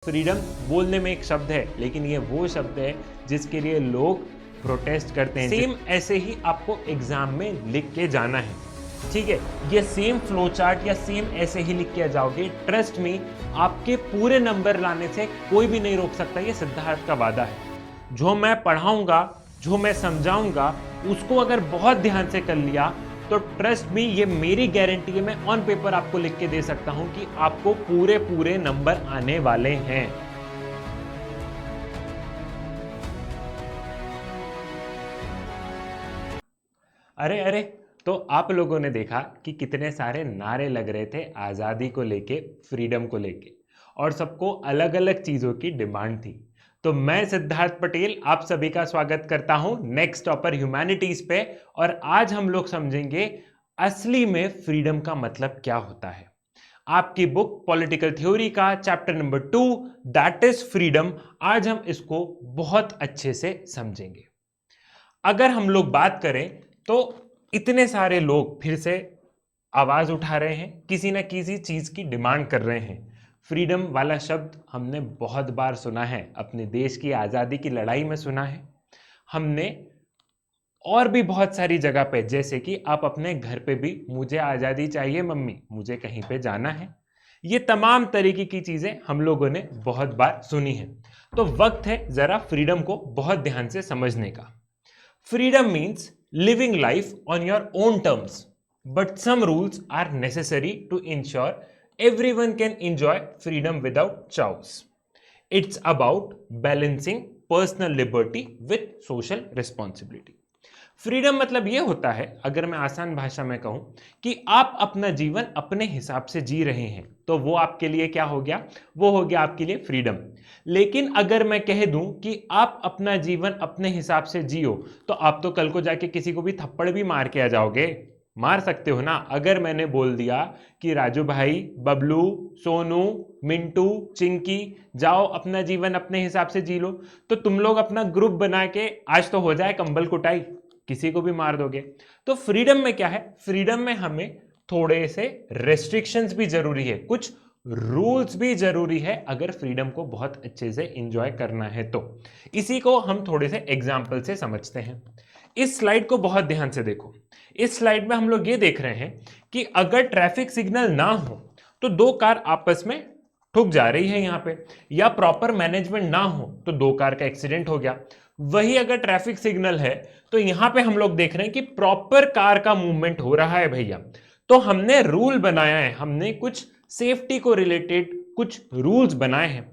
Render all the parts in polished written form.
Freedom बोलने में एक शब्द है, लेकिन ये वो शब्द है जिसके लिए लोग प्रोटेस्ट करते हैं। सेम ऐसे ही आपको एग्जाम में लिख के जाना है, ठीक है। ये सेम फ्लो चार्ट या सेम ऐसे ही लिख के जाओगे, ट्रस्ट मी, आपके पूरे नंबर लाने से कोई भी नहीं रोक सकता। ये सिद्धार्थ का वादा है। जो मैं पढ़ाऊंगा, जो मैं समझाऊंगा, उसको अगर बहुत ध्यान से कर लिया तो ट्रस्ट मी, ये मेरी गारंटी है। मैं ऑन पेपर आपको लिख के दे सकता हूं कि आपको पूरे पूरे नंबर आने वाले हैं। अरे अरे, तो आप लोगों ने देखा कि कितने सारे नारे लग रहे थे आज़ादी को लेके, फ्रीडम को लेके, और सबको अलग अलग चीज़ों की डिमांड थी। तो मैं सिद्धार्थ पटेल आप सभी का स्वागत करता हूं नेक्स्ट टॉपर ह्यूमैनिटीज पे। और आज हम लोग समझेंगे असली में फ्रीडम का मतलब क्या होता है। आपकी बुक पॉलिटिकल थ्योरी का chapter number 2 that is freedom, आज हम इसको बहुत अच्छे से समझेंगे। अगर हम लोग बात करें तो इतने सारे लोग फिर से आवाज उठा रहे हैं, किसी ना किसी चीज की डिमांड कर रहे हैं। फ्रीडम वाला शब्द हमने बहुत बार सुना है, अपने देश की आजादी की लड़ाई में सुना है हमने, और भी बहुत सारी जगह पे, जैसे कि आप अपने घर पे भी, मुझे आजादी चाहिए मम्मी, मुझे कहीं पे जाना है। ये तमाम तरीके की चीजें हम लोगों ने बहुत बार सुनी है। तो वक्त है जरा फ्रीडम को बहुत ध्यान से समझने का। Freedom means living life on your own terms, but some rules are necessary to ensure everyone can enjoy freedom without chaos. It's about balancing personal liberty with social responsibility. Freedom मतलब ये होता है, अगर मैं आसान भाषा में कहूं, कि आप अपना जीवन अपने हिसाब से जी रहे हैं, तो वो आपके लिए क्या हो गया, वो हो गया आपके लिए फ्रीडम। लेकिन अगर मैं कह दूं कि आप अपना जीवन अपने हिसाब से जियो, तो आप तो कल को जाके किसी को भी थप्पड़ भी मार के आ जाओगे। मार सकते हो ना। अगर मैंने बोल दिया कि राजू भाई, बबलू, सोनू, मिंटू, चिंकी, जाओ अपना जीवन अपने हिसाब से जी लो, तो तुम लोग अपना ग्रुप बना के आज तो हो जाए कंबल कुटाई, किसी को भी मार दोगे। तो फ्रीडम में क्या है, फ्रीडम में हमें थोड़े से रेस्ट्रिक्शंस भी जरूरी है, कुछ रूल्स भी जरूरी है, अगर फ्रीडम को बहुत अच्छे से एंजॉय करना है तो। इसी को हम थोड़े से एग्जाम्पल से समझते हैं। इस स्लाइड को बहुत ध्यान से देखो। इस स्लाइड में हम लोग ये देख रहे हैं कि अगर ट्रैफिक सिग्नल ना हो तो दो कार आपस में ठुक जा रही है यहां पे, या प्रॉपर मैनेजमेंट ना हो तो दो कार का एक्सीडेंट हो गया। वही अगर ट्रैफिक सिग्नल है तो यहां पे हम लोग देख रहे हैं कि प्रॉपर कार का मूवमेंट हो रहा है भैया। तो हमने रूल बनाया है, हमने कुछ सेफ्टी को रिलेटेड कुछ रूल्स बनाए हैं।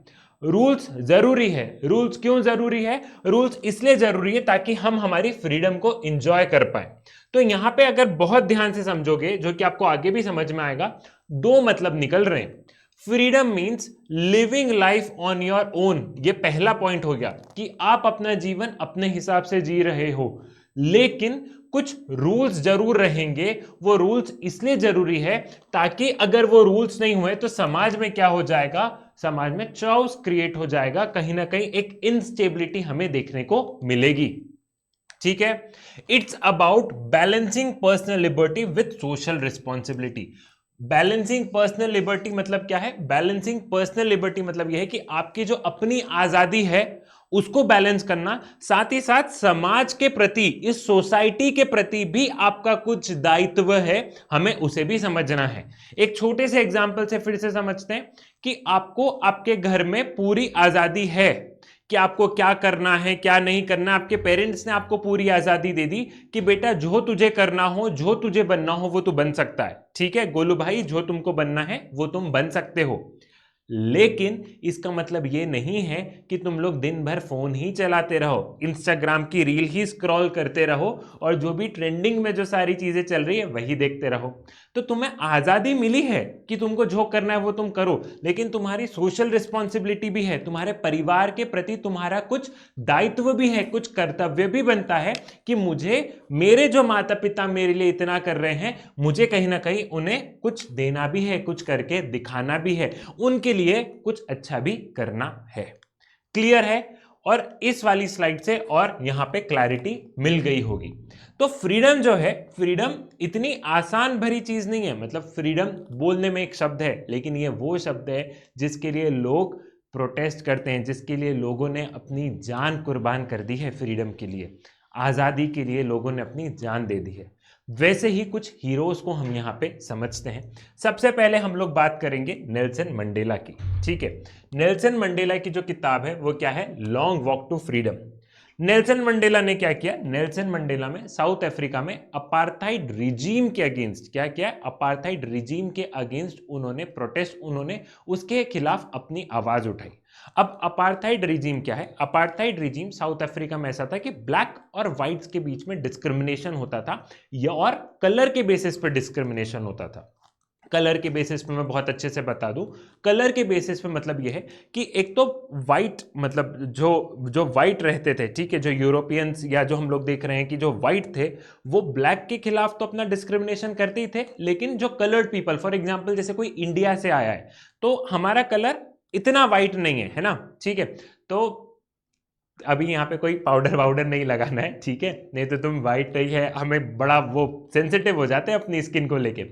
रूल्स जरूरी है। रूल्स क्यों जरूरी है? रूल्स इसलिए जरूरी है ताकि हम हमारी फ्रीडम को एंजॉय कर पाए। तो यहां पे अगर बहुत ध्यान से समझोगे, जो कि आपको आगे भी समझ में आएगा, दो मतलब निकल रहे हैं। Freedom means living life on your own, ये पहला पॉइंट हो गया कि आप अपना जीवन अपने हिसाब से जी रहे हो, लेकिन कुछ रूल्स जरूर रहेंगे। वो रूल्स इसलिए जरूरी है ताकि अगर वो रूल्स नहीं हुए तो समाज में क्या हो जाएगा, समाज में चॉइस क्रिएट हो जाएगा, कहीं ना कहीं एक इनस्टेबिलिटी हमें देखने को मिलेगी। ठीक है। It's about balancing personal liberty with social responsibility. Balancing personal liberty मतलब क्या है? बैलेंसिंग पर्सनल लिबर्टी मतलब यह है कि आपकी जो अपनी आजादी है उसको बैलेंस करना, साथ ही साथ समाज के प्रति, इस सोसाइटी के प्रति भी आपका कुछ दायित्व है, हमें उसे भी समझना है। एक छोटे से एग्जांपल से फिर से समझते हैं कि आपको आपके घर में पूरी आजादी है कि आपको क्या करना है क्या नहीं करना। आपके पेरेंट्स ने आपको पूरी आजादी दे दी कि बेटा जो तुझे करना हो, जो तुझे बनना हो वो तू बन सकता है। ठीक है गोलू भाई, जो तुमको बनना है वो तुम बन सकते हो। लेकिन इसका मतलब ये नहीं है कि तुम लोग दिन भर फोन ही चलाते रहो, इंस्टाग्राम की रील ही स्क्रॉल करते रहो और जो भी ट्रेंडिंग में जो सारी चीजें चल रही है वही देखते रहो। तो तुम्हें आजादी मिली है कि तुमको जो करना है वो तुम करो, लेकिन तुम्हारी सोशल रिस्पॉन्सिबिलिटी भी है, तुम्हारे परिवार के प्रति तुम्हारा कुछ दायित्व भी है, कुछ कर्तव्य भी बनता है कि मुझे, मेरे जो माता पिता मेरे लिए इतना कर रहे हैं, मुझे कहीं ना कहीं उन्हें कुछ देना भी है, कुछ करके दिखाना भी है, उनके लिए कुछ अच्छा भी करना है। क्लियर है? और इस वाली स्लाइड से और यहां पे क्लैरिटी मिल गई होगी। तो फ्रीडम जो है, फ्रीडम इतनी आसान भरी चीज नहीं है। मतलब फ्रीडम बोलने में एक शब्द है, लेकिन ये वो शब्द है जिसके लिए लोग प्रोटेस्ट करते हैं, जिसके लिए लोगों ने अपनी जान कुर्बान कर दी है, फ्रीडम के लिए, आज़ादी के लिए लोगों ने अपनी जान दे दी है, वैसे ही कुछ हीरोज को हम यहाँ पे समझते हैं। सबसे पहले हम लोग बात करेंगे नेल्सन मंडेला की। ठीक है, नेल्सन मंडेला की जो किताब है वो क्या है, long walk to freedom. Nelson Mandela ने क्या किया, नेल्सन मंडेला में साउथ अफ्रीका में अपार्थाइड रिजीम के अगेंस्ट क्या किया, अपार्थाइड रिजीम के अगेंस्ट उन्होंने प्रोटेस्ट, उन्होंने उसके खिलाफ अपनी आवाज उठाई। अब अपार्थाइड रिजीम क्या है, अपार्थाइड रिजीम साउथ अफ्रीका में ऐसा था कि ब्लैक और व्हाइट्स के बीच में डिस्क्रिमिनेशन होता था, या और कलर के बेसिस पर डिस्क्रिमिनेशन होता था। कलर के बेसिस पे मैं बहुत अच्छे से बता दूं, कलर के बेसिस पे मतलब यह है कि एक तो वाइट, मतलब जो जो वाइट रहते थे, ठीक है, जो यूरोपियंस या जो हम लोग देख रहे हैं कि जो वाइट थे वो ब्लैक के खिलाफ तो अपना डिस्क्रिमिनेशन करते ही थे, लेकिन जो कलर्ड पीपल, फॉर एग्जांपल जैसे कोई इंडिया से आया है तो हमारा कलर इतना वाइट नहीं है, है ना, ठीक है, तो अभी यहाँ पे कोई पाउडर वाउडर नहीं लगाना है, ठीक है, नहीं तो तुम वाइट ही है, हमें बड़ा वो सेंसिटिव हो जाते हैं अपनी स्किन को लेके।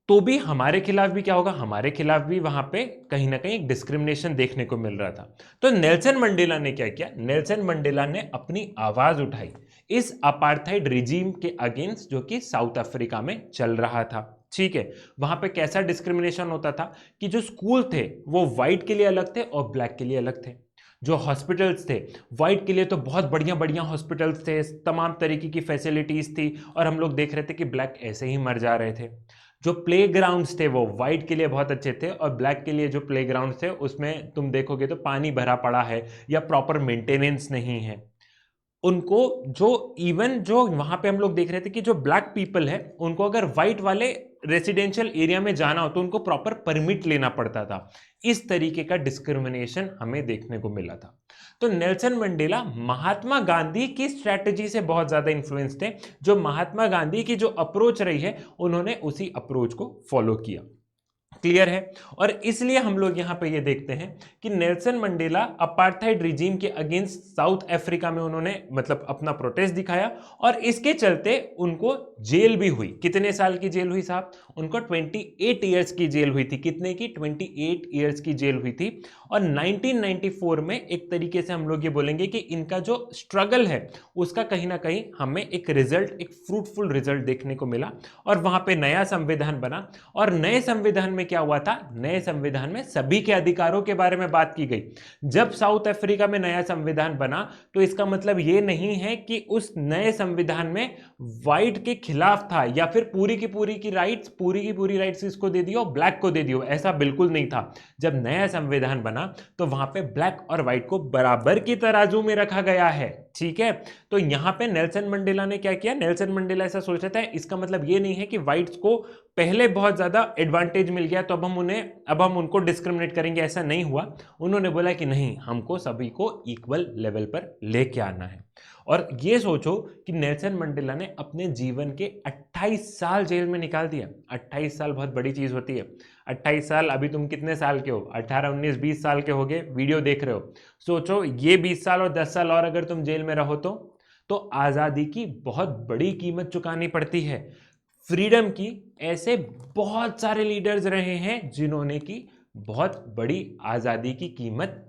तो भी हमारे खिलाफ भी क्या होगा, हमारे खिलाफ भी वहां पे कहीं ना कहीं डिस्क्रिमिनेशन देखने को मिल रहा था। तो नेल्सन मंडेला ने क्या किया, नेल्सन मंडेला ने अपनी आवाज उठाई इस अपार्थाइड रिजीम के अगेंस्ट जो कि साउथ अफ्रीका में चल रहा था। ठीक है, वहां पे कैसा डिस्क्रिमिनेशन होता था कि जो स्कूल थे वो व्हाइट के लिए अलग थे और ब्लैक के लिए अलग थे। जो हॉस्पिटल्स थे, व्हाइट के लिए तो बहुत बढ़िया बढ़िया हॉस्पिटल्स थे, तमाम तरीके की फैसिलिटीज थी, और हम लोग देख रहे थे कि ब्लैक ऐसे ही मर जा रहे थे। जो प्लेग्राउंड्स थे वो व्हाइट के लिए बहुत अच्छे थे, और ब्लैक के लिए जो प्लेग्राउंड्स थे उसमें तुम देखोगे तो पानी भरा पड़ा है या प्रॉपर मेंटेनेंस नहीं है उनको। जो इवन जो वहां पे हम लोग देख रहे थे कि जो ब्लैक पीपल है उनको अगर व्हाइट वाले रेसिडेंशियल एरिया में जाना हो तो उनको प्रॉपर परमिट लेना पड़ता था। इस तरीके का डिस्क्रिमिनेशन हमें देखने को मिला था। तो नेल्सन मंडेला महात्मा गांधी की स्ट्रेटजी से बहुत ज्यादा इन्फ्लुएंस थे। जो महात्मा गांधी की जो अप्रोच रही है उन्होंने उसी अप्रोच को फॉलो किया। क्लियर है, और इसलिए हम लोग यहां पे ये देखते हैं कि नेल्सन मंडेला अपार्थाइड रिजीम के अगेंस्ट साउथ अफ्रीका में उन्होंने मतलब अपना प्रोटेस्ट दिखाया, और इसके चलते उनको जेल भी हुई। कितने साल की जेल हुई साहब, उनको 28 ईयर्स की जेल हुई थी। कितने की, 28 ईयर्स की जेल हुई थी। और 1994 में एक तरीके से हम लोग ये बोलेंगे कि इनका जो स्ट्रगल है उसका कहीं ना कहीं हमें एक रिजल्ट, एक फ्रूटफुल रिजल्ट देखने को मिला, और वहां पे नया संविधान बना। और नए संविधान में क्या हुआ था, नए संविधान में सभी के अधिकारों के बारे में बात की गई। जब साउथ अफ्रीका में नया संविधान बना तो इसका मतलब ये नहीं है कि उस नए संविधान में व्हाइट के खिलाफ था, या फिर पूरी की पूरी राइट्स इसको दे दियो, ब्लैक को दे दियो, ऐसा बिल्कुल नहीं था। जब नया संविधान बना तो वहां पे ब्लैक और व्हाइट को बराबर की तराजू में रखा गया है। ठीक है, तो यहां पे नेल्सन मंडेला ने क्या किया, नेल्सन मंडेला ऐसा सोच रहा था, इसका मतलब ये नहीं है कि व्हाइट्स को पहले बहुत ज्यादा एडवांटेज मिल गया तो अब हम उनको डिस्क्रिमिनेट करेंगे, ऐसा नहीं हुआ। उन्होंने बोला कि नहीं, हमको सभी को इक्वल लेवल पर लेके आना है। और ये सोचो कि नेल्सन मंडेला ने अपने जीवन के 28 साल जेल में निकाल दिया। 28 साल बहुत बड़ी चीज होती है। 28 साल, अभी तुम कितने साल के हो, 18 19 20 साल के होगे, वीडियो देख रहे हो। सोचो ये 20 साल और 10 साल और अगर तुम जेल में रहो तो आजादी की बहुत बड़ी कीमत चुकानी पड़ती है। फ्रीडम की ऐसे बहुत सारे लीडर्स रहे हैं जिन्होंने की बहुत बड़ी आजादी की कीमत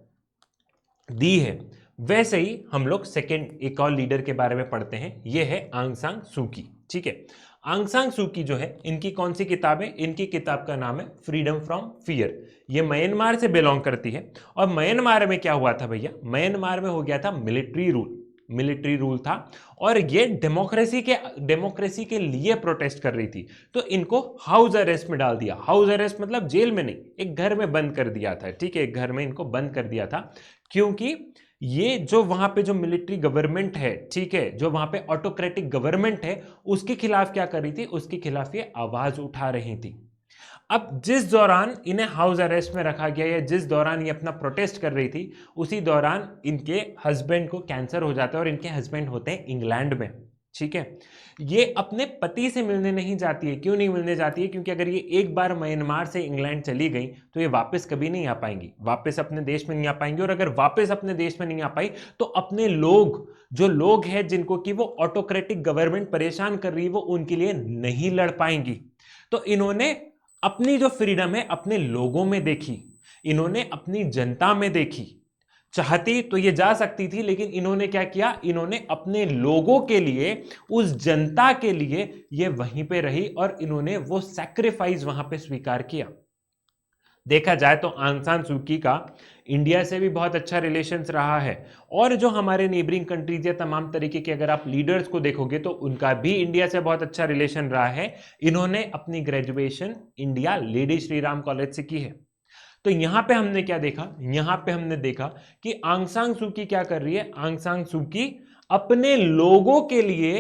दी है। वैसे ही हम लोग सेकेंड एक और लीडर के बारे में पढ़ते हैं, यह है आंग सान सू की। ठीक है, आंग सान सू की जो है, इनकी कौन सी किताब है, इनकी किताब का नाम है फ्रीडम फ्रॉम फियर। ये म्यांमार से बिलोंग करती है। और म्यांमार में क्या हुआ था भैया, म्यांमार में हो गया था मिलिट्री रूल था, और ये डेमोक्रेसी के लिए प्रोटेस्ट कर रही थी। तो इनको हाउस अरेस्ट में डाल दिया। हाउस अरेस्ट मतलब जेल में नहीं, एक घर में बंद कर दिया था। ठीक है, एक घर में इनको बंद कर दिया था, क्योंकि ये जो वहां पे जो मिलिट्री गवर्नमेंट है, ठीक है, जो वहां पे ऑटोक्रेटिक गवर्नमेंट है, उसके खिलाफ क्या कर रही थी, उसके खिलाफ ये आवाज उठा रही थी। अब जिस दौरान इन्हें हाउस अरेस्ट में रखा गया, या जिस दौरान ये अपना प्रोटेस्ट कर रही थी, उसी दौरान इनके हस्बैंड को कैंसर हो जाता है, और इनके हस्बैंड होते हैं इंग्लैंड में। ठीक है, ये अपने पति से मिलने नहीं जाती है। क्यों नहीं मिलने जाती है, क्योंकि अगर ये एक बार म्यांमार से इंग्लैंड चली गई तो ये वापस कभी नहीं आ पाएंगी, वापस अपने देश में नहीं आ पाएंगी। और अगर वापस अपने देश में नहीं आ पाई तो अपने जो लोग हैं जिनको कि वो ऑटोक्रेटिक गवर्नमेंट परेशान कर रही है, वो उनके लिए नहीं लड़ पाएंगी। तो इन्होंने अपनी जो फ्रीडम है अपने लोगों में देखी। इन्होंने अपनी जनता में देखी, चाहती तो ये जा सकती थी, लेकिन इन्होंने क्या किया, इन्होंने अपने लोगों के लिए, उस जनता के लिए ये वहीं पे रही और इन्होंने वो सैक्रिफाइस वहां पे स्वीकार किया। देखा जाए तो आंग सान सू की का इंडिया से भी बहुत अच्छा रिलेशंस रहा है, और जो हमारे नेबरिंग कंट्रीज या तमाम तरीके के अगर आप लीडर्स को देखोगे तो उनका भी इंडिया से बहुत अच्छा रिलेशन रहा है। इन्होंने अपनी graduation India lady Shri Ram college से की है। तो यहां पे हमने क्या देखा, यहां पे हमने देखा कि आंग सान सू की क्या कर रही है, आंग सान सू की अपने लोगों के लिए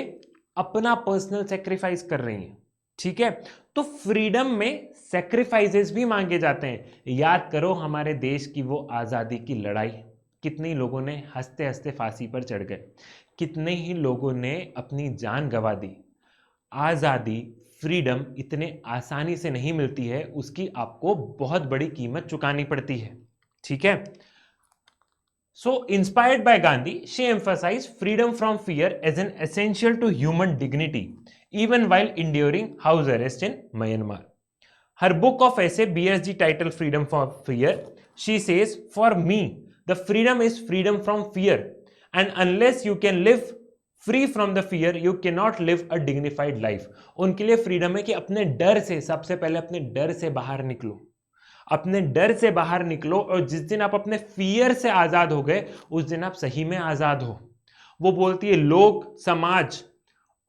अपना पर्सनल सेक्रीफाइस कर रही है। ठीक है, तो फ्रीडम में सेक्रीफाइसेस भी मांगे जाते हैं। याद करो हमारे देश की वो आजादी की लड़ाई, कितने लोगों ने हंसते हंसते फांसी पर चढ़ गए, कितने ही लोगों ने अपनी जान गंवा दी। आजादी, फ्रीडम इतने आसानी से नहीं मिलती है, उसकी आपको बहुत बड़ी कीमत चुकानी पड़ती है। ठीक है, so inspired by Gandhi, she emphasized freedom from fear as an essential to human dignity even while enduring house arrest in Myanmar. Her book of essay bears the title Freedom from Fear. She says, for me the freedom is freedom from fear, and unless you can live free from the fear you can not live a dignified life. उनके लिए freedom है कि अपने डर से, सबसे पहले अपने डर से बाहर निकलो, अपने डर से बाहर निकलो, और जिस दिन आप अपने फियर से आजाद हो गए उस दिन आप सही में आजाद हो। वो बोलती है लोग, समाज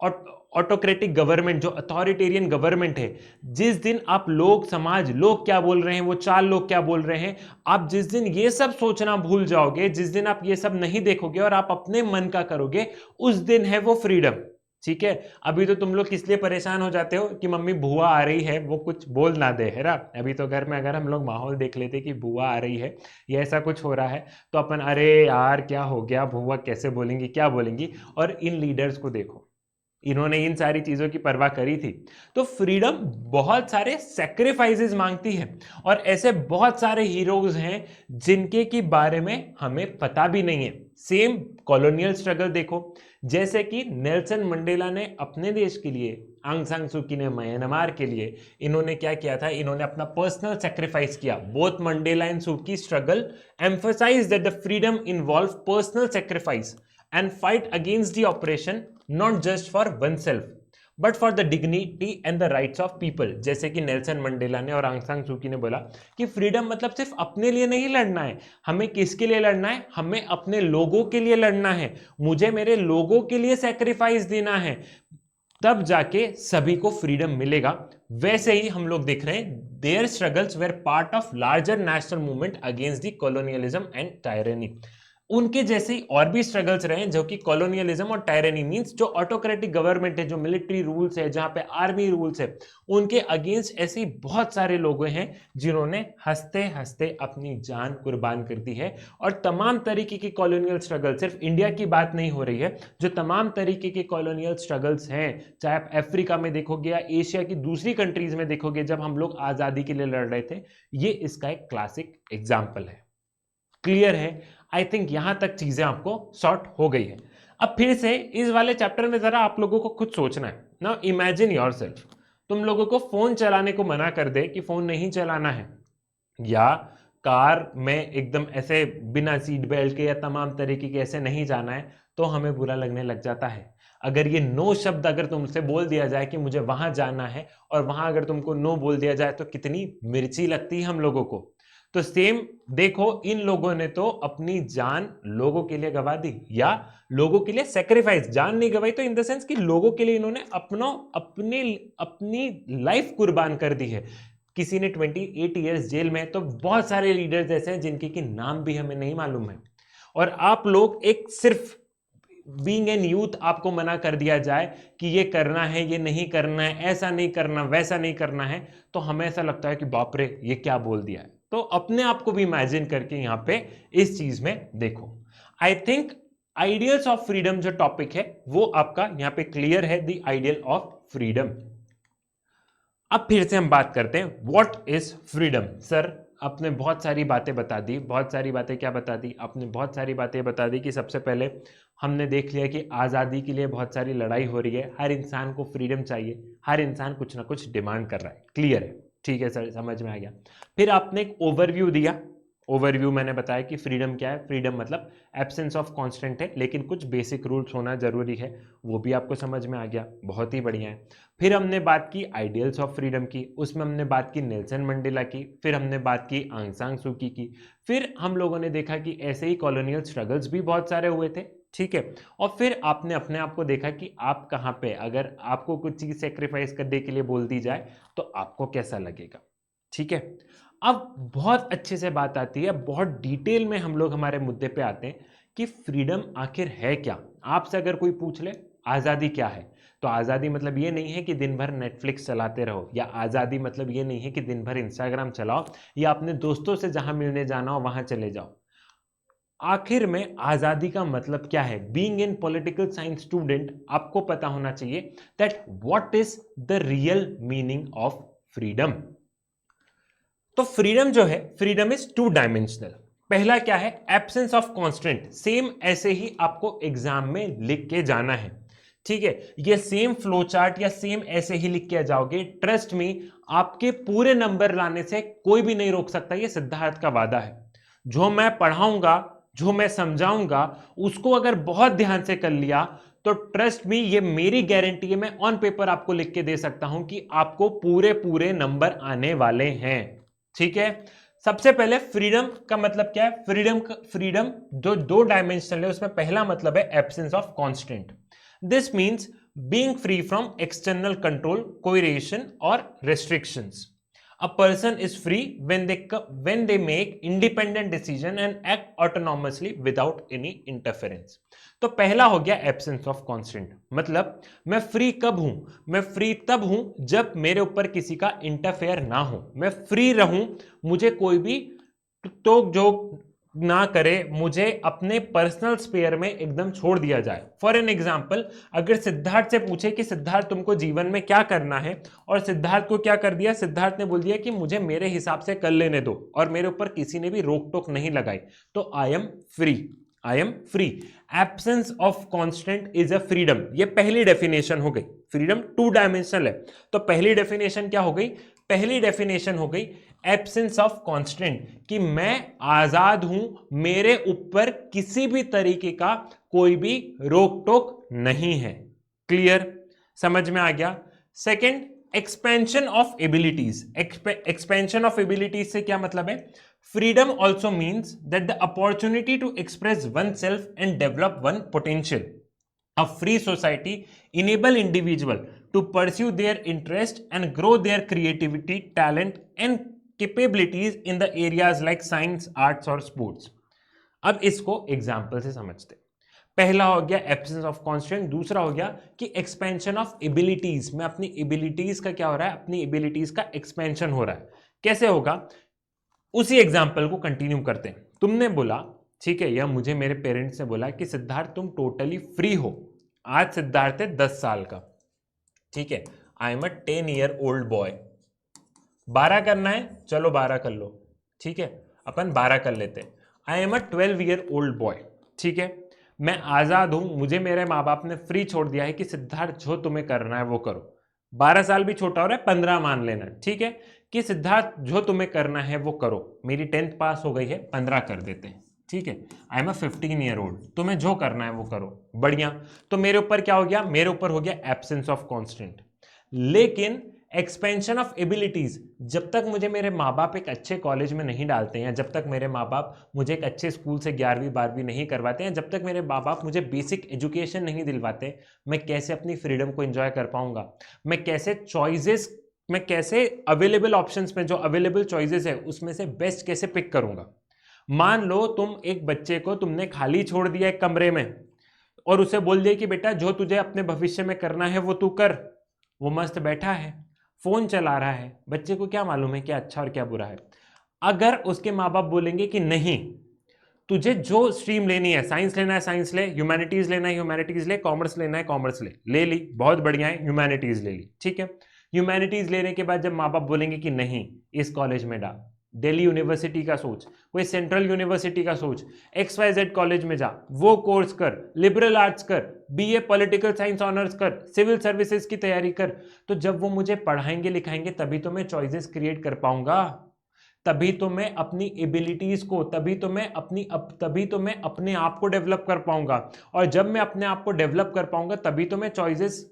और ऑटोक्रेटिक गवर्नमेंट, जो अथॉरिटेरियन गवर्नमेंट है, जिस दिन आप लोग, समाज, लोग क्या बोल रहे हैं, वो चार लोग क्या बोल रहे हैं, आप जिस दिन ये सब सोचना भूल जाओगे, जिस दिन आप ये सब नहीं देखोगे और आप अपने मन का करोगे, उस दिन है वो फ्रीडम। ठीक है, अभी तो तुम लोग किस लिए परेशान हो जाते हो कि मम्मी बुआ आ रही है, वो कुछ बोल ना दे, है ना। अभी तो घर में अगर हम लोग माहौल देख लेते कि बुआ आ रही है या ऐसा कुछ हो रहा है तो अपन अरे यार क्या हो गया, बुआ कैसे बोलेंगी, क्या बोलेंगी। और इन लीडर्स को देखो, इन्होंने इन सारी चीजों की परवाह करी थी। तो फ्रीडम बहुत सारे सेक्रीफाइसेस मांगती है, और ऐसे बहुत सारे हीरोज हैं जिनके के बारे में हमें पता भी नहीं है। सेम कॉलोनियल स्ट्रगल देखो, जैसे कि नेल्सन मंडेला ने अपने देश के लिए, आंग सान सू की ने म्यांमार के लिए, इन्होंने क्या किया था, इन्होंने अपना पर्सनल सेक्रीफाइस किया। Both Mandela and Suu Kyi struggle emphasise that the freedom involve personal sacrifice and fight against the oppression not just for oneself but for the dignity and the rights of people। जैसे कि Nelson Mandela ने और आंग सान सू की ने बोला कि फ्रीडम मतलब सिर्फ अपने लिए नहीं लड़ना है, हमें किसके लिए लड़ना है, हमें अपने लोगों के लिए लड़ना है, मुझे मेरे लोगों के लिए सैक्रिफाइस देना है, तब जाके सभी को फ्रीडम मिलेगा। वैसे ही हम लोग देख रहे हैं their struggles were part of larger national movement against the colonialism and tyranny. उनके जैसे ही और भी स्ट्रगल्स रहे जो कि कॉलोनियलिज्म और टायरेनी मींस जो ऑटोक्रेटिक गवर्नमेंट है, जो मिलिट्री रूल्स है, जहां पे आर्मी रूल्स है, उनके अगेंस्ट ऐसे ही बहुत सारे लोग हैं जिन्होंने हंसते हंसते अपनी जान कुर्बान कर दी है। और तमाम तरीके की कॉलोनियल स्ट्रगल, सिर्फ इंडिया की बात नहीं हो रही है, जो तमाम तरीके के कॉलोनियल स्ट्रगल्स हैं, चाहे आप अफ्रीका में देखोगे या एशिया की दूसरी कंट्रीज में देखोगे, जब हम लोग आजादी के लिए लड़ रहे थे, ये इसका एक क्लासिक एग्जाम्पल है। क्लियर है? आई थिंक यहां तक चीजें आपको सॉर्ट हो गई है। अब फिर से इस वाले चैप्टर में जरा आप लोगों को खुद सोचना है ना। इमेजिन योरसेल्फ, तुम लोगों को फोन चलाने को मना कर दे कि फोन नहीं चलाना है, या कार में एकदम ऐसे बिना सीट बेल्ट के या तमाम तरीके के ऐसे नहीं जाना है, तो हमें बुरा लगने लग जाता है। अगर ये नो शब्द अगर तुमसे बोल दिया जाए कि मुझे वहां जाना है, और वहां अगर तुमको नो बोल दिया जाए तो कितनी मिर्ची लगती है हम लोगों को। तो सेम देखो, इन लोगों ने तो अपनी जान लोगों के लिए गवा दी, या लोगों के लिए सेक्रीफाइस, जान नहीं गवाई तो इन द सेंस कि लोगों के लिए इन्होंने अपनी लाइफ कुर्बान कर दी है। किसी ने 28 ईयर्स जेल में, तो बहुत सारे लीडर्स ऐसे हैं जिनके की नाम भी हमें नहीं मालूम है। और आप लोग एक सिर्फ बीइंग एन यूथ आपको मना कर दिया जाए कि ये करना है, ये नहीं करना है, ऐसा नहीं करना, वैसा नहीं करना है, तो हमें ऐसा लगता है कि बाप रे ये क्या बोल दिया है। तो अपने आप को भी इमेजिन करके यहां पे इस चीज में देखो। I think ideals of freedom जो टॉपिक है वो आपका यहां पे क्लियर है, द आइडियल ऑफ फ्रीडम। अब फिर से हम बात करते हैं व्हाट इज फ्रीडम। सर आपने बहुत सारी बातें बता दी, बहुत सारी बातें क्या बता दी आपने, बहुत सारी बातें बता दी कि सबसे पहले हमने देख लिया कि आज़ादी के लिए बहुत सारी लड़ाई हो रही है, हर इंसान को फ्रीडम चाहिए, हर इंसान कुछ ना कुछ डिमांड कर रहा है, क्लियर है। ठीक है सर, समझ में आ गया। फिर आपने एक ओवरव्यू दिया। ओवरव्यू मैंने बताया कि फ्रीडम क्या है। फ्रीडम मतलब एब्सेंस ऑफ कांस्टेंट है, लेकिन कुछ बेसिक रूल्स होना जरूरी है, वो भी आपको समझ में आ गया, बहुत ही बढ़िया है। फिर हमने बात की आइडियल्स ऑफ फ्रीडम की, उसमें हमने बात की नेल्सन मंडेला की, फिर हमने बात की आंग सान सू की। फिर हम लोगों ने देखा कि ऐसे ही कॉलोनियल स्ट्रगल्स भी बहुत सारे हुए थे, ठीक है। और फिर आपने अपने आप को देखा कि आप कहाँ पे, अगर आपको कुछ चीज सेक्रीफाइस करने के लिए बोल दी जाए तो आपको कैसा लगेगा, ठीक है। अब बहुत अच्छे से बात आती है, बहुत डिटेल में हम लोग हमारे मुद्दे पे आते हैं कि फ्रीडम आखिर है क्या। आपसे अगर कोई पूछ ले आज़ादी क्या है, तो आज़ादी मतलब ये नहीं है कि दिन भर नेटफ्लिक्स चलाते रहो, या आज़ादी मतलब ये नहीं है कि दिन भर इंस्टाग्राम चलाओ, या अपने दोस्तों से जहां मिलने जाना हो वहां चले जाओ। आखिर में आज़ादी का मतलब क्या है? Being in political science student, आपको पता होना चाहिए that what is the real meaning of freedom. तो फ्रीडम जो है, फ्रीडम इज टू डायमेंशनल। पहला क्या है? Absence of constant. सेम ऐसे ही आपको एग्जाम में लिख के जाना है, ठीक है। ये सेम फ्लो चार्ट या सेम ऐसे ही लिख के जाओगे, ट्रस्ट मी, आपके पूरे नंबर लाने से कोई भी नहीं रोक सकता। ये सिद्धार्थ का वादा है। जो मैं पढ़ाऊंगा, जो मैं समझाऊंगा, उसको अगर बहुत ध्यान से कर लिया तो ट्रस्ट मी, ये मेरी गारंटी है, मैं ऑन पेपर आपको लिख के दे सकता हूं कि आपको पूरे पूरे नंबर आने वाले हैं, ठीक है। सबसे पहले फ्रीडम का मतलब क्या है? फ्रीडम जो दो डायमेंशनल है, उसमें पहला मतलब है absence of constant. This means being free from external control, coercion और restrictions. A person is free when they make independent decision and act autonomously without any interference. तो पहला हो गया एब्सेंस ऑफ कांस्टेंट, मतलब मैं फ्री कब हूं? मैं फ्री तब हूं जब मेरे ऊपर किसी का इंटरफेयर ना हो, मैं फ्री रहूं, मुझे कोई भी टोक जोक ना करे, मुझे अपने पर्सनल स्पेयर में एकदम छोड़ दिया जाए। फॉर एन एग्जाम्पल, अगर सिद्धार्थ से पूछे कि सिद्धार्थ तुमको जीवन में क्या करना है, और सिद्धार्थ को क्या कर दिया, सिद्धार्थ ने बोल दिया कि मुझे मेरे हिसाब से कर लेने दो और मेरे ऊपर किसी ने भी रोक टोक नहीं लगाई, तो I am free. I am free. Absence of constant is a freedom, ये पहली डेफिनेशन हो गई। फ्रीडम टू डायमेंशनल है, तो पहली डेफिनेशन क्या हो गई? पहली डेफिनेशन हो गई एब्सेंस ऑफ कांस्टेंट, कि मैं आजाद हूं, मेरे ऊपर किसी भी तरीके का कोई भी रोक टोक नहीं है। क्लियर? समझ में आ गया? Second, expansion of abilities. Expansion of abilities से क्या मतलब है? Freedom also means that the opportunity to express oneself and develop one potential. A free society enable individual to pursue their interest and grow their creativity, talent and capabilities in the areas like science, arts और sports. अब इसको example से समझते हैं। पहला हो गया absence of constant, दूसरा हो गया कि एक्सपेंशन ऑफ एबिलिटीज। मैं अपनी एबिलिटीज का क्या हो रहा है? अपनी एबिलिटीज का एक्सपेंशन हो रहा है। कैसे होगा? उसी एग्जाम्पल को कंटिन्यू करते हैं। तुमने बोला, ठीक है, या मुझे मेरे पेरेंट्स ने बोला कि सिद्धार्थ तुम टोटली फ्री हो। आज सिद्धार्थ है 10 साल का, ठीक है। I am a 10 year old boy. 12 करना है, चलो 12 कर लो, ठीक है, अपन 12 कर लेते हैं। I am a 12 year old boy, ठीक है। मैं आजाद हूं, मुझे मेरे माँ बाप ने फ्री छोड़ दिया है कि सिद्धार्थ जो तुम्हें करना है वो करो। 12 साल भी छोटा हो रहा है, 15 मान लेना, ठीक है, कि सिद्धार्थ जो तुम्हें करना है वो करो। मेरी 10th पास हो गई है, 15 कर देते हैं, ठीक है। I am a 15 year old, तुम्हें जो करना है वो करो, बढ़िया। तो मेरे ऊपर क्या हो गया? मेरे ऊपर हो गया एब्सेंस ऑफ कांस्टेंट। लेकिन एक्सपेंशन ऑफ एबिलिटीज, जब तक मुझे मेरे माँ बाप एक अच्छे कॉलेज में नहीं डालते हैं, जब तक मेरे माँ बाप मुझे एक अच्छे स्कूल से 11वीं 12वीं नहीं करवाते हैं, जब तक मेरे माँ बाप मुझे बेसिक एजुकेशन नहीं दिलवाते, मैं कैसे अपनी फ्रीडम को एंजॉय कर पाऊंगा? मैं कैसे चॉइसेस, मैं कैसे अवेलेबल ऑप्शंस में जो अवेलेबल चॉइसेस है उसमें से बेस्ट कैसे पिक करूंगा? मान लो तुम एक बच्चे को तुमने खाली छोड़ दिया एक कमरे में और उसे बोल दिया कि बेटा जो तुझे अपने भविष्य में करना है वो तू कर। वो मस्त बैठा है, फोन चला रहा है, बच्चे को क्या मालूम है क्या अच्छा और क्या बुरा है। अगर उसके माँ बाप बोलेंगे कि नहीं, तुझे जो स्ट्रीम लेनी है, साइंस लेना है साइंस ले, ह्यूमैनिटीज लेना है ह्यूमैनिटीज ले, कॉमर्स लेना है कॉमर्स ले, ले ली, बहुत बढ़िया है, ह्यूमैनिटीज ले ली, ठीक है। ह्यूमैनिटीज लेने के बाद जब माँ बाप बोलेंगे कि नहीं इस कॉलेज में डाल, दिल्ली यूनिवर्सिटी का सोच, कोई सेंट्रल यूनिवर्सिटी का सोच, XYZ कॉलेज में जा, वो कोर्स कर, लिबरल आर्ट्स कर, BA पॉलिटिकल साइंस ऑनर्स कर, सिविल सर्विसेज की तैयारी कर। तो जब वो मुझे पढ़ाएंगे लिखाएंगे तभी तो मैं चॉइसेस क्रिएट कर पाऊंगा, तभी तो मैं अपनी एबिलिटीज को, तभी तो मैं अपने आप को डेवलप कर पाऊंगा। और जब मैं अपने आप को डेवलप कर पाऊंगा तभी तो मैं चॉइसेस,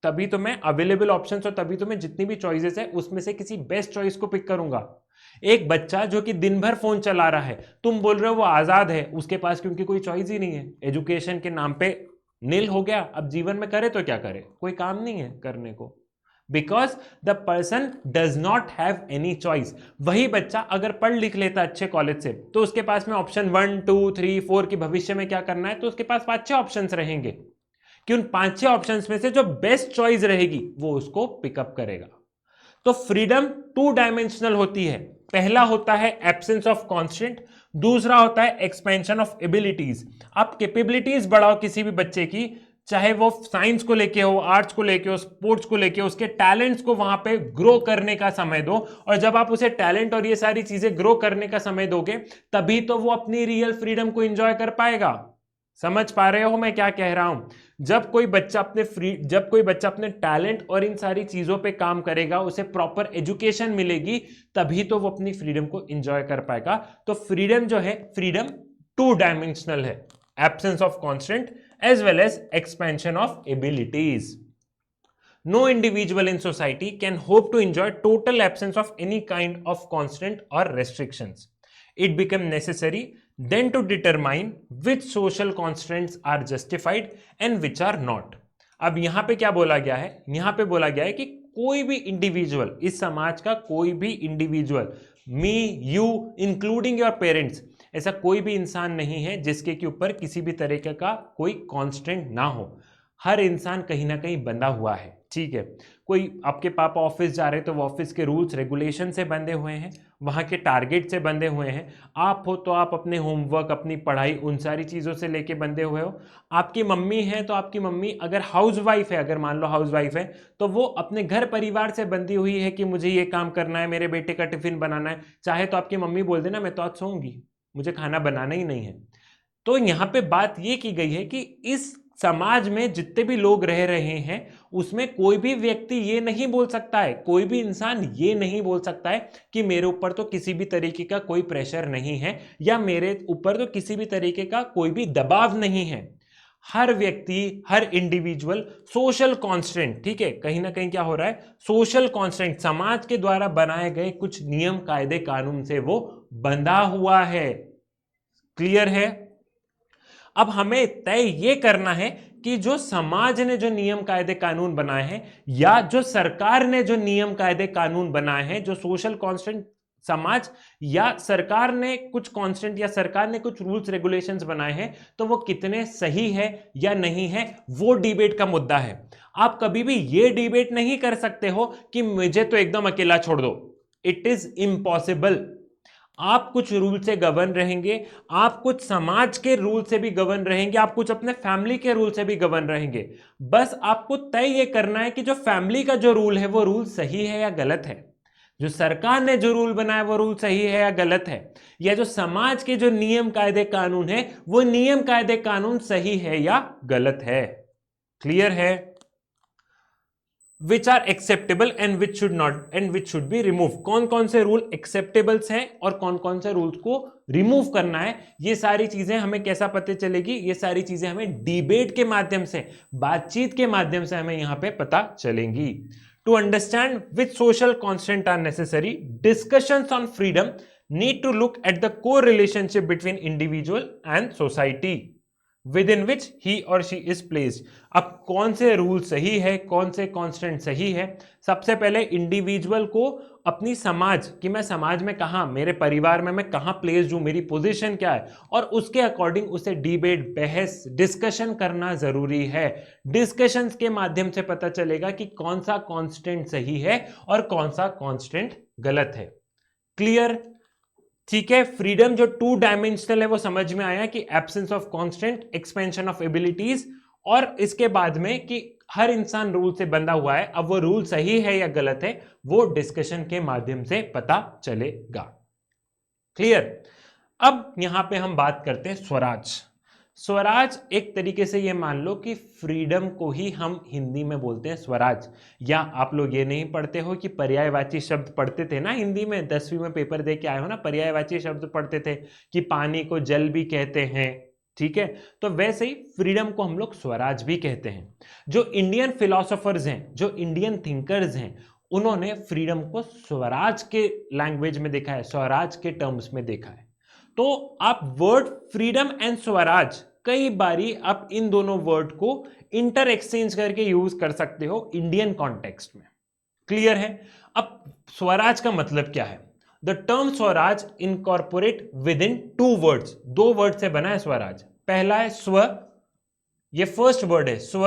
तभी तो मैं अवेलेबल ऑप्शंस और तभी तो मैं जितनी भी चॉइसेस है उसमें से किसी बेस्ट चॉइस को पिक करूंगा। एक बच्चा जो कि दिन भर फोन चला रहा है, तुम बोल रहे हो वो आजाद है, उसके पास क्योंकि कोई चॉइस ही नहीं है, एजुकेशन के नाम पे नील हो गया, अब जीवन में करे तो क्या करे, कोई काम नहीं है करने को, because the person does not have any choice. वही बच्चा अगर पढ़ लिख लेता अच्छे कॉलेज से तो उसके पास में ऑप्शन 1 2 3 4 की भविष्य में क्या करना है तो उसके पास 5-6 ऑप्शन रहेंगे, कि उन 5-6 ऑप्शन में से जो बेस्ट चॉइस रहेगी वो उसको पिकअप करेगा। तो फ्रीडम 2 डायमेंशनल होती है, पहला होता है एब्सेंस ऑफ कॉन्स्टेंट, दूसरा होता है एक्सपेंशन ऑफ एबिलिटीज। आप कैपेबिलिटीज बढ़ाओ किसी भी बच्चे की, चाहे वो साइंस को लेके हो, आर्ट्स को लेके हो, स्पोर्ट्स को लेके हो, उसके टैलेंट्स को वहां पे ग्रो करने का समय दो। और जब आप उसे टैलेंट और ये सारी चीजें ग्रो करने का समय दोगे तभी तो वो अपनी रियल फ्रीडम को एंजॉय कर पाएगा। समझ पा रहे हो मैं क्या कह रहा हूं? जब कोई बच्चा अपने टैलेंट और इन सारी चीजों पे काम करेगा, उसे प्रॉपर एजुकेशन मिलेगी, तभी तो वो अपनी फ्रीडम को एंजॉय कर पाएगा। तो फ्रीडम जो है, फ्रीडम 2 डायमेंशनल है, absence of constant as well as expansion of abilities. No individual in society can hope to enjoy total absence of any kind of constant or restrictions. It becomes necessary then to determine which social constraints are justified and which are not. अब यहां पे क्या बोला गया है, यहां पे बोला गया है कि कोई भी इंडिविजुअल, इस समाज का कोई भी individual, me you including your parents, ऐसा कोई भी इंसान नहीं है जिसके के ऊपर किसी भी तरीके का कोई कांस्टेंट ना हो। हर इंसान कहीं ना कहीं बंधा हुआ है, ठीक है। कोई आपके पापा ऑफिस जा रहे हैं तो वो ऑफिस के रूल्स रेगुलेशन से बंधे हुए हैं, वहां के टारगेट से बंधे हुए हैं। आप हो तो आप अपने होमवर्क, अपनी पढ़ाई, उन सारी चीजों से लेके बंधे हुए हो। आपकी मम्मी है तो आपकी मम्मी अगर हाउसवाइफ है, अगर मान लो हाउसवाइफ है, तो वो अपने घर परिवार से बंधी हुई है कि मुझे ये काम करना है, मेरे बेटे का टिफिन बनाना है। चाहे तो आपकी मम्मी बोल देना मैं तो आज सोऊंगी, मुझे खाना बनाना ही नहीं है। तो यहां पे बात ये की गई है कि इस समाज में जितने भी लोग रह रहे हैं उसमें कोई भी व्यक्ति ये नहीं बोल सकता है, कोई भी इंसान ये नहीं बोल सकता है कि मेरे ऊपर तो किसी भी तरीके का कोई प्रेशर नहीं है या मेरे ऊपर तो किसी भी तरीके का कोई भी दबाव नहीं है। हर व्यक्ति, हर इंडिविजुअल सोशल कांस्टेंट, ठीक है, कहीं ना कहीं क्या हो रहा है, सोशल कांस्टेंट, समाज के द्वारा बनाए गए कुछ नियम कायदे कानून से वो बंधा हुआ है। क्लियर है? अब हमें तय ये करना है कि जो समाज ने जो नियम कायदे कानून बनाए हैं या जो सरकार ने जो नियम कायदे कानून बनाए हैं, जो सोशल कांस्टेंट समाज या सरकार ने कुछ कांस्टेंट या सरकार ने कुछ रूल्स रेगुलेशंस बनाए हैं, तो वो कितने सही है या नहीं है, वो डिबेट का मुद्दा है। आप कभी भी ये डिबेट नहीं कर सकते हो कि मुझे तो एकदम अकेला छोड़ दो, इट इज इम्पॉसिबल। आप कुछ रूल से गवर्न रहेंगे, आप कुछ समाज के रूल से भी गवर्न रहेंगे, आप कुछ अपने फैमिली के रूल से भी गवर्न रहेंगे। बस आपको तय ये करना है कि जो फैमिली का जो रूल है वो रूल सही है या गलत है, जो सरकार ने जो रूल बनाया वो रूल सही है या गलत है, या जो समाज के जो नियम कायदे कानून है वो नियम कायदे कानून सही है या गलत है। क्लियर है? Which are acceptable and which should not and which should be remove, कौन कौन से रूल एक्सेप्टेबल्स हैं और कौन कौन से रूल्स को रिमूव करना है, ये सारी चीजें हमें कैसा पता चलेगी, ये सारी चीजें हमें डिबेट के माध्यम से, बातचीत के माध्यम से हमें यहां पे पता चलेंगी। To understand which social constant are necessary, discussions on freedom need to look at the core relationship between individual and society within which he or she is placed. अब कौन से रूल सही है, कौन से कांस्टेंट सही है, सबसे पहले इंडिविजुअल को अपनी समाज, कि मैं समाज में कहां, मेरे परिवार में मैं कहां प्लेस्ड हूं, मेरी पोजीशन क्या है, और उसके अकॉर्डिंग उसे डिबेट, बहस, डिस्कशन करना जरूरी है। डिस्कशंस के माध्यम से पता चलेगा कि कौन सा कांस्टेंट सही है और कौन सा कांस्टेंट गलत है। क्लियर? ठीक है, फ्रीडम जो 2 डायमेंशनल है वो समझ में आया कि absence of constant, expansion of abilities, और इसके बाद में कि हर इंसान रूल से बंधा हुआ है। अब वो रूल सही है या गलत है वो डिस्कशन के माध्यम से पता चलेगा। क्लियर। अब यहां पे हम बात करते हैं स्वराज। स्वराज एक तरीके से ये मान लो कि फ्रीडम को ही हम हिंदी में बोलते हैं स्वराज। या आप लोग ये नहीं पढ़ते हो कि पर्यायवाची शब्द पढ़ते थे ना हिंदी में, 10वीं में पेपर दे के आए हो ना, पर्यायवाची शब्द पढ़ते थे कि पानी को जल भी कहते हैं, ठीक है। तो वैसे ही फ्रीडम को हम लोग स्वराज भी कहते हैं। जो इंडियन फिलोसोफर्स हैं, जो इंडियन थिंकर्स हैं, उन्होंने फ्रीडम को स्वराज के लैंग्वेज में देखा है, स्वराज के टर्म्स में देखा है। तो आप वर्ड फ्रीडम एंड स्वराज कई बारी आप इन दोनों वर्ड को इंटर एक्सचेंज करके यूज कर सकते हो इंडियन कॉन्टेक्स्ट में। क्लियर है। अब स्वराज का मतलब क्या है? The term swaraj incorporate within two words, दो वर्ड से बना है स्वराज। पहला है स्व, ये फर्स्ट वर्ड है स्व,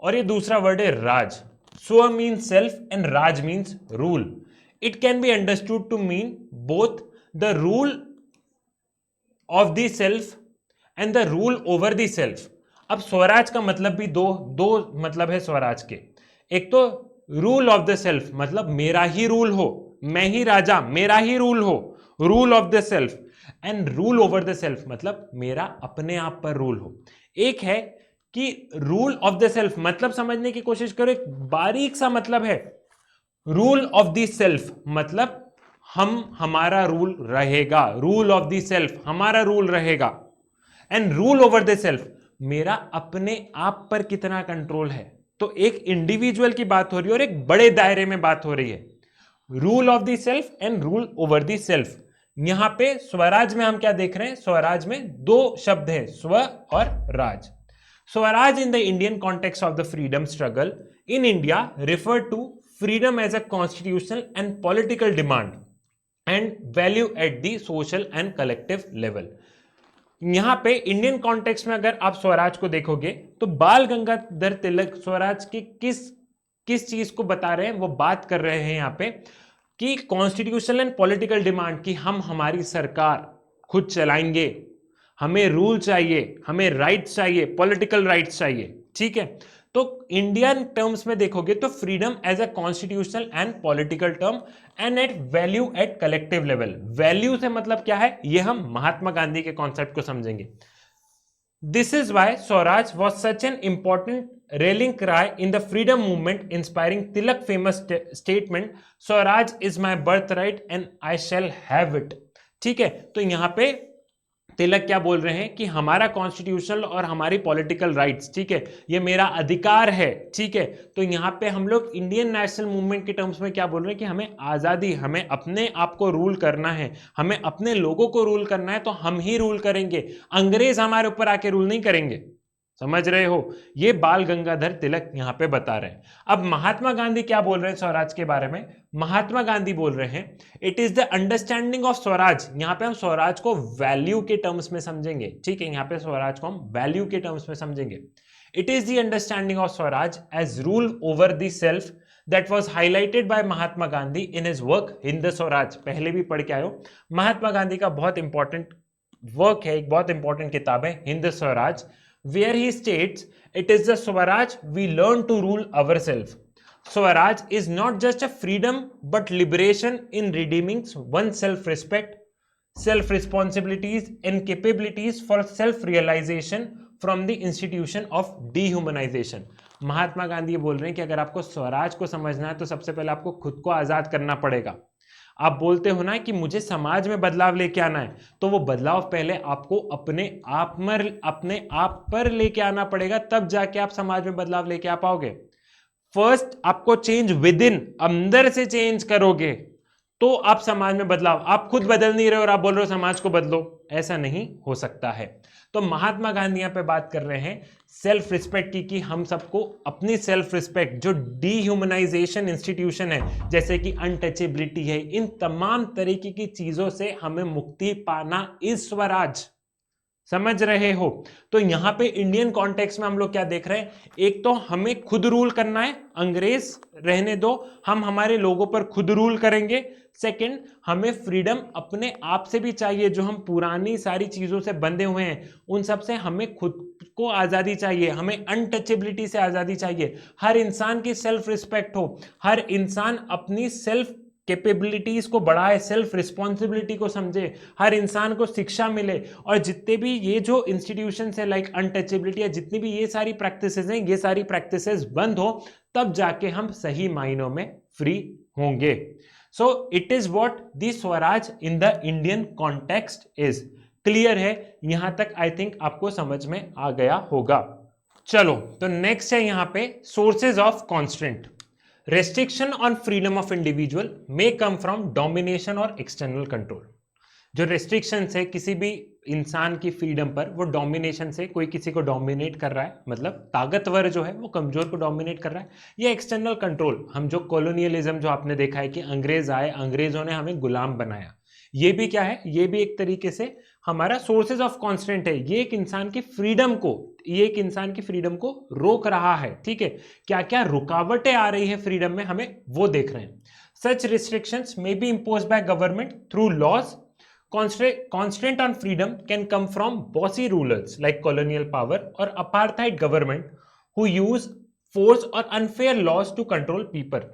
और ये दूसरा वर्ड है raj. Swa means self and raj means rule. It can be understood to mean both the rule of the self and the rule over the self. अब स्वराज का मतलब भी दो मतलब है स्वराज के। एक तो रूल ऑफ द सेल्फ, मतलब मेरा ही रूल हो, मैं ही राजा, मेरा ही रूल हो, rule of the self. And rule over the self मतलब मेरा अपने आप पर रूल हो। एक है कि रूल ऑफ द सेल्फ मतलब समझने की कोशिश करो, एक बारीक सा मतलब है। रूल ऑफ द सेल्फ मतलब हमारा रूल रहेगा, रूल ऑफ द सेल्फ हमारा रूल रहेगा। And rule over the self मेरा अपने आप पर कितना कंट्रोल है। तो एक इंडिविजुअल की बात हो रही है और एक बड़े दायरे में बात हो रही है। Rule of the self and rule over the self. यहां पे स्वराज में हम क्या देख रहे हैं? स्वराज में दो शब्द है, स्व और राज। Swaraj in the Indian context of the freedom struggle in India refer to freedom as a constitutional and political demand and value at the social and collective level। यहां पे इंडियन कॉन्टेक्स्ट में अगर आप स्वराज को देखोगे तो बाल गंगाधर तिलक स्वराज की किस चीज को बता रहे हैं? वो बात कर रहे हैं यहां पे कि कॉन्स्टिट्यूशनल एंड पॉलिटिकल डिमांड, कि हम हमारी सरकार खुद चलाएंगे, हमें रूल चाहिए, हमें राइट्स चाहिए, पॉलिटिकल राइट्स चाहिए, ठीक है। तो इंडियन टर्म्स में देखोगे तो freedom as a constitutional and political term and at value at collective level. Value से मतलब क्या है, ये हम महात्मा गांधी के कॉन्सेप्ट को समझेंगे। This is why swaraj was such an important rallying cry in the freedom movement, inspiring Tilak famous statement, Swaraj is my birthright and I shall have it। ठीक है, तो यहां पे तिलक क्या बोल रहे हैं कि हमारा कॉन्स्टिट्यूशनल और हमारी पॉलिटिकल राइट्स, ठीक है, ये मेरा अधिकार है, ठीक है। तो यहां पे हम लोग इंडियन नेशनल मूवमेंट के टर्म्स में क्या बोल रहे हैं कि हमें आजादी, हमें अपने आप को रूल करना है, हमें अपने लोगों को रूल करना है, तो हम ही रूल करेंगे, अंग्रेज हमारे ऊपर आके रूल नहीं करेंगे। समझ रहे हो? ये बाल गंगाधर तिलक यहां पे बता रहे हैं। अब महात्मा गांधी क्या बोल रहे हैं स्वराज के बारे में? महात्मा गांधी बोल रहे हैं it is the understanding of Swaraj. यहां पे हम स्वराज को वैल्यू के टर्म्स में समझेंगे, ठीक है, यहां पे स्वराज को हम वैल्यू के टर्म्स में समझेंगे। It is the understanding of swaraj as rule over the self that was highlighted by Mahatma Gandhi in his work Hind Swaraj. पहले भी पढ़ के आए हो, महात्मा गांधी का बहुत इंपॉर्टेंट वर्क है, एक बहुत इंपॉर्टेंट किताब है Hind Swaraj, where he states it is the Swaraj we learn to rule ourselves। Swaraj is not just a freedom but liberation in redeeming one's self-respect, self-responsibilities and capabilities for self-realization from the institution of dehumanization। Mahatma Gandhi बोल रहे हैं कि अगर आपको स्वराज को समझना है तो सबसे पहले आपको खुद को आजाद करना पड़ेगा। आप बोलते हो ना कि मुझे समाज में बदलाव लेके आना है, तो वो बदलाव पहले आपको अपने आप पर लेके आना पड़ेगा, तब जाके आप समाज में बदलाव लेके आ पाओगे। फर्स्ट आपको चेंज विद इन, अंदर से चेंज करोगे तो आप समाज में बदलाव, आप खुद बदल नहीं रहे और आप बोल रहे हो समाज को बदलो, ऐसा नहीं हो सकता है। तो महात्मा गांधी यहां पे बात कर रहे हैं सेल्फ रिस्पेक्ट की, कि हम सबको अपनी सेल्फ रिस्पेक्ट, जो डीह्यूमनाइजेशन इंस्टीट्यूशन है जैसे कि अनटचेबिलिटी है, इन तमाम तरीके की चीजों से हमें मुक्ति पाना इस स्वराज। समझ रहे हो? तो यहां पे इंडियन कॉन्टेक्स्ट में हम लोग क्या देख रहे हैं? एक तो हमें खुद रूल करना है, अंग्रेज रहने दो, हम हमारे लोगों पर खुद रूल करेंगे। सेकंड, हमें फ्रीडम अपने आप से भी चाहिए, जो हम पुरानी सारी चीजों से बंधे हुए हैं उन सब से हमें खुद को आजादी चाहिए, हमें अनटचेबिलिटी से आजादी चाहिए, हर इंसान की सेल्फ रिस्पेक्ट हो, हर इंसान अपनी सेल्फ कैपेबिलिटीज को बढ़ाए, सेल्फ रिस्पॉन्सिबिलिटी को समझे, हर इंसान को शिक्षा मिले, और जितने भी ये जो इंस्टीट्यूशंस है लाइक अनटचेबिलिटी या जितनी भी ये सारी प्रैक्टिसेस हैं, ये सारी प्रैक्टिसेस बंद हो, तब जाके हम सही मायनों में फ्री होंगे. So it is what the Swaraj in the Indian context is. Clear है? यहां तक आई थिंक आपको समझ में आ गया होगा. चलो, तो नेक्स्ट है यहां पे sources of constant. Restriction on freedom of individual may come from domination और एक्सटर्नल कंट्रोल. जो रेस्ट्रिक्शंस है किसी भी इंसान की फ्रीडम पर, वो डोमिनेशन से, कोई किसी को डोमिनेट कर रहा है, मतलब ताकतवर जो है वो कमजोर को डोमिनेट कर रहा है, या एक्सटर्नल कंट्रोल, हम जो कॉलोनियलिज्म जो आपने देखा है कि अंग्रेज आए, अंग्रेजों ने हमें गुलाम बनाया, ये भी क्या है, ये भी एक तरीके से हमारा सोर्सेज ऑफ कॉन्स्टेंट है. ये एक इंसान की फ्रीडम को, ये एक इंसान की फ्रीडम को रोक रहा है. ठीक है, क्या क्या रुकावटें आ रही है फ्रीडम में, हमें वो देख रहे हैं. Such restrictions may be imposed by government through laws. Constraint on freedom can come from bossy rulers like colonial power or apartheid government who use force or unfair laws to control people.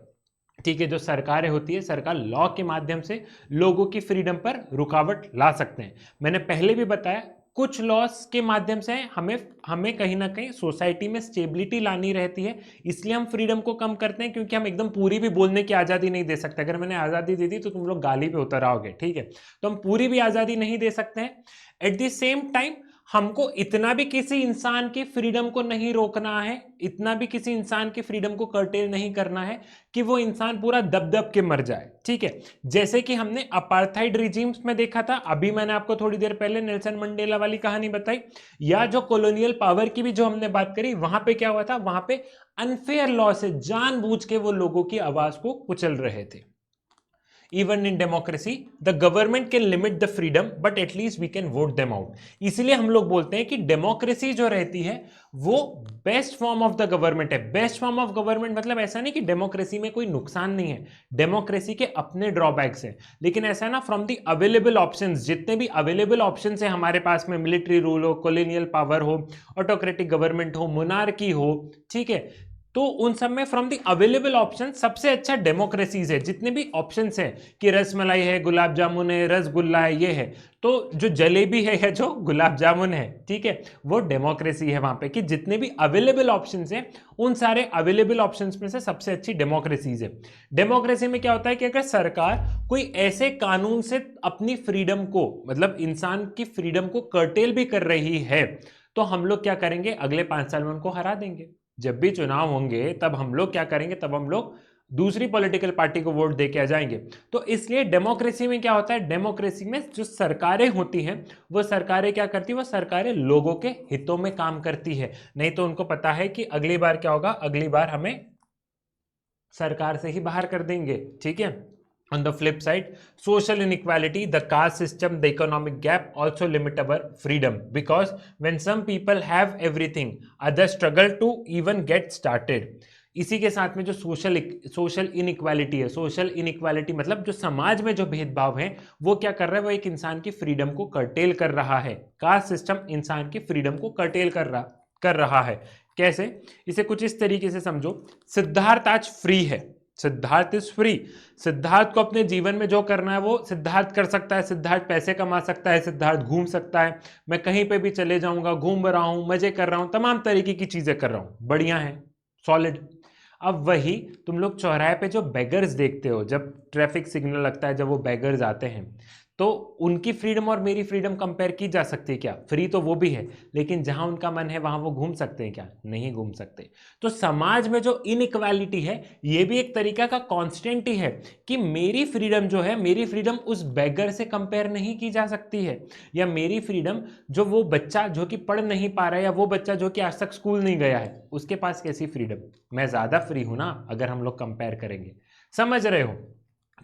ठीक है, जो सरकारें होती है, सरकार law के माध्यम से लोगों की फ्रीडम पर रुकावट ला सकते हैं. मैंने पहले भी बताया, कुछ लॉस के माध्यम से हमें कहीं ना कहीं सोसाइटी में स्टेबिलिटी लानी रहती है, इसलिए हम फ्रीडम को कम करते हैं, क्योंकि हम एकदम पूरी भी बोलने की आज़ादी नहीं दे सकते. अगर मैंने आज़ादी दे दी तो तुम लोग गाली पे उतर आओगे. ठीक है, तो हम पूरी भी आज़ादी नहीं दे सकते हैं. एट द सेम टाइम हमको इतना भी किसी इंसान की फ्रीडम को नहीं रोकना है, इतना भी किसी इंसान की फ्रीडम को कर्टेल नहीं करना है कि वो इंसान पूरा दब दब के मर जाए. ठीक है, जैसे कि हमने अपार्थाइड रिजीम्स में देखा था, अभी मैंने आपको थोड़ी देर पहले नेल्सन मंडेला वाली कहानी बताई, या जो कॉलोनियल पावर की भी जो हमने बात करी, वहां पे क्या हुआ था, वहां पे अनफेयर लॉ से जानबूझ के वो लोगों की आवाज को कुचल रहे थे. Even in democracy, the government can limit the freedom, but at least we can vote them out. इसलिए हम लोग बोलते हैं कि डेमोक्रेसी जो रहती है वो best form of the government है. बेस्ट फॉर्म ऑफ गवर्नमेंट मतलब ऐसा नहीं कि डेमोक्रेसी में कोई नुकसान नहीं है, डेमोक्रेसी के अपने ड्रॉबैक्स हैं, लेकिन ऐसा है ना, फ्रॉम द अवेलेबल ऑप्शंस, जितने भी अवेलेबल ऑप्शंस है हमारे पास में, मिलिट्री रूल हो, कॉलोनियल पावर हो, ऑटोक्रेटिक गवर्नमेंट हो, मोनार्की हो, ठीक है, तो उन सब में फ्रॉम द अवेलेबल ऑप्शन सबसे अच्छा डेमोक्रेसीज है. जितने भी ऑप्शंस हैं कि रसमलाई है, गुलाब जामुन है, रसगुल्ला है, ये है, तो जो जलेबी है या जो गुलाब जामुन है, ठीक है, वो डेमोक्रेसी है वहां पे, कि जितने भी अवेलेबल ऑप्शंस हैं उन सारे अवेलेबल ऑप्शंस में से सबसे अच्छी डेमोक्रेसीज है. डेमोक्रेसी में क्या होता है कि अगर सरकार कोई ऐसे कानून से अपनी फ्रीडम को, मतलब इंसान की फ्रीडम को कर्टेल भी कर रही है, तो हम लोग क्या करेंगे, अगले 5 साल में उनको हरा देंगे. जब भी चुनाव होंगे तब हम लोग क्या करेंगे, तब हम लोग दूसरी पॉलिटिकल पार्टी को वोट देके आ जाएंगे. तो इसलिए डेमोक्रेसी में क्या होता है, डेमोक्रेसी में जो सरकारें होती हैं वो सरकारें क्या करती है, वो सरकारें लोगों के हितों में काम करती है. नहीं तो उनको पता है कि अगली बार क्या होगा, अगली बार हमें सरकार से ही बाहर कर देंगे. ठीक है. On the flip side, social inequality, the caste system, the economic gap also limit our freedom, because when some people have everything, others struggle to even get started. इसी के साथ में जो सोशल इनइक्वालिटी है, सोशल इनइक्वालिटी मतलब जो समाज में जो भेदभाव है, वो क्या कर रहा है, वो एक इंसान की फ्रीडम को कर्टेल कर रहा है. कास्ट सिस्टम इंसान की फ्रीडम को कर्टेल कर रहा है. कैसे? इसे कुछ इस तरीके से समझो, सिद्धार्थ आज फ्री है, सिद्धार्थ इज फ्री. सिद्धार्थ को अपने जीवन में जो करना है वो सिद्धार्थ कर सकता है. सिद्धार्थ पैसे कमा सकता है, सिद्धार्थ घूम सकता है, मैं कहीं पे भी चले जाऊंगा, घूम रहा हूं, मजे कर रहा हूं, तमाम तरीके की चीजें कर रहा हूं, बढ़िया है, सॉलिड. अब वही तुम लोग चौराहे पे जो बेगर्स देखते हो, जब ट्रैफिक सिग्नल लगता है, जब वो बेगर्स आते हैं, तो उनकी फ्रीडम और मेरी फ्रीडम कंपेयर की जा सकती है क्या? फ्री तो वो भी है, लेकिन जहां उनका मन है वहां वो घूम सकते हैं क्या? नहीं घूम सकते. तो समाज में जो इनइक्वालिटी है, ये भी एक तरीका का कांस्टेंट ही है कि मेरी फ्रीडम जो है, मेरी फ्रीडम उस बेगर से कंपेयर नहीं की जा सकती है. या मेरी फ्रीडम जो वो बच्चा जो कि पढ़ नहीं पा रहा है, या वो बच्चा जो कि आज तक स्कूल नहीं गया है, उसके पास कैसी फ्रीडम? मैं ज्यादा फ्री हूं ना, अगर हम लोग कंपेयर करेंगे. समझ रहे हो?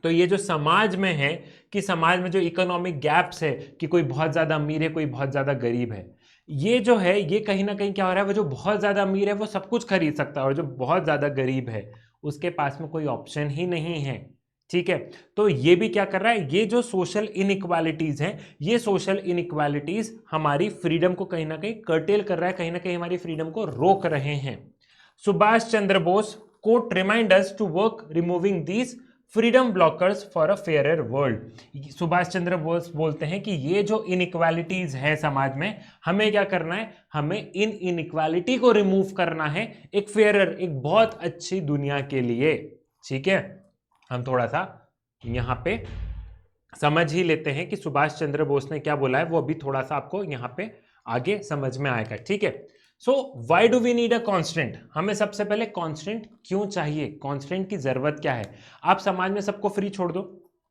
तो ये जो समाज में है, कि समाज में जो इकोनॉमिक गैप्स है, कि कोई बहुत ज़्यादा अमीर है, कोई बहुत ज़्यादा गरीब है, ये जो है, ये कहीं ना कहीं क्या हो रहा है, वो जो बहुत ज़्यादा अमीर है वो सब कुछ खरीद सकता है, और जो बहुत ज़्यादा गरीब है उसके पास में कोई ऑप्शन ही नहीं है. ठीक है. तो ये भी क्या कर रहा है, ये जो सोशल इनइक्वालिटीज़ हैं, ये सोशल इनइक्वालिटीज़ हमारी फ्रीडम को कहीं ना कहीं कर्टेल कर रहा है, कहीं ना कहीं हमारी फ्रीडम को रोक रहे हैं. Subhash Chandra Bose quote remind us to work removing these freedom blockers for a fairer world. Subhash Chandra Bose बोलते हैं कि ये जो इनइक्वालिटीज हैं समाज में, हमें क्या करना है, हमें इन इनइक्वालिटी को रिमूव करना है एक फेयरर, एक बहुत अच्छी दुनिया के लिए। ठीक है, हम थोड़ा सा यहाँ पे समझ ही लेते हैं कि सुभाष चंद्र बोस ने क्या बोला है, वो अभी थोड़ा सा आपको यहाँ पे आगे समझ में आएगा। ठीक है, so why do we need a constant? हमें सबसे पहले कांस्टेंट क्यों चाहिए, कांस्टेंट की जरूरत क्या है? आप समाज में सबको फ्री छोड़ दो,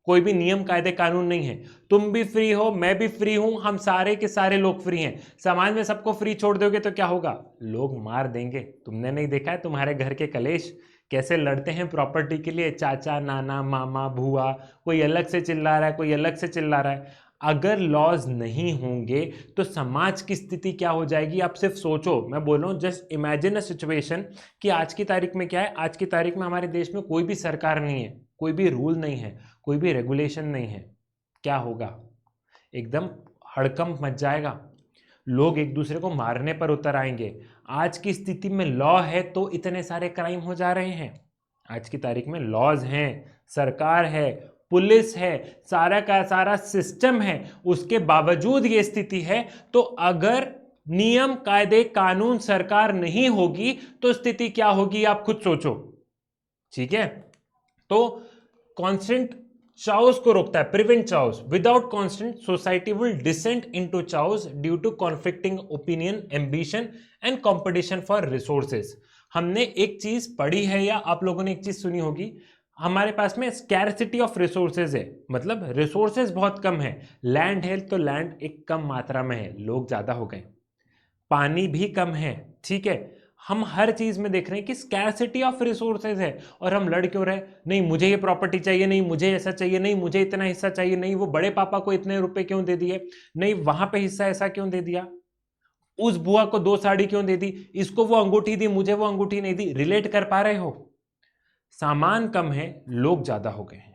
कोई भी नियम कायदे कानून नहीं है, तुम भी फ्री हो, मैं भी फ्री हूं, हम सारे के सारे लोग फ्री हैं। समाज में सबको फ्री छोड़ दोगे तो क्या होगा? लोग मार देंगे। तुमने नहीं देखा है तुम्हारे घर के कलेश कैसे लड़ते हैं प्रॉपर्टी के लिए? चाचा, नाना, मामा, भूआ, कोई अलग से चिल्ला रहा है, कोई अलग से चिल्ला रहा है। अगर लॉज नहीं होंगे तो समाज की स्थिति क्या हो जाएगी? आप सिर्फ सोचो, मैं बोल रहा हूं जस्ट इमेजिन अ सिचुएशन कि आज की तारीख में क्या है, आज की तारीख में हमारे देश में कोई भी सरकार नहीं है, कोई भी रूल नहीं है, कोई भी रेगुलेशन नहीं है। क्या होगा? एकदम हड़कंप मच जाएगा, लोग एक दूसरे को मारने पर उतर आएंगे। आज की स्थिति में लॉ है तो इतने सारे क्राइम हो जा रहे हैं। आज की तारीख में लॉज हैं, सरकार है, पुलिस है, सारा का सारा सिस्टम है, उसके बावजूद ये स्थिति है। तो अगर नियम कायदे कानून सरकार नहीं होगी तो स्थिति क्या होगी, आप खुद सोचो। ठीक है, तो कांस्टेंट चाउस को रोकता है, prevent chaos. Without constant society will descend into chaos due to conflicting opinion, ambition and competition for resources. हमने एक चीज पढ़ी है या आप लोगों ने एक चीज सुनी होगी, हमारे पास में स्कैरसिटी ऑफ रिसोर्सेज है, मतलब रिसोर्सेज बहुत कम है। लैंड है तो लैंड एक कम मात्रा में है, लोग ज्यादा हो गए। पानी भी कम है। ठीक है, हम हर चीज में देख रहे हैं कि स्कैरसिटी ऑफ रिसोर्सेज है, और हम लड़ क्यों रहे? नहीं मुझे ये प्रॉपर्टी चाहिए, नहीं मुझे ऐसा चाहिए, नहीं मुझे इतना हिस्सा चाहिए, नहीं वो बड़े पापा को इतने रुपए क्यों दे दिए, नहीं वहां पे हिस्सा ऐसा क्यों दे दिया, उस बुआ को 2 साड़ी क्यों दे दी, इसको वो अंगूठी दी, मुझे वो अंगूठी नहीं दी। रिलेट कर पा रहे हो? सामान कम है, लोग ज्यादा हो गए हैं।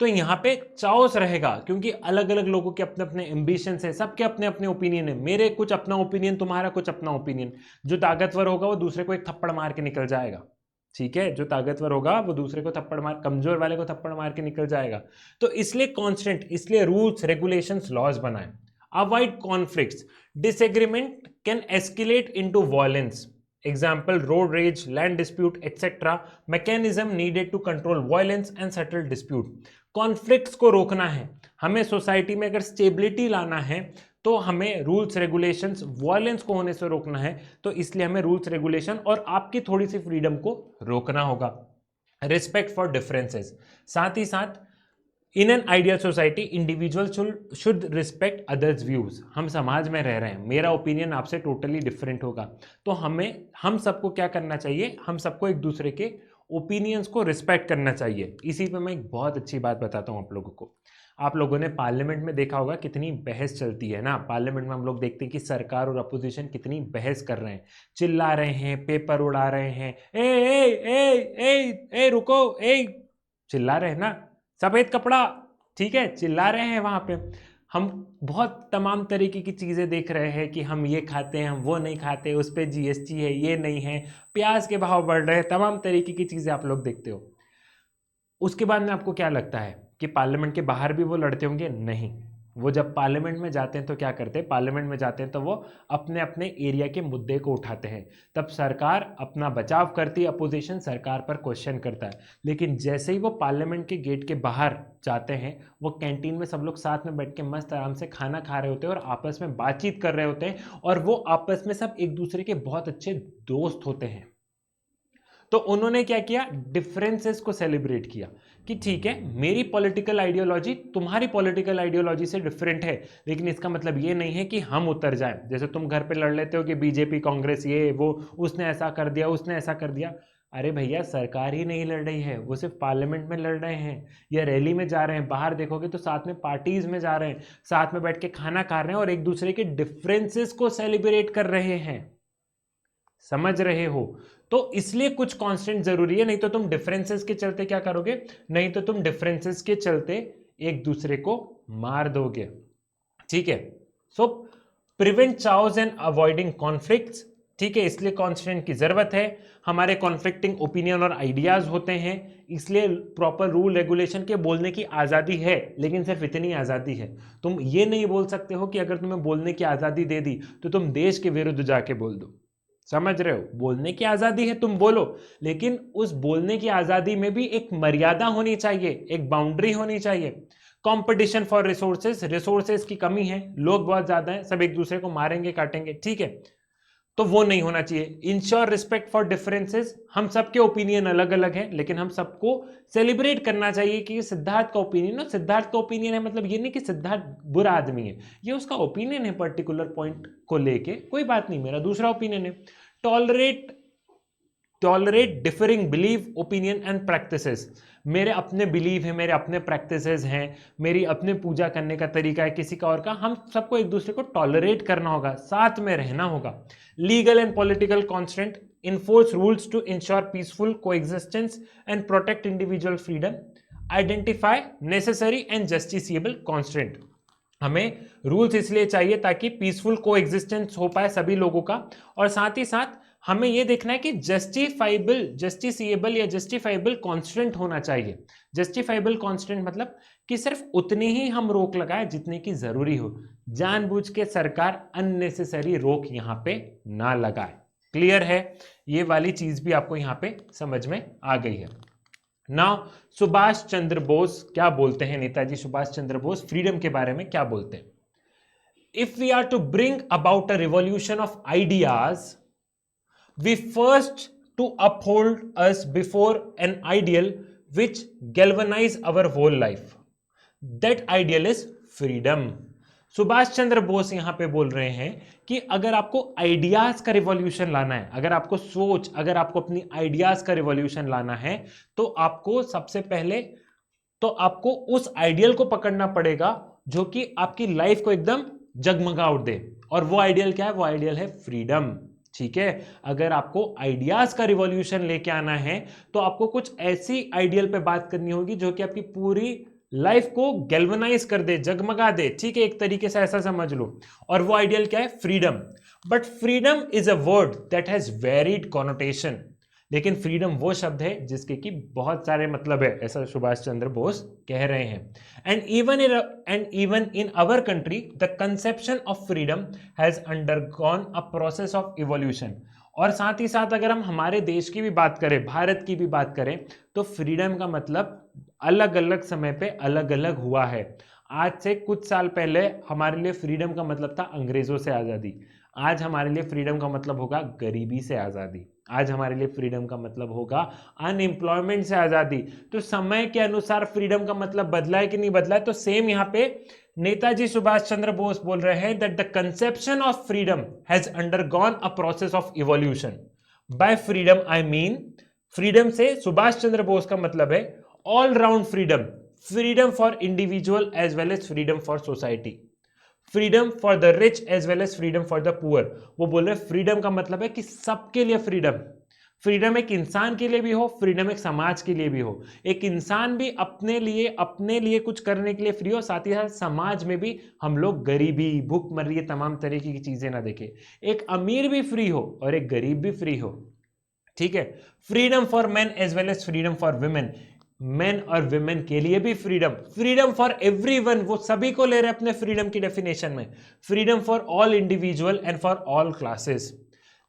तो यहां पे चाओस रहेगा, क्योंकि अलग अलग लोगों के अपने अपने एम्बिशन है, सबके अपने अपने ओपिनियन है। मेरे कुछ अपना ओपिनियन, तुम्हारा कुछ अपना ओपिनियन। जो ताकतवर होगा वो दूसरे को एक थप्पड़ मार के निकल जाएगा। ठीक है, जो ताकतवर होगा वो दूसरे को थप्पड़ मार, कमजोर वाले को थप्पड़ मार के निकल जाएगा। तो इसलिए कांस्टेंट, इसलिए रूल्स, रेगुलेशंस, लॉज बनाए। Avoid conflicts, disagreement can escalate into violence. Example, road rage, land dispute, etc. Mechanism needed to control violence and settle dispute. Conflicts को रोकना है हमें, सोसाइटी में अगर स्टेबिलिटी लाना है तो हमें रूल्स रेगुलेशंस, वायलेंस को होने से रोकना है। तो इसलिए हमें रूल्स रेगुलेशन और आपकी थोड़ी सी फ्रीडम को रोकना होगा। रिस्पेक्ट फॉर डिफरेंसेस, साथ ही साथ in an ideal society individual should respect others views. हम समाज में रह रहे हैं, मेरा ओपिनियन आपसे टोटली डिफरेंट होगा, तो हम सबको क्या करना चाहिए, हम सबको एक दूसरे के ओपिनियंस को रिस्पेक्ट करना चाहिए। इसी पे मैं एक बहुत अच्छी बात बताता हूँ आप लोगों को। आप लोगों ने पार्लियामेंट में देखा होगा कितनी बहस चलती है ना। पार्लियामेंट में हम लोग देखते हैं कि सरकार और अपोजिशन कितनी बहस कर रहे हैं, चिल्ला रहे हैं, पेपर उड़ा रहे हैं, ए ए ए ए ए रुको, ए चिल्ला रहे हैं ना, सफेद कपड़ा, ठीक है, चिल्ला रहे हैं वहां पे। हम बहुत तमाम तरीके की चीजें देख रहे हैं कि हम ये खाते हैं, हम वो नहीं खाते, उस पर जीएसटी है, ये नहीं है, प्याज के भाव बढ़ रहे हैं, तमाम तरीके की चीजें आप लोग देखते हो। उसके बाद में आपको क्या लगता है कि पार्लियामेंट के बाहर भी वो लड़ते होंगे? नहीं, वो जब पार्लियामेंट में जाते हैं तो क्या करते हैं, पार्लियामेंट में जाते हैं तो वो अपने अपने एरिया के मुद्दे को उठाते हैं। तब सरकार अपना बचाव करती है, अपोजिशन सरकार पर क्वेश्चन करता है। लेकिन जैसे ही वो पार्लियामेंट के गेट के बाहर जाते हैं, वो कैंटीन में सब लोग साथ में बैठ के मस्त आराम से खाना खा रहे होते हैं और आपस में बातचीत कर रहे होते हैं, और वो आपस में सब एक दूसरे के बहुत अच्छे दोस्त होते हैं। तो उन्होंने क्या किया, डिफरेंसेस को सेलिब्रेट किया कि ठीक है, मेरी पॉलिटिकल आइडियोलॉजी तुम्हारी पॉलिटिकल आइडियोलॉजी से डिफरेंट है, लेकिन इसका मतलब ये नहीं है कि हम उतर जाएं। जैसे तुम घर पे लड़ लेते हो कि बीजेपी कांग्रेस ये वो, उसने ऐसा कर दिया, उसने ऐसा कर दिया। अरे भैया, सरकार ही नहीं लड़ रही है, वो सिर्फ पार्लियामेंट में लड़ रहे हैं या रैली में जा रहे हैं। बाहर देखोगे तो साथ में पार्टीज में जा रहे हैं, साथ में बैठ के खाना खा रहे हैं और एक दूसरे के डिफरेंसेस को सेलिब्रेट कर रहे हैं। समझ रहे हो? तो इसलिए कुछ कांस्टेंट जरूरी है, नहीं तो तुम डिफरेंसेस के चलते क्या करोगे, नहीं तो तुम डिफरेंसेस के चलते एक दूसरे को मार दोगे। ठीक है, so prevent chaos and avoiding conflicts, ठीक है, इसलिए कॉन्स्टेंट की जरूरत है। हमारे कॉन्फ्लिक्टिंग ओपिनियन और आइडियाज होते हैं, इसलिए प्रॉपर रूल रेगुलेशन के बोलने की आज़ादी है, लेकिन सिर्फ इतनी आज़ादी है। तुम ये नहीं बोल सकते हो कि अगर तुम्हें बोलने की आज़ादी दे दी तो तुम देश के विरुद्ध जाके बोल दो। समझ रहे हो? बोलने की आज़ादी है, तुम बोलो, लेकिन उस बोलने की आज़ादी में भी एक मर्यादा होनी चाहिए, एक बाउंड्री होनी चाहिए। कंपटीशन फॉर रिसोर्सेज, रिसोर्सेज की कमी है, लोग बहुत ज्यादा हैं, सब एक दूसरे को मारेंगे काटेंगे, ठीक है, तो वो नहीं होना चाहिए। इंश्योर रिस्पेक्ट फॉर डिफरेंसेस, हम सबके ओपिनियन अलग अलग हैं, लेकिन हम सबको सेलिब्रेट करना चाहिए कि सिद्धार्थ का ओपिनियन है, सिद्धार्थ का ओपिनियन है मतलब ये नहीं कि सिद्धार्थ बुरा आदमी है, ये उसका ओपिनियन है पर्टिकुलर पॉइंट को लेके, कोई बात नहीं, मेरा दूसरा ओपिनियन है। Tolerate tolerate differing believe, opinion and practices, मेरे अपने बिलीव है, मेरे अपने प्रैक्टिसेस हैं, मेरी अपने पूजा करने का तरीका है, किसी का और का, हम सबको एक दूसरे को टॉलरेट करना होगा, साथ में रहना होगा। Legal and political constant, enforce rules to ensure peaceful coexistence and protect individual freedom, identify necessary and justiciable constant, हमें रूल्स इसलिए चाहिए ताकि पीसफुल कोएग्जिस्टेंस हो पाए सभी लोगों का, और साथ ही साथ हमें यह देखना है कि जस्टिसिएबल या जस्टिफाइबल कांस्टेंट होना चाहिए। जस्टिफाइबल कांस्टेंट मतलब कि सिर्फ उतनी ही हम रोक लगाए जितने की जरूरी हो, जानबूझ के सरकार अननेसेसरी रोक यहां पे ना लगाए। क्लियर है? ये वाली चीज भी आपको यहां पे समझ में आ गई है। नाउ सुभाष चंद्र बोस क्या बोलते हैं, नेताजी सुभाष चंद्र बोस फ्रीडम के बारे में क्या बोलते हैं? If we are to bring about a revolution of ideas, we first to uphold us before an ideal which galvanize our whole life. That ideal is freedom. Subhash Chandra Bose यहां पे बोल रहे हैं कि अगर आपको आइडियाज का रिवॉल्यूशन लाना है, अगर आपको सोच, अगर आपको अपनी आइडियाज का रिवॉल्यूशन लाना है, तो आपको सबसे पहले तो आपको उस आइडियल को पकड़ना पड़ेगा जो कि आपकी लाइफ को एकदम जगमगा उठ दे। और वो आइडियल क्या है? वो आइडियल है फ्रीडम। ठीक है, अगर आपको आइडियाज का रिवॉल्यूशन लेके आना है तो आपको कुछ ऐसी आइडियल पे बात करनी होगी जो कि आपकी पूरी लाइफ को गैल्वनाइज कर दे, जगमगा दे। ठीक है, एक तरीके से ऐसा समझ लो। और वो आइडियल क्या है? Freedom. But freedom is a word that has varied connotation, लेकिन फ्रीडम वो शब्द है जिसके कि बहुत सारे मतलब है, ऐसा सुभाष चंद्र बोस कह रहे हैं। And even in our country the conception of freedom has undergone a process of evolution. और साथ ही साथ अगर हम हमारे देश की भी बात करें, भारत की भी बात करें, तो फ्रीडम का मतलब अलग अलग समय पे अलग अलग हुआ है। आज से कुछ साल पहले हमारे लिए फ्रीडम का मतलब था अंग्रेजों से आज़ादी, आज हमारे लिए फ्रीडम का मतलब होगा गरीबी से आज़ादी, आज हमारे लिए फ्रीडम का मतलब होगा अनएम्प्लॉयमेंट से आज़ादी। तो समय के अनुसार फ्रीडम का मतलब बदला है कि नहीं बदला है? तो सेम यहाँ पे नेताजी सुभाष चंद्र बोस बोल रहे हैं that the conception of freedom has undergone a process of evolution. By freedom I mean, freedom से सुभाष चंद्र बोस का मतलब है all round freedom, freedom for individual as well as freedom for society, freedom for the rich as well as freedom for the poor. वो बोल रहे हैं freedom का मतलब है कि सबके लिए फ्रीडम, फ्रीडम एक इंसान के लिए भी हो, फ्रीडम एक समाज के लिए भी हो, एक इंसान भी अपने लिए कुछ करने के लिए फ्री हो, साथ ही साथ समाज में भी हम लोग गरीबी, भूखमरी, तमाम तरीके की चीजें ना देखें, एक अमीर भी फ्री हो और एक गरीब भी फ्री हो। ठीक है, freedom for men as well as freedom for women, men और वुमेन के लिए भी फ्रीडम, फ्रीडम फॉर एवरीवन, वो सभी को ले रहे अपने फ्रीडम की डेफिनेशन में, freedom for all individual and for all classes.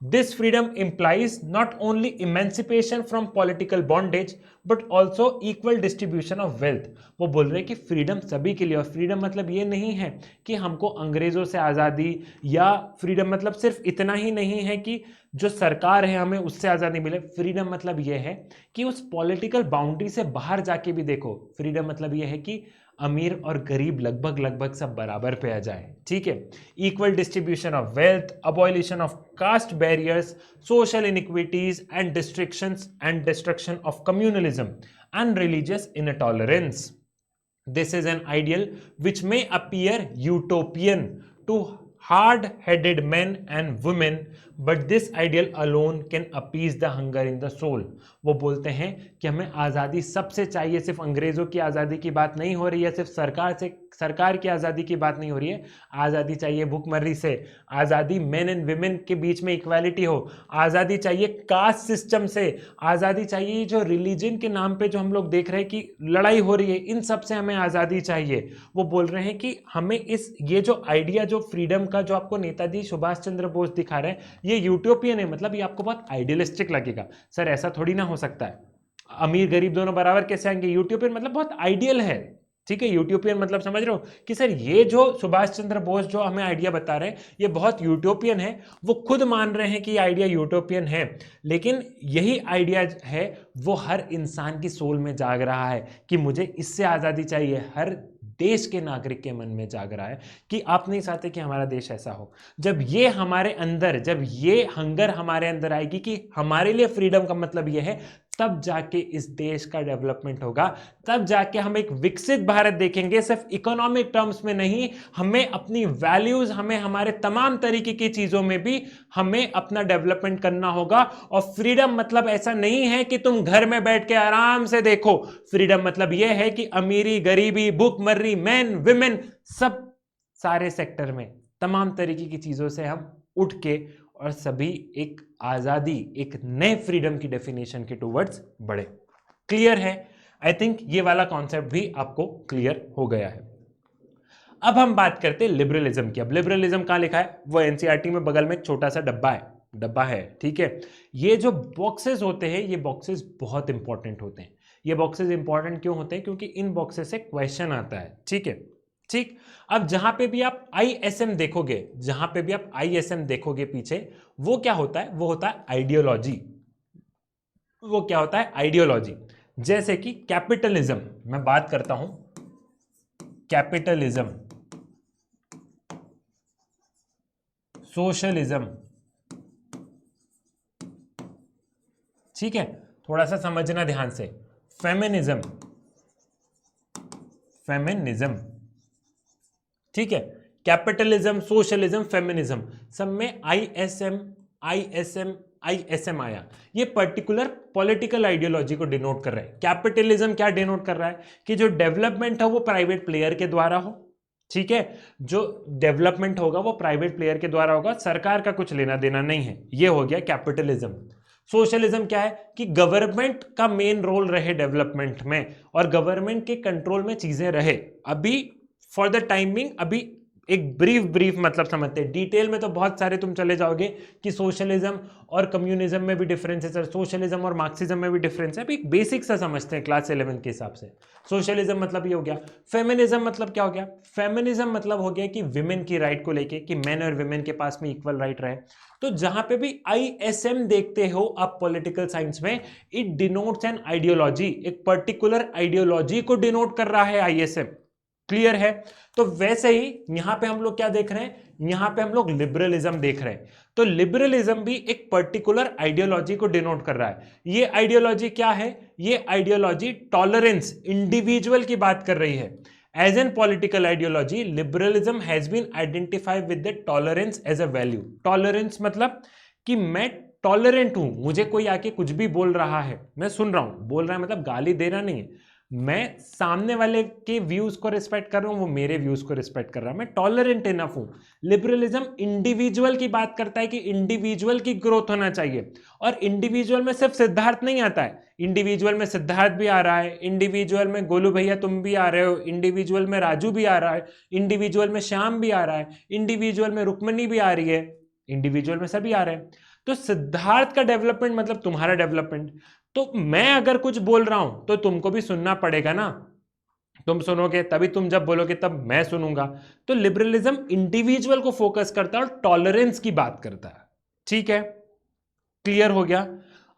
This freedom implies not only emancipation from political bondage but also equal distribution of wealth. वो बोल रहे हैं कि फ्रीडम सभी के लिए, और फ्रीडम मतलब ये नहीं है कि हमको अंग्रेजों से आज़ादी, या फ्रीडम मतलब सिर्फ इतना ही नहीं है कि जो सरकार है हमें उससे आज़ादी मिले। फ्रीडम मतलब यह है कि उस पॉलिटिकल बाउंड्री से बाहर जाके भी देखो। फ्रीडम मतलब यह है कि अमीर और गरीब लगभग लगभग सब बराबर पे आ जाए। ठीक है, equal distribution of wealth, abolition of caste barriers, social inequities and destruction of communalism and religious intolerance. This is an ideal which may appear utopian to hard-headed men and women, but this ideal alone can appease the hunger in the soul. वो बोलते हैं कि हमें आज़ादी सबसे चाहिए, सिर्फ अंग्रेजों की आज़ादी की बात नहीं हो रही है, सिर्फ सरकार से सरकार की आज़ादी की बात नहीं हो रही है। आज़ादी चाहिए भुखमरी से, आज़ादी मेन एंड विमेन के बीच में इक्वालिटी हो, आज़ादी चाहिए कास्ट सिस्टम से, आज़ादी चाहिए जो रिलीजन के नाम पे जो हम लोग देख रहे हैं कि लड़ाई हो रही है, इन सब से हमें आज़ादी चाहिए। वो बोल रहे हैं कि हमें ये जो आइडिया जो फ्रीडम का जो आपको नेताजी सुभाष चंद्र बोस दिखा रहे हैं, ये यूटोपियन है। मतलब ये आपको बहुत आइडियलिस्टिक लगेगा, सर ऐसा थोड़ी ना हो सकता है, अमीर गरीब दोनों बराबर कैसे आएंगे? यूटोपियन मतलब बहुत आइडियल है, ठीक है। यूटोपियन मतलब समझ रहे हो कि सर ये जो सुभाष चंद्र बोस जो हमें आइडिया बता रहे हैं ये बहुत यूटोपियन है। वो खुद मान रहे हैं कि ये आइडिया यूटोपियन है, लेकिन यही आइडिया है वो हर इंसान की सोल में जाग रहा है कि मुझे इससे आज़ादी चाहिए। हर देश के नागरिक के मन में जाग रहा है कि आप नहीं चाहते कि हमारा देश ऐसा हो। जब ये हमारे अंदर, जब ये हंगर हमारे अंदर आएगी कि हमारे लिए फ्रीडम का मतलब ये है, तब जाके इस देश का डेवलपमेंट होगा, तब जाके हम एक विकसित भारत देखेंगे। सिर्फ इकोनॉमिक टर्म्स में नहीं, हमें अपनी वैल्यूज, हमें हमारे तमाम तरीके की चीजों में भी हमें अपना डेवलपमेंट करना होगा। और फ्रीडम मतलब ऐसा नहीं है कि तुम घर में बैठ के आराम से देखो। फ्रीडम मतलब यह है कि अमीरी गरीबी भूखमरी मैन विमेन सब सारे सेक्टर में तमाम तरीके की चीजों से हम उठ के और सभी एक आजादी, एक नए फ्रीडम की डेफिनेशन के टूवर्ड्स बढ़े। क्लियर है? आई थिंक ये वाला कॉन्सेप्ट भी आपको क्लियर हो गया है। अब हम बात करते हैं लिबरलिज्म की। अब लिबरलिज्म कहां लिखा है? वो एनसीईआरटी में बगल में एक छोटा सा डब्बा है, ठीक है। ये जो बॉक्सेस होते हैं, ये बॉक्सेस बहुत इंपॉर्टेंट होते हैं। ये बॉक्सेस इंपॉर्टेंट क्यों होते हैं? क्योंकि इन बॉक्सेस से क्वेश्चन आता है, ठीक है। ठीक, अब जहां पे भी आप आईएसएम देखोगे, जहां पे भी आप आईएसएम देखोगे पीछे, वो क्या होता है? वो होता है आइडियोलॉजी। वो क्या होता है? आइडियोलॉजी। जैसे कि कैपिटलिज्म, मैं बात करता हूं कैपिटलिज्म, सोशलिज्म, ठीक है, थोड़ा सा समझना ध्यान से। फेमिनिज्म, फेमिनिज्म, ठीक है। कैपिटलिज्म, सोशलिज्म, फेमिनिज्म, सब में आईएसएम आईएसएम आईएसएम आया। ये पर्टिकुलर पॉलिटिकल आइडियोलॉजी को डिनोट कर रहा है। कैपिटलिज्म क्या डिनोट कर रहा है? कि जो डेवलपमेंट है वो प्राइवेट प्लेयर के द्वारा हो, ठीक है। जो डेवलपमेंट होगा वो प्राइवेट प्लेयर के द्वारा होगा, सरकार का कुछ लेना देना नहीं है। ये हो गया कैपिटलिज्म। सोशलिज्म क्या है? कि गवर्नमेंट का मेन रोल रहे डेवलपमेंट में और गवर्नमेंट के कंट्रोल में चीजें रहे। अभी फॉर द टाइमिंग अभी एक ब्रीफ मतलब समझते हैं। डिटेल में तो बहुत सारे तुम चले जाओगे कि सोशलिज्म और कम्युनिज्म में भी डिफरेंस है सर, सोशलिज्म और मार्क्सिज्म में भी डिफरेंस है। अभी एक बेसिक सा समझते हैं क्लास 11 के हिसाब से। सोशलिज्म मतलब ये हो गया। फेमिनिज्म मतलब क्या हो गया? फेमिनिज्म मतलब हो गया कि विमेन की राइट को लेके, कि मेन और विमेन के पास में इक्वल राइट रहे। तो जहां पे भी आईएसएम देखते हो आप पॉलिटिकल साइंस में, इट डिनोट्स एन आइडियोलॉजी, एक पर्टिकुलर आइडियोलॉजी को डिनोट कर रहा है आईएसएम। क्लियर है? तो वैसे ही यहां पे हम लोग क्या देख रहे हैं? यहां पे हम लोग लिबरलिज्म देख रहे हैं। तो लिबरलिज्म भी एक पर्टिकुलर आइडियोलॉजी को डिनोट कर रहा है। ये आइडियोलॉजी क्या है? ये आइडियोलॉजी टॉलरेंस, इंडिविजुअल की बात कर रही है। As an political ideology, liberalism has been identified with the tolerance as a value. Tolerance मतलब कि मैं टॉलरेंट हूं, मुझे कोई आके कुछ भी बोल रहा है, मैं सुन रहा हूं। बोल रहा है मतलब गाली देना नहीं है, मैं सामने वाले के व्यूज को रिस्पेक्ट कर रहा हूं, वो मेरे व्यूज को रिस्पेक्ट कर रहा है, मैं टॉलरेंट इनफ हूं। लिबरलिज्म इंडिविजुअल की बात करता है कि इंडिविजुअल की ग्रोथ होना चाहिए। और इंडिविजुअल में सिर्फ सिद्धार्थ नहीं आता है, इंडिविजुअल में सिद्धार्थ भी आ रहा है, इंडिविजुअल में गोलू भैया तुम भी आ रहे हो, इंडिविजुअल में राजू भी आ रहा है, इंडिविजुअल में श्याम भी आ रहा है, इंडिविजुअल में रुक्मणी भी आ रही है, इंडिविजुअल में सभी आ रहे हैं। तो सिद्धार्थ का डेवलपमेंट मतलब तुम्हारा डेवलपमेंट। तो मैं अगर कुछ बोल रहा हूं तो तुमको भी सुनना पड़ेगा ना, तुम सुनोगे तभी, तुम जब बोलोगे तब मैं सुनूंगा। तो लिबरलिज्म इंडिविजुअल को फोकस करता है और टॉलरेंस की बात करता है, ठीक है। क्लियर हो गया?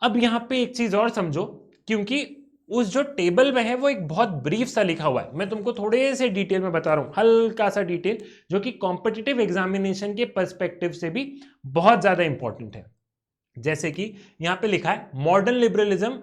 अब यहां पे एक चीज और समझो, क्योंकि उस जो टेबल में है वो एक बहुत ब्रीफ सा लिखा हुआ है, मैं तुमको थोड़े से डिटेल में बता रहा हूं, हल्का सा डिटेल, जो कि कॉम्पिटिटिव एग्जामिनेशन के पर्सपेक्टिव से भी बहुत ज्यादा इंपॉर्टेंट है। जैसे कि यहां पे लिखा है, modern liberalism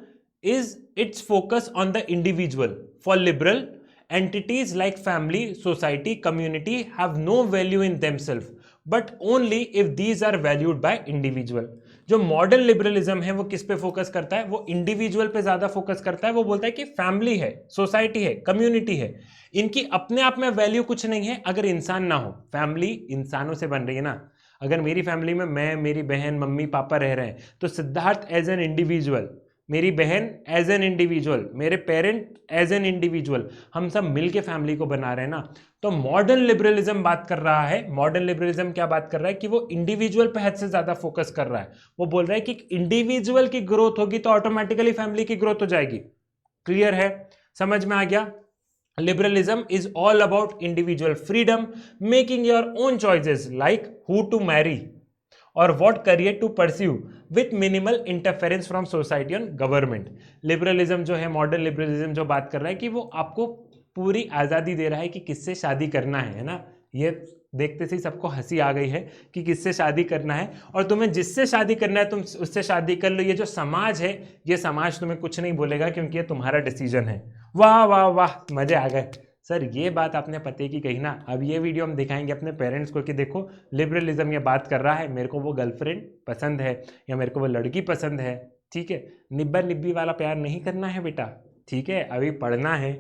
is its focus on the individual. For liberal, entities like family, society, community have no value in themselves, but only if these are valued by individual. जो मॉडर्न लिबरलिज्म है वो किस पे फोकस करता है, वो individual पे ज्यादा फोकस करता है। वो बोलता है कि फैमिली है, सोसाइटी है, कम्युनिटी है, इनकी अपने आप में वैल्यू कुछ नहीं है अगर इंसान ना हो। फैमिली इंसानों से बन रही है ना। अगर मेरी फैमिली में मैं, मेरी बहन, मम्मी पापा रह रहे हैं तो सिद्धार्थ एज एन इंडिविजुअल, मेरी बहन एज एन इंडिविजुअल, मेरे पेरेंट एज एन इंडिविजुअल, हम सब मिलके फैमिली को बना रहे हैं ना। तो मॉडर्न लिबरलिज्म बात कर रहा है, मॉडर्न लिबरलिज्म क्या बात कर रहा है कि वो इंडिविजुअल पे हद से ज्यादा फोकस कर रहा है। वो बोल रहा है कि इंडिविजुअल की ग्रोथ होगी तो ऑटोमेटिकली फैमिली की ग्रोथ हो जाएगी। क्लियर है, समझ में आ गया। Liberalism is all about individual freedom, making your own choices like who to marry or what career to pursue with minimal interference from society and government. Liberalism जो है, मॉडर्न लिबरलिज्म जो बात कर रहा है कि वो आपको पूरी आज़ादी दे रहा है कि किससे शादी करना है ना। ये देखते से सबको हंसी आ गई है कि किससे शादी करना है, और तुम्हें जिससे शादी करना है तुम उससे शादी कर लो। ये जो समाज है, ये समाज तुम्हें कुछ नहीं बोलेगा क्योंकि ये तुम्हारा डिसीजन है। वाह वाह वाह, मजे आ गए सर। ये बात आपने पते की कही ना। अब ये वीडियो हम दिखाएंगे अपने पेरेंट्स को कि देखो लिबरलिज्म ये बात कर रहा है, मेरे को वो गर्लफ्रेंड पसंद है या मेरे को वो लड़की पसंद है, ठीक है। निब्बा निब्बी वाला प्यार नहीं करना है बेटा, ठीक है। अभी पढ़ना है,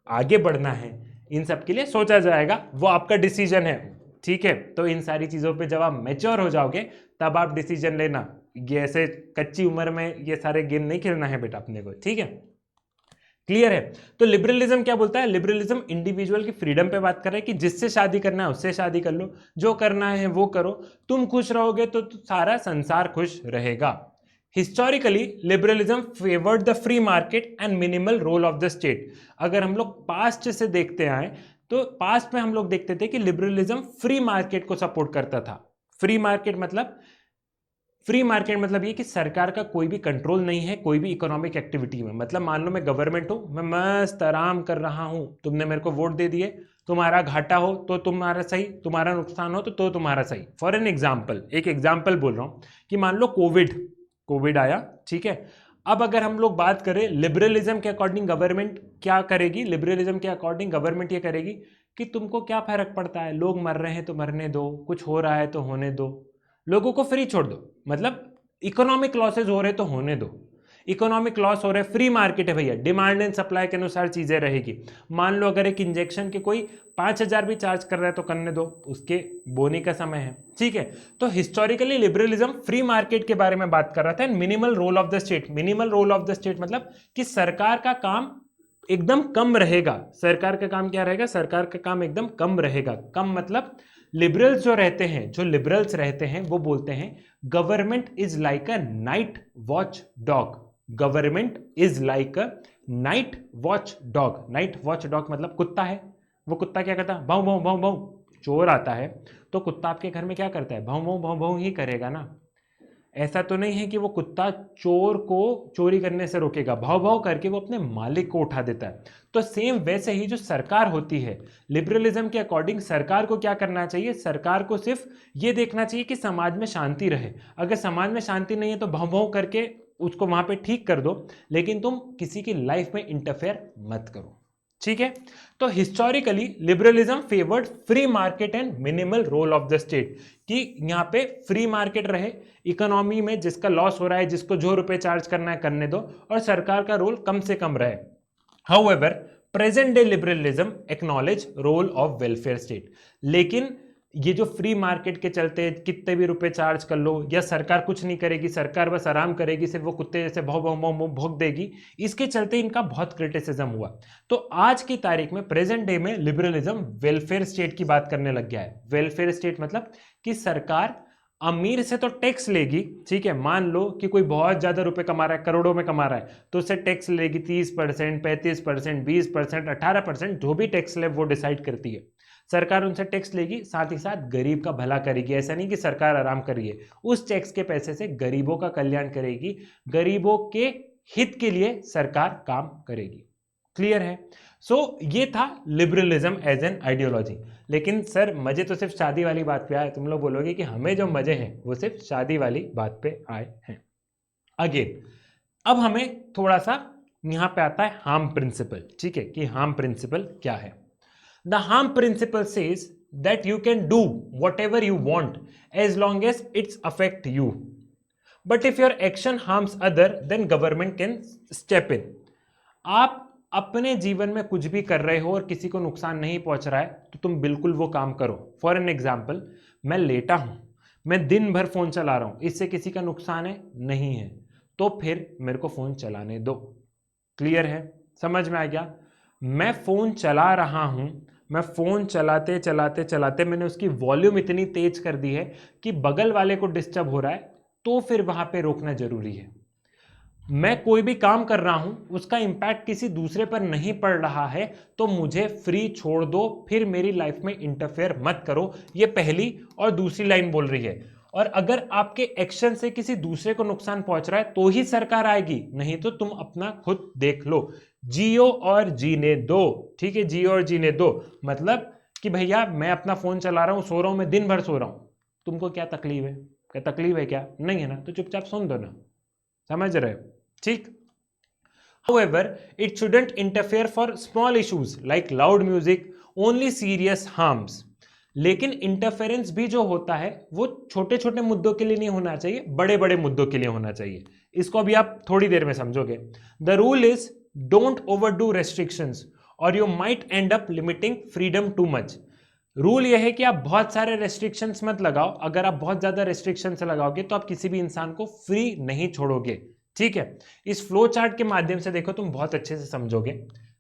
आगे बढ़ना है, इन सब के लिए सोचा जाएगा, वो आपका डिसीजन है, ठीक है। तो इन सारी चीज़ों पे जब आप मैच्योर हो जाओगे तब आप डिसीजन लेना। ये ऐसे कच्ची उम्र में ये सारे गेम नहीं खेलना है बेटा अपने को, ठीक है। क्लियर है। तो लिबरलिज्म क्या बोलता है, लिबरलिज्म इंडिविजुअल की फ्रीडम पे बात कर रहा है कि जिससे शादी करना है उससे शादी कर लो, जो करना है वो करो, तुम खुश रहोगे तो सारा संसार खुश रहेगा। Historically liberalism favoured the free market and minimal role of the state. अगर हम लोग पास्ट से देखते आए तो पास्ट में हम लोग देखते थे कि लिबरलिज्म फ्री मार्केट को सपोर्ट करता था। फ्री मार्केट मतलब ये कि सरकार का कोई भी कंट्रोल नहीं है कोई भी इकोनॉमिक एक्टिविटी में। मतलब मान लो मैं गवर्नमेंट हूं, मैं मस्त आराम कर रहा हूं, तुमने मेरे को वोट दे दिए, तुम्हारा घाटा हो तो तुम्हारा सही, तुम्हारा नुकसान हो तो तुम्हारा सही। फॉर एन एग्जाम्पल, एक एग्जाम्पल बोल रहा हूं कि मान लो कोविड आया, ठीक है। अब अगर हम लोग बात करें लिबरलिज्म के अकॉर्डिंग गवर्नमेंट क्या करेगी, लिबरलिज्म के अकॉर्डिंग गवर्नमेंट ये करेगी कि तुमको क्या फर्क पड़ता है, लोग मर रहे हैं तो मरने दो, कुछ हो रहा है तो होने दो, लोगों को फ्री छोड़ दो। मतलब इकोनॉमिक लॉसेज हो रहे तो होने दो, इकोनॉमिक लॉस हो रहे, फ्री मार्केट है भैया, डिमांड एंड सप्लाई के अनुसार चीजें रहेगी। मान लो अगर एक इंजेक्शन के कोई 5,000 भी चार्ज कर रहा है तो करने दो, उसके बोने का समय है, ठीक है। तो हिस्टोरिकली लिबरलिज्म फ्री मार्केट के बारे में बात कर रहा था। Minimal role of the state, minimal role of the state मतलब कि सरकार का काम एकदम कम रहेगा। सरकार का काम क्या रहेगा, सरकार का काम एकदम कम रहेगा। कम मतलब लिबरल्स जो रहते हैं, जो लिबरल्स रहते हैं वो बोलते हैं government is like a night watch dog. Government is like a night watch dog. Night watch dog मतलब कुत्ता है, वो कुत्ता क्या करता है, भाव भाव भाव भाव। चोर आता है तो कुत्ता आपके घर में क्या करता है, भाव भाव भाव भाव ही करेगा ना। ऐसा तो नहीं है कि वो कुत्ता चोर को चोरी करने से रोकेगा, भाव भाव करके वो अपने मालिक को उठा देता है। तो सेम वैसे ही जो सरकार होती है, लिबरलिज्म के अकॉर्डिंग सरकार को क्या करना चाहिए, सरकार को सिर्फ ये देखना चाहिए कि समाज में शांति रहे। अगर समाज में शांति नहीं है तो भाव भाव करके उसको वहां पे ठीक कर दो, लेकिन तुम किसी की लाइफ में इंटरफेयर मत करो, ठीक है। तो historically liberalism favoured free market and minimal role of the state, कि यहां पे फ्री मार्केट रहे, इकोनॉमी में जिसका लॉस हो रहा है, जिसको जो रुपए चार्ज करना है करने दो, और सरकार का रोल कम से कम रहे। However present day liberalism acknowledge role of welfare state. लेकिन ये जो फ्री मार्केट के चलते कितने भी रुपए चार्ज कर लो या सरकार कुछ नहीं करेगी, सरकार बस आराम करेगी, सिर्फ वो कुत्ते जैसे भौ भौ भौ भोंक देगी, इसके चलते इनका बहुत क्रिटिसिज्म हुआ। तो आज की तारीख में प्रेजेंट डे में लिबरलिज्म वेलफेयर स्टेट की बात करने लग गया है। वेलफेयर स्टेट मतलब कि सरकार अमीर से तो टैक्स लेगी, ठीक है। मान लो कि कोई बहुत ज्यादा रुपए कमा रहा है, करोड़ों में कमा रहा है, तो उससे टैक्स लेगी 30%, 35%, 20%, 18%, जो भी टैक्स ले वो डिसाइड करती है सरकार। उनसे टैक्स लेगी, साथ ही साथ गरीब का भला करेगी। ऐसा नहीं कि सरकार आराम करिए, उस टैक्स के पैसे से गरीबों का कल्याण करेगी, गरीबों के हित के लिए सरकार काम करेगी। क्लियर है। सो ये था लिबरलिज्म एज एन आइडियोलॉजी। लेकिन सर मजे तो सिर्फ शादी वाली बात पे आए, तुम लोग बोलोगे कि हमें जो मजे हैं वो सिर्फ शादी वाली बात पे आए हैं। अगेन अब हमें थोड़ा सा यहां पे आता है हार्म प्रिंसिपल, ठीक है, कि हार्म प्रिंसिपल क्या है। The harm principal says that you can do whatever you want as long as it's affect you. But if your action harms other, then government can step in. आप अपने जीवन में कुछ भी कर रहे हो और किसी को नुकसान नहीं पहुंच रहा है तो तुम बिल्कुल वो काम करो. फॉर एन एग्जाम्पल, मैं लेटा हूं, मैं दिन भर फोन चला रहा हूं, इससे किसी का नुकसान है? नहीं है. तो फिर मेरे को फोन चलाने दो. क्लियर है? समझ में आ गया? मैं फोन चला रहा हूं, मैं फोन चलाते चलाते चलाते मैंने उसकी वॉल्यूम इतनी तेज कर दी है कि बगल वाले को डिस्टर्ब हो रहा है, तो फिर वहां पे रोकना जरूरी है. मैं कोई भी काम कर रहा हूं, उसका इंपैक्ट किसी दूसरे पर नहीं पड़ रहा है, तो मुझे फ्री छोड़ दो, फिर मेरी लाइफ में इंटरफेयर मत करो. ये पहली और दूसरी लाइन बोल रही है. और अगर आपके एक्शन से किसी दूसरे को नुकसान पहुंच रहा है तो ही सरकार आएगी, नहीं तो तुम अपना खुद देख लो. जियो और जीने दो. ठीक है, जियो और जीने दो मतलब कि भैया मैं अपना फोन चला रहा हूं, सो रहा हूं, मैं दिन भर सो रहा हूं, तुमको क्या तकलीफ है? क्या तकलीफ है? क्या नहीं है ना? तो चुपचाप सुन दो ना. समझ रहे हो? ठीक. However, it shouldn't interfere for small issues like loud music, only serious harms. लेकिन इंटरफेरेंस भी जो होता है वो छोटे छोटे मुद्दों के लिए नहीं होना चाहिए, बड़े बड़े मुद्दों के लिए होना चाहिए. इसको अभी आप थोड़ी देर में समझोगे. The rule is don't overdo restrictions or you might end up limiting freedom too much. Rule यह है कि आप बहुत सारे रेस्ट्रिक्शंस मत लगाओ. अगर आप बहुत ज्यादा रेस्ट्रिक्शंस लगाओगे तो आप किसी भी इंसान को फ्री नहीं छोड़ोगे. ठीक है, इस फ्लो चार्ट के माध्यम से देखो, तुम बहुत अच्छे से समझोगे.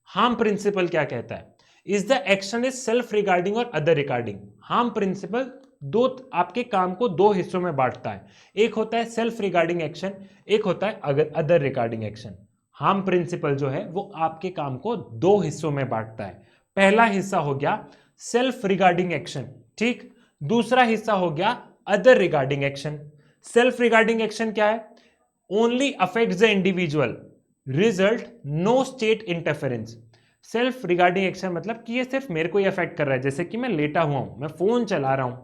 हार्म प्रिंसिपल क्या कहता है? Is the action is self regarding और अदर रिगार्डिंग. हार्म प्रिंसिपल दो आपके काम को दो हिस्सों में बांटता है. एक होता है सेल्फ रिगार्डिंग एक्शन, एक होता है other regarding action. Harm principal जो है वो आपके काम को दो हिस्सों में बांटता है. पहला हिस्सा हो गया सेल्फ रिगार्डिंग एक्शन. ठीक. दूसरा हिस्सा हो गया other regarding action. Self regarding action क्या है? Only affects the individual, result no state interference. Self regarding action मतलब कि ये सिर्फ मेरे को ही अफेक्ट कर रहा है. जैसे कि मैं लेटा हुआ हूं, मैं फोन चला रहा हूं,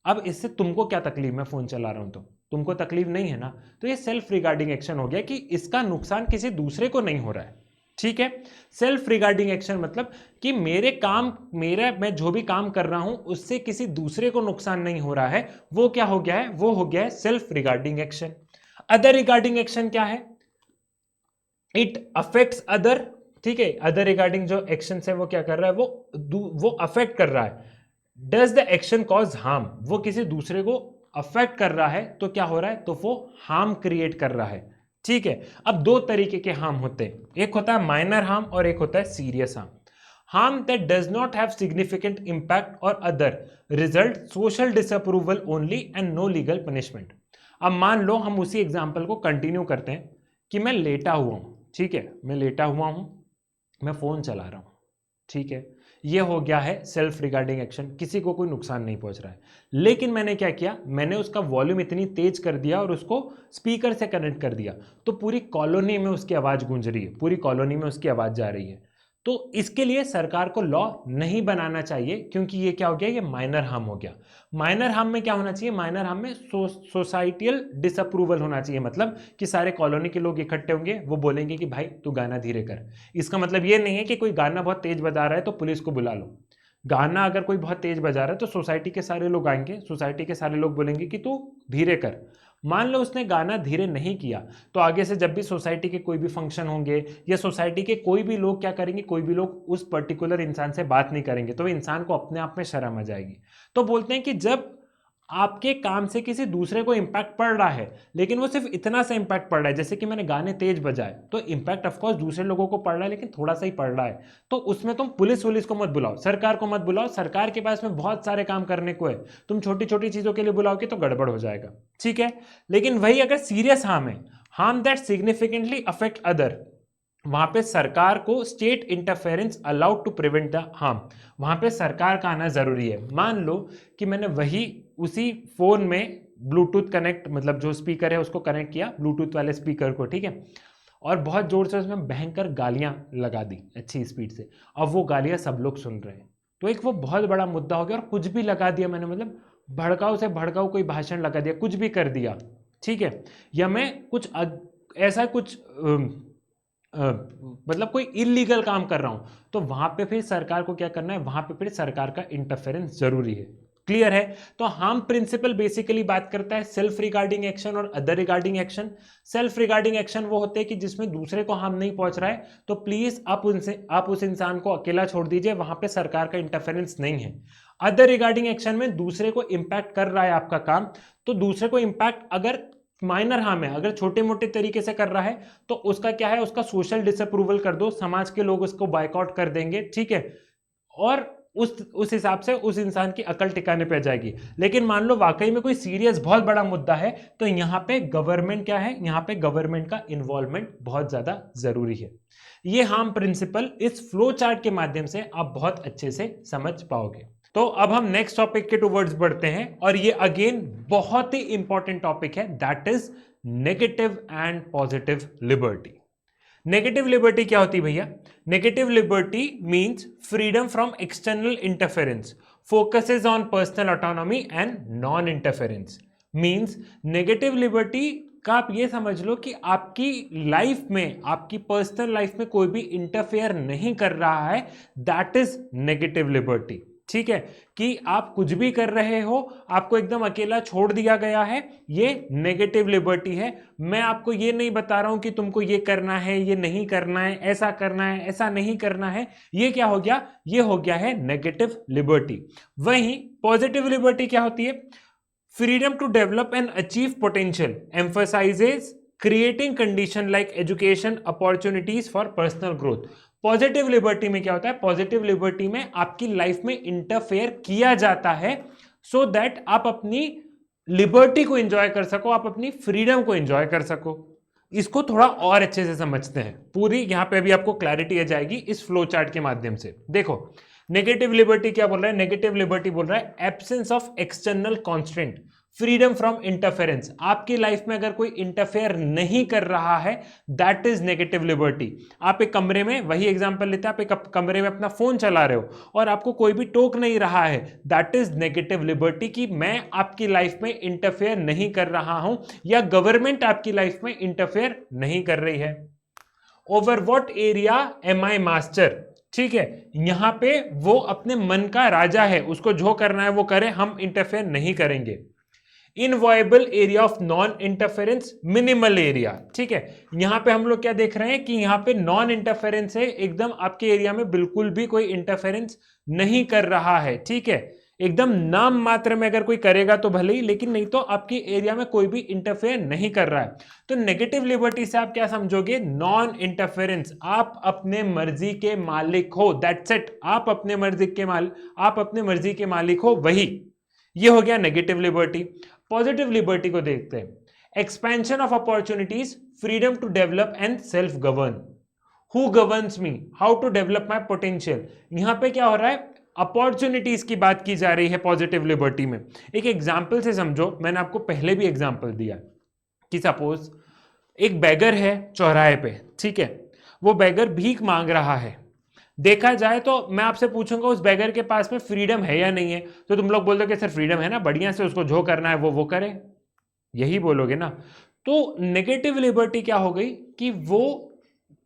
अब इससे तुमको क्या तकलीफ? मैं फोन चला रहा हूं तो तुमको तकलीफ नहीं है ना. तो ये सेल्फ रिगार्डिंग एक्शन हो गया कि इसका नुकसान किसी दूसरे को नहीं हो रहा है. ठीक है. सेल्फ रिगार्डिंग एक्शन मतलब कि मेरे काम, मैं जो भी काम कर रहा हूं उससे किसी दूसरे को नुकसान नहीं हो रहा है. वो क्या हो गया है? वो हो गया है self regarding action. Other regarding action क्या है? It affects other. ठीक है, अदर रिगार्डिंग जो एक्शन है वो क्या कर रहा है? वो अफेक्ट कर रहा है. Does the action cause harm? वो किसी दूसरे को अफेक्ट कर रहा है तो क्या हो रहा है? तो वो हार्म क्रिएट कर रहा है. ठीक है. अब दो तरीके के हार्म होते हैं, एक होता है माइनर हार्म और एक होता है serious harm. Harm that does not have significant impact or other result social disapproval only and no legal punishment. अब मान लो हम उसी एग्जाम्पल को कंटिन्यू करते हैं कि मैं लेटा हुआ हूं. ठीक है, मैं लेटा हुआ हूं, मैं फोन चला रहा हूं. ठीक है, ये हो गया है सेल्फ रिगार्डिंग एक्शन, किसी को कोई नुकसान नहीं पहुंच रहा है. लेकिन मैंने क्या किया? मैंने उसका वॉल्यूम इतनी तेज कर दिया और उसको स्पीकर से कनेक्ट कर दिया, तो पूरी कॉलोनी में उसकी आवाज गूंज रही है, पूरी कॉलोनी में उसकी आवाज जा रही है. तो इसके लिए सरकार को लॉ नहीं बनाना चाहिए, क्योंकि ये क्या हो गया? ये माइनर हार्म हो गया. माइनर हार्म में क्या होना चाहिए? माइनर हार्म में सोसाइटियल डिसअप्रूवल होना चाहिए. मतलब कि सारे कॉलोनी के लोग इकट्ठे होंगे, वो बोलेंगे कि भाई तू गाना धीरे कर. इसका मतलब ये नहीं है कि कोई गाना बहुत तेज बजा रहा है तो पुलिस को बुला लो. गाना अगर कोई बहुत तेज बजा रहा है तो सोसाइटी के सारे लोग आएंगे, सोसाइटी के सारे लोग बोलेंगे कि तू धीरे कर. मान लो उसने गाना धीरे नहीं किया, तो आगे से जब भी सोसाइटी के कोई भी फंक्शन होंगे या सोसाइटी के कोई भी लोग क्या करेंगे? कोई भी लोग उस पर्टिकुलर इंसान से बात नहीं करेंगे, तो इंसान को अपने आप में शर्म आ जाएगी. तो बोलते हैं कि जब आपके काम से किसी दूसरे को इंपैक्ट पड़ रहा है, लेकिन वो सिर्फ इतना सा इंपैक्ट पड़ रहा है, जैसे कि मैंने गाने तेज बजाए, तो इंपैक्ट ऑफकोर्स दूसरे लोगों को पड़ रहा है लेकिन थोड़ा सा ही पड़ रहा है, तो उसमें तुम पुलिस वुलिस को मत बुलाओ, सरकार को मत बुलाओ. सरकार के पास में बहुत सारे काम करने को है, तुम छोटी छोटी चीजों के लिए बुलाओगे तो गड़बड़ हो जाएगा. ठीक है. लेकिन वही अगर सीरियस हार्म है, harm that significantly affect other, वहां पे सरकार को state interference allowed to prevent the harm, वहां पे सरकार का आना जरूरी है. मान लो कि मैंने वही उसी फोन में ब्लूटूथ कनेक्ट, मतलब जो स्पीकर है उसको कनेक्ट किया ब्लूटूथ वाले स्पीकर को. ठीक है, और बहुत जोर से उसमें भयंकर गालियां लगा दी अच्छी स्पीड से. अब वो गालियां सब लोग सुन रहे हैं, तो एक वो बहुत बड़ा मुद्दा हो गया. और कुछ भी लगा दिया मैंने, मतलब भड़काऊ से भड़काऊ कोई भाषण लगा दिया, कुछ भी कर दिया. ठीक है, या मैं कुछ ऐसा कुछ मतलब कोई इलीगल काम कर रहा हूं, तो वहां पे फिर सरकार को क्या करना है, वहां पे फिर सरकार का इंटरफेरेंस जरूरी है। क्लियर है? तो हार्म प्रिंसिपल बेसिकली बात करता है सेल्फ रिगार्डिंग एक्शन और other regarding action. Self regarding action वो होते हैं कि जिसमें दूसरे को हार्म नहीं पहुंच रहा है, तो प्लीज आप उस इंसान को अकेला छोड़ दीजिए, वहां पे सरकार का इंटरफेरेंस नहीं है। अदर रिगार्डिंग एक्शन में दूसरे को इंपैक्ट कर रहा है आपका काम, तो दूसरे को इंपैक्ट अगर माइनर हार्म है, अगर छोटे मोटे तरीके से कर रहा है, तो उसका क्या है, उसका सोशल डिसअप्रूवल कर दो, समाज के लोग उसको बायकॉट कर देंगे, ठीक है, और उस हिसाब से उस इंसान की अकल टिकाने पे आ जाएगी। लेकिन मान लो वाकई में कोई सीरियस बहुत बड़ा मुद्दा है, तो यहां पे गवर्नमेंट क्या है, यहां पे गवर्नमेंट का इन्वॉल्वमेंट बहुत ज्यादा जरूरी है। ये हार्म प्रिंसिपल इस फ्लो चार्ट के माध्यम से आप बहुत अच्छे से समझ पाओगे। तो अब हम नेक्स्ट टॉपिक के टुवर्ड्स बढ़ते हैं, और ये अगेन बहुत ही इंपॉर्टेंट टॉपिक है, that is negative and positive liberty. Negative liberty क्या होती है भैया? Negative liberty means freedom from external interference, focuses on personal autonomy and non interference. Means negative liberty का आप ये समझ लो कि आपकी लाइफ में, आपकी पर्सनल लाइफ में कोई भी इंटरफेयर नहीं कर रहा है, दैट इज नेगेटिव लिबर्टी। ठीक है, कि आप कुछ भी कर रहे हो, आपको एकदम अकेला छोड़ दिया गया है, ये नेगेटिव लिबर्टी है। मैं आपको ये नहीं बता रहा हूं कि तुमको ये करना है, ये नहीं करना है, ऐसा करना है, ऐसा नहीं करना है, ये क्या हो गया, ये हो गया है नेगेटिव लिबर्टी। वहीं पॉजिटिव लिबर्टी क्या होती है? Freedom to develop and achieve potential, emphasises creating condition like education opportunities for personal growth. Positive liberty में क्या होता है? पॉजिटिव लिबर्टी में आपकी लाइफ में इंटरफेयर किया जाता है सो दैट आप अपनी लिबर्टी को एंजॉय कर सको, आप अपनी फ्रीडम को एंजॉय कर सको। इसको थोड़ा और अच्छे से समझते हैं, पूरी यहां पे अभी आपको क्लैरिटी आ जाएगी इस फ्लो चार्ट के माध्यम से। देखो, नेगेटिव लिबर्टी क्या बोल रहा है? नेगेटिव लिबर्टी बोल रहा है absence of external constant, freedom from interference. आपकी लाइफ में अगर कोई इंटरफेयर नहीं कर रहा है, दैट इज नेगेटिव लिबर्टी। आप एक कमरे में, वही एग्जांपल लेते हैं, आप एक कमरे में अपना फोन चला रहे हो और आपको कोई भी टोक नहीं रहा है, दैट इज नेगेटिव लिबर्टी, कि मैं आपकी लाइफ में इंटरफेयर नहीं कर रहा हूं, या गवर्नमेंट आपकी लाइफ में इंटरफेयर नहीं कर रही है। Over what area am I master? ठीक है, यहां पे वो अपने मन का राजा है, उसको जो करना है वो करे, हम इंटरफेयर नहीं करेंगे। Inviolable area of non interference, minimal area. ठीक है, यहां पे हम लोग क्या देख रहे हैं कि यहां पे नॉन इंटरफेरेंस है, एकदम आपके एरिया में बिल्कुल भी कोई इंटरफेरेंस नहीं कर रहा है। ठीक है, एकदम नाम मात्र में अगर कोई करेगा तो भले ही, लेकिन नहीं तो आपके एरिया में कोई भी इंटरफेयर नहीं कर रहा है। तो नेगेटिव लिबर्टी से आप क्या समझोगे? नॉन इंटरफेरेंस, आप अपने मर्जी के मालिक हो, दैट्स इट, आप अपने मर्जी के मालिक हो, वही, ये हो गया नेगेटिव लिबर्टी। पॉजिटिव लिबर्टी को देखते हैं, expansion of opportunities, freedom to develop and self govern. Who governs me, how to develop my potential. यहां पे क्या हो रहा है? अपॉर्चुनिटीज की बात की जा रही है पॉजिटिव लिबर्टी में। एक एग्जाम्पल से समझो, मैंने आपको पहले भी एग्जाम्पल दिया कि सपोज एक बैगर है चौराहे पे, ठीक है, वो बैगर भीख मांग रहा है। देखा जाए तो मैं आपसे पूछूंगा उस बैगर के पास में फ्रीडम है या नहीं है, तो तुम लोग बोल दो कि सर फ्रीडम है ना, बढ़िया से उसको जो करना है वो करे, यही बोलोगे ना। तो नेगेटिव लिबर्टी क्या हो गई कि वो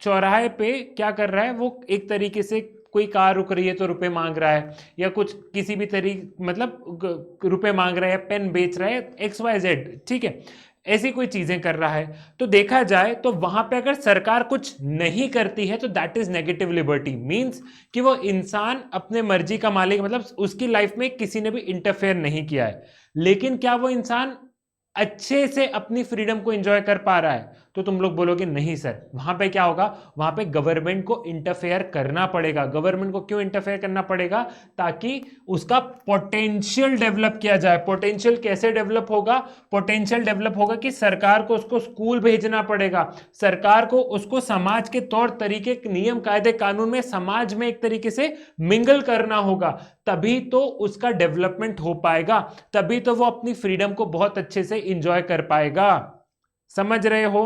चौराहे पे क्या कर रहा है, वो एक तरीके से कोई कार रुक रही है तो रुपए मांग रहा है, या कुछ किसी भी तरीके मतलब रुपए मांग रहा है, पेन बेच रहा है, XYZ, ठीक है, ऐसी कोई चीजें कर रहा है। तो देखा जाए तो वहां पे अगर सरकार कुछ नहीं करती है तो that is negative liberty, means कि वो इंसान अपने मर्जी का मालिक, मतलब उसकी लाइफ में किसी ने भी इंटरफेयर नहीं किया है, लेकिन क्या वो इंसान अच्छे से अपनी फ्रीडम को एंजॉय कर पा रहा है? तो तुम लोग बोलोगे नहीं सर, वहां पे क्या होगा, वहां पे गवर्नमेंट को इंटरफेयर करना पड़ेगा। गवर्नमेंट को क्यों इंटरफेयर करना पड़ेगा? ताकि उसका पोटेंशियल डेवलप किया जाए। पोटेंशियल कैसे डेवलप होगा? पोटेंशियल डेवलप होगा कि सरकार को उसको स्कूल भेजना पड़ेगा, सरकार को उसको समाज के तौर तरीके, नियम कायदे कानून में, समाज में एक तरीके से मिंगल करना होगा, तभी तो उसका डेवलपमेंट हो पाएगा, तभी तो वो अपनी फ्रीडम को बहुत अच्छे से एंजॉय कर पाएगा। समझ रहे हो?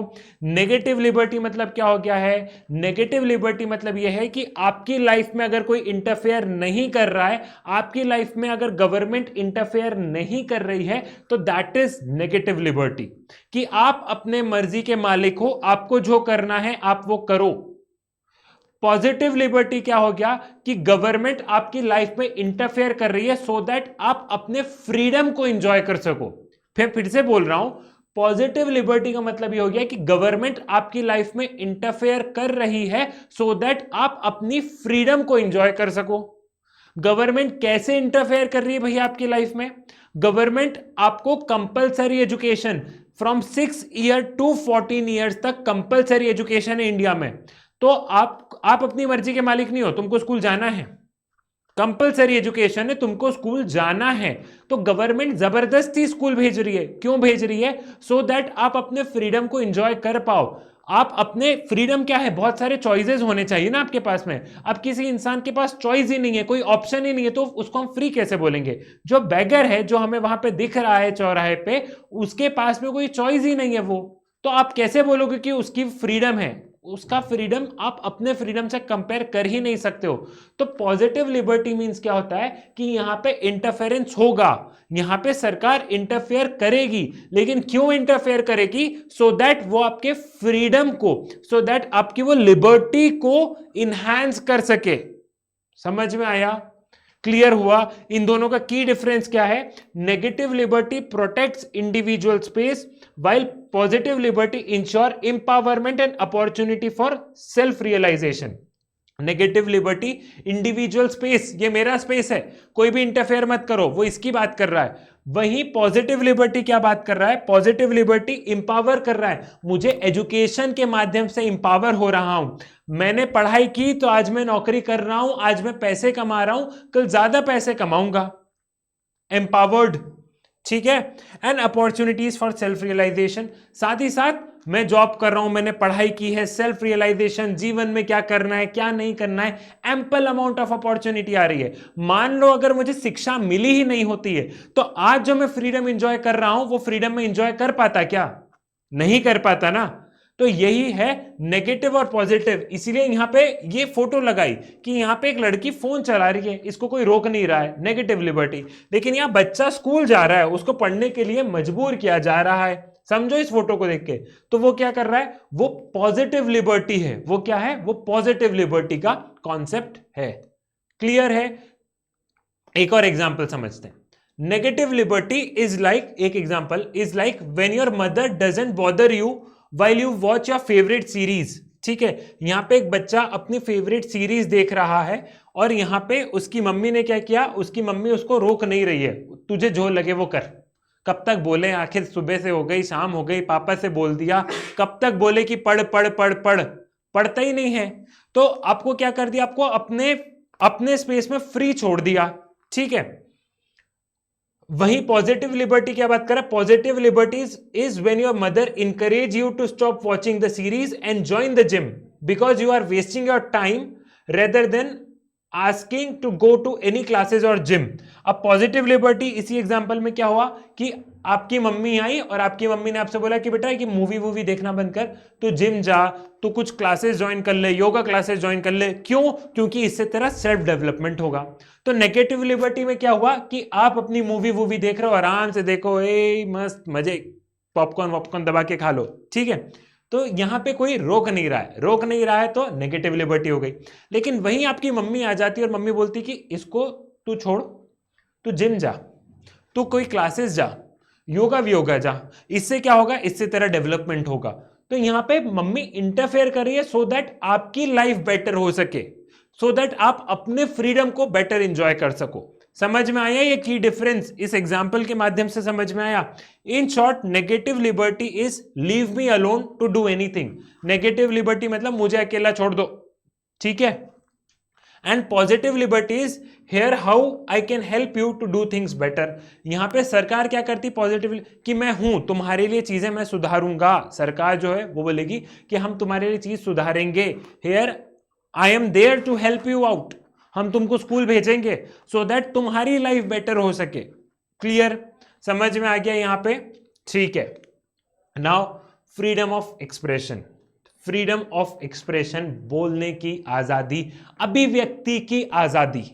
नेगेटिव लिबर्टी मतलब क्या हो गया है? नेगेटिव लिबर्टी मतलब यह है कि आपकी लाइफ में अगर कोई इंटरफेयर नहीं कर रहा है, आपकी लाइफ में अगर गवर्नमेंट इंटरफेयर नहीं कर रही है, तो दैट इज नेगेटिव लिबर्टी, कि आप अपने मर्जी के मालिक हो, आपको जो करना है आप वो करो। पॉजिटिव लिबर्टी क्या हो गया कि गवर्नमेंट आपकी लाइफ में इंटरफेयर कर रही है सो दैट आप अपने फ्रीडम को एंजॉय कर सको। फिर से बोल रहा हूं, पॉजिटिव लिबर्टी का मतलब ये हो गया कि गवर्नमेंट आपकी लाइफ में इंटरफेयर कर रही है सो दैट आप अपनी फ्रीडम को एंजॉय कर सको। गवर्नमेंट कैसे इंटरफेयर कर रही है भैया आपकी लाइफ में? गवर्नमेंट आपको compulsory education from 6 year to 14 years तक कंपलसरी एजुकेशन है इंडिया में। तो आप अपनी मर्जी के मालिक नहीं हो, तुमको स्कूल जाना है, कंपलसरी एजुकेशन है, तुमको स्कूल जाना है। तो गवर्नमेंट जबरदस्ती स्कूल भेज रही है। क्यों भेज रही है? सो दैट आप अपने फ्रीडम को एंजॉय कर पाओ। आप अपने फ्रीडम क्या है, बहुत सारे चॉइसेस होने चाहिए ना आपके पास में। अब किसी इंसान के पास चॉइस ही नहीं है, कोई ऑप्शन ही नहीं है, तो उसको हम फ्री कैसे बोलेंगे? जो बैगर है, जो हमें वहां पे दिख रहा है चौराहे पे, उसके पास में कोई चॉइस ही नहीं है वो, तो आप कैसे बोलोगे कि उसकी फ्रीडम है? उसका फ्रीडम आप अपने फ्रीडम से कंपेयर कर ही नहीं सकते हो। तो पॉजिटिव लिबर्टी मींस क्या होता है कि यहां पे इंटरफेरेंस होगा, यहां पे सरकार इंटरफेयर करेगी, लेकिन क्यों इंटरफेयर करेगी? सो दैट वो आपके फ्रीडम को, सो दैट आपकी वो लिबर्टी को इनहैंस कर सके। समझ में आया? क्लियर हुआ? इन दोनों का की डिफरेंस क्या है? Negative liberty protects individual space while positive liberty ensure empowerment and opportunity for self realization। Negative liberty individual space, ये मेरा स्पेस है, कोई भी इंटरफेयर मत करो, वो इसकी बात कर रहा है। वहीं पॉजिटिव लिबर्टी क्या बात कर रहा है? पॉजिटिव लिबर्टी इंपावर कर रहा है, मुझे एजुकेशन के माध्यम से इंपावर हो रहा हूं। मैंने पढ़ाई की तो आज मैं नौकरी कर रहा हूं, आज मैं पैसे कमा रहा हूं, कल ज्यादा पैसे कमाऊंगा। एम्पावर्ड, ठीक है। And opportunities for self realisation, साथ ही साथ मैं जॉब कर रहा हूं, मैंने पढ़ाई की है, सेल्फ रियलाइजेशन, जीवन में क्या करना है क्या नहीं करना है, एम्पल अमाउंट ऑफ अपॉर्चुनिटी आ रही है। मान लो अगर मुझे शिक्षा मिली ही नहीं होती है, तो आज जो मैं फ्रीडम एंजॉय कर रहा हूं वो फ्रीडम में एंजॉय कर पाता क्या? नहीं कर पाता ना। तो यही है नेगेटिव और पॉजिटिव। इसीलिए यहां पे ये फोटो लगाई कि यहां पे एक लड़की फोन चला रही है, इसको कोई रोक नहीं रहा है, नेगेटिव लिबर्टी। लेकिन यहां बच्चा स्कूल जा रहा है, उसको पढ़ने के लिए मजबूर किया जा रहा है। समझो इस फोटो को देख के, तो वो क्या कर रहा है? वो पॉजिटिव लिबर्टी है। वो क्या है? वो पॉजिटिव लिबर्टी का कॉन्सेप्ट है। क्लियर है? एक और एग्जाम्पल समझते हैं। नेगेटिव लिबर्टी इज लाइक, एक example is like when your mother doesn't bother you while you watch your favorite series। ठीक है, यहां पे एक बच्चा अपनी फेवरेट सीरीज देख रहा है और यहां पे उसकी मम्मी ने क्या किया? उसकी मम्मी उसको रोक नहीं रही है, तुझे जो लगे वो कर। कब तक बोले? आखिर सुबह से हो गई, शाम हो गई, पापा से बोल दिया, कब तक बोले कि पढ़ पढ़ पढ़ पढ़, पढ़ता ही नहीं है। तो आपको क्या कर दिया? आपको अपने अपने स्पेस में फ्री छोड़ दिया। ठीक है, वही पॉजिटिव लिबर्टी क्या बात कर रहा है? Positive liberties is when your mother encourage you to stop watching the series and join the gym because you are wasting your time rather than asking to go to any classes और gym. अब positive liberty इसी example में क्या हुआ कि आपकी mummy आई और आपकी मम्मी ने आपसे बोला कि बेटा कि मूवी देखना बंद कर, तू जिम जा, तू कुछ क्लासेस ज्वाइन कर ले, योगा क्लासेस ज्वाइन कर ले। क्यों? क्योंकि इससे तेरा सेल्फ डेवलपमेंट होगा। तो नेगेटिव लिबर्टी में क्या हुआ कि आप अपनी मूवी देख रहे हो, आराम से देखो, ए मस्त मजे, पॉपकॉर्न वॉपकॉर्न दबा के खा लो। ठीक है, तो यहां पे कोई रोक नहीं रहा है, रोक नहीं रहा है तो नेगेटिव लिबर्टी हो गई। लेकिन वहीं आपकी मम्मी आ जाती और मम्मी बोलती कि इसको तू छोड़, तू जिम जा, तू कोई क्लासेस जा, योगा जा, इससे क्या होगा? इससे तेरा डेवलपमेंट होगा। तो यहां पे मम्मी इंटरफेयर कर रही है सो दैट आपकी लाइफ बेटर हो सके, सो दैट आप अपने फ्रीडम को बेटर एंजॉय कर सको। समझ में आया ये की डिफरेंस? इस एग्जाम्पल के माध्यम से समझ में आया? In short, negative liberty is leave me alone to do anything. Negative liberty मतलब मुझे अकेला छोड़ दो। ठीक है, and positive liberty is here how I can help you to do things better. यहां पे सरकार क्या करती? पॉजिटिव कि मैं हूं तुम्हारे लिए, चीजें मैं सुधारूंगा। सरकार जो है वो बोलेगी कि हम तुम्हारे लिए चीज सुधारेंगे। Here I am there to help you out, हम तुमको स्कूल भेजेंगे सो दैट तुम्हारी लाइफ बेटर हो सके। क्लियर? समझ में आ गया यहां पे? ठीक है, now freedom of expression. Freedom of expression, बोलने की आजादी, अभिव्यक्ति की आजादी,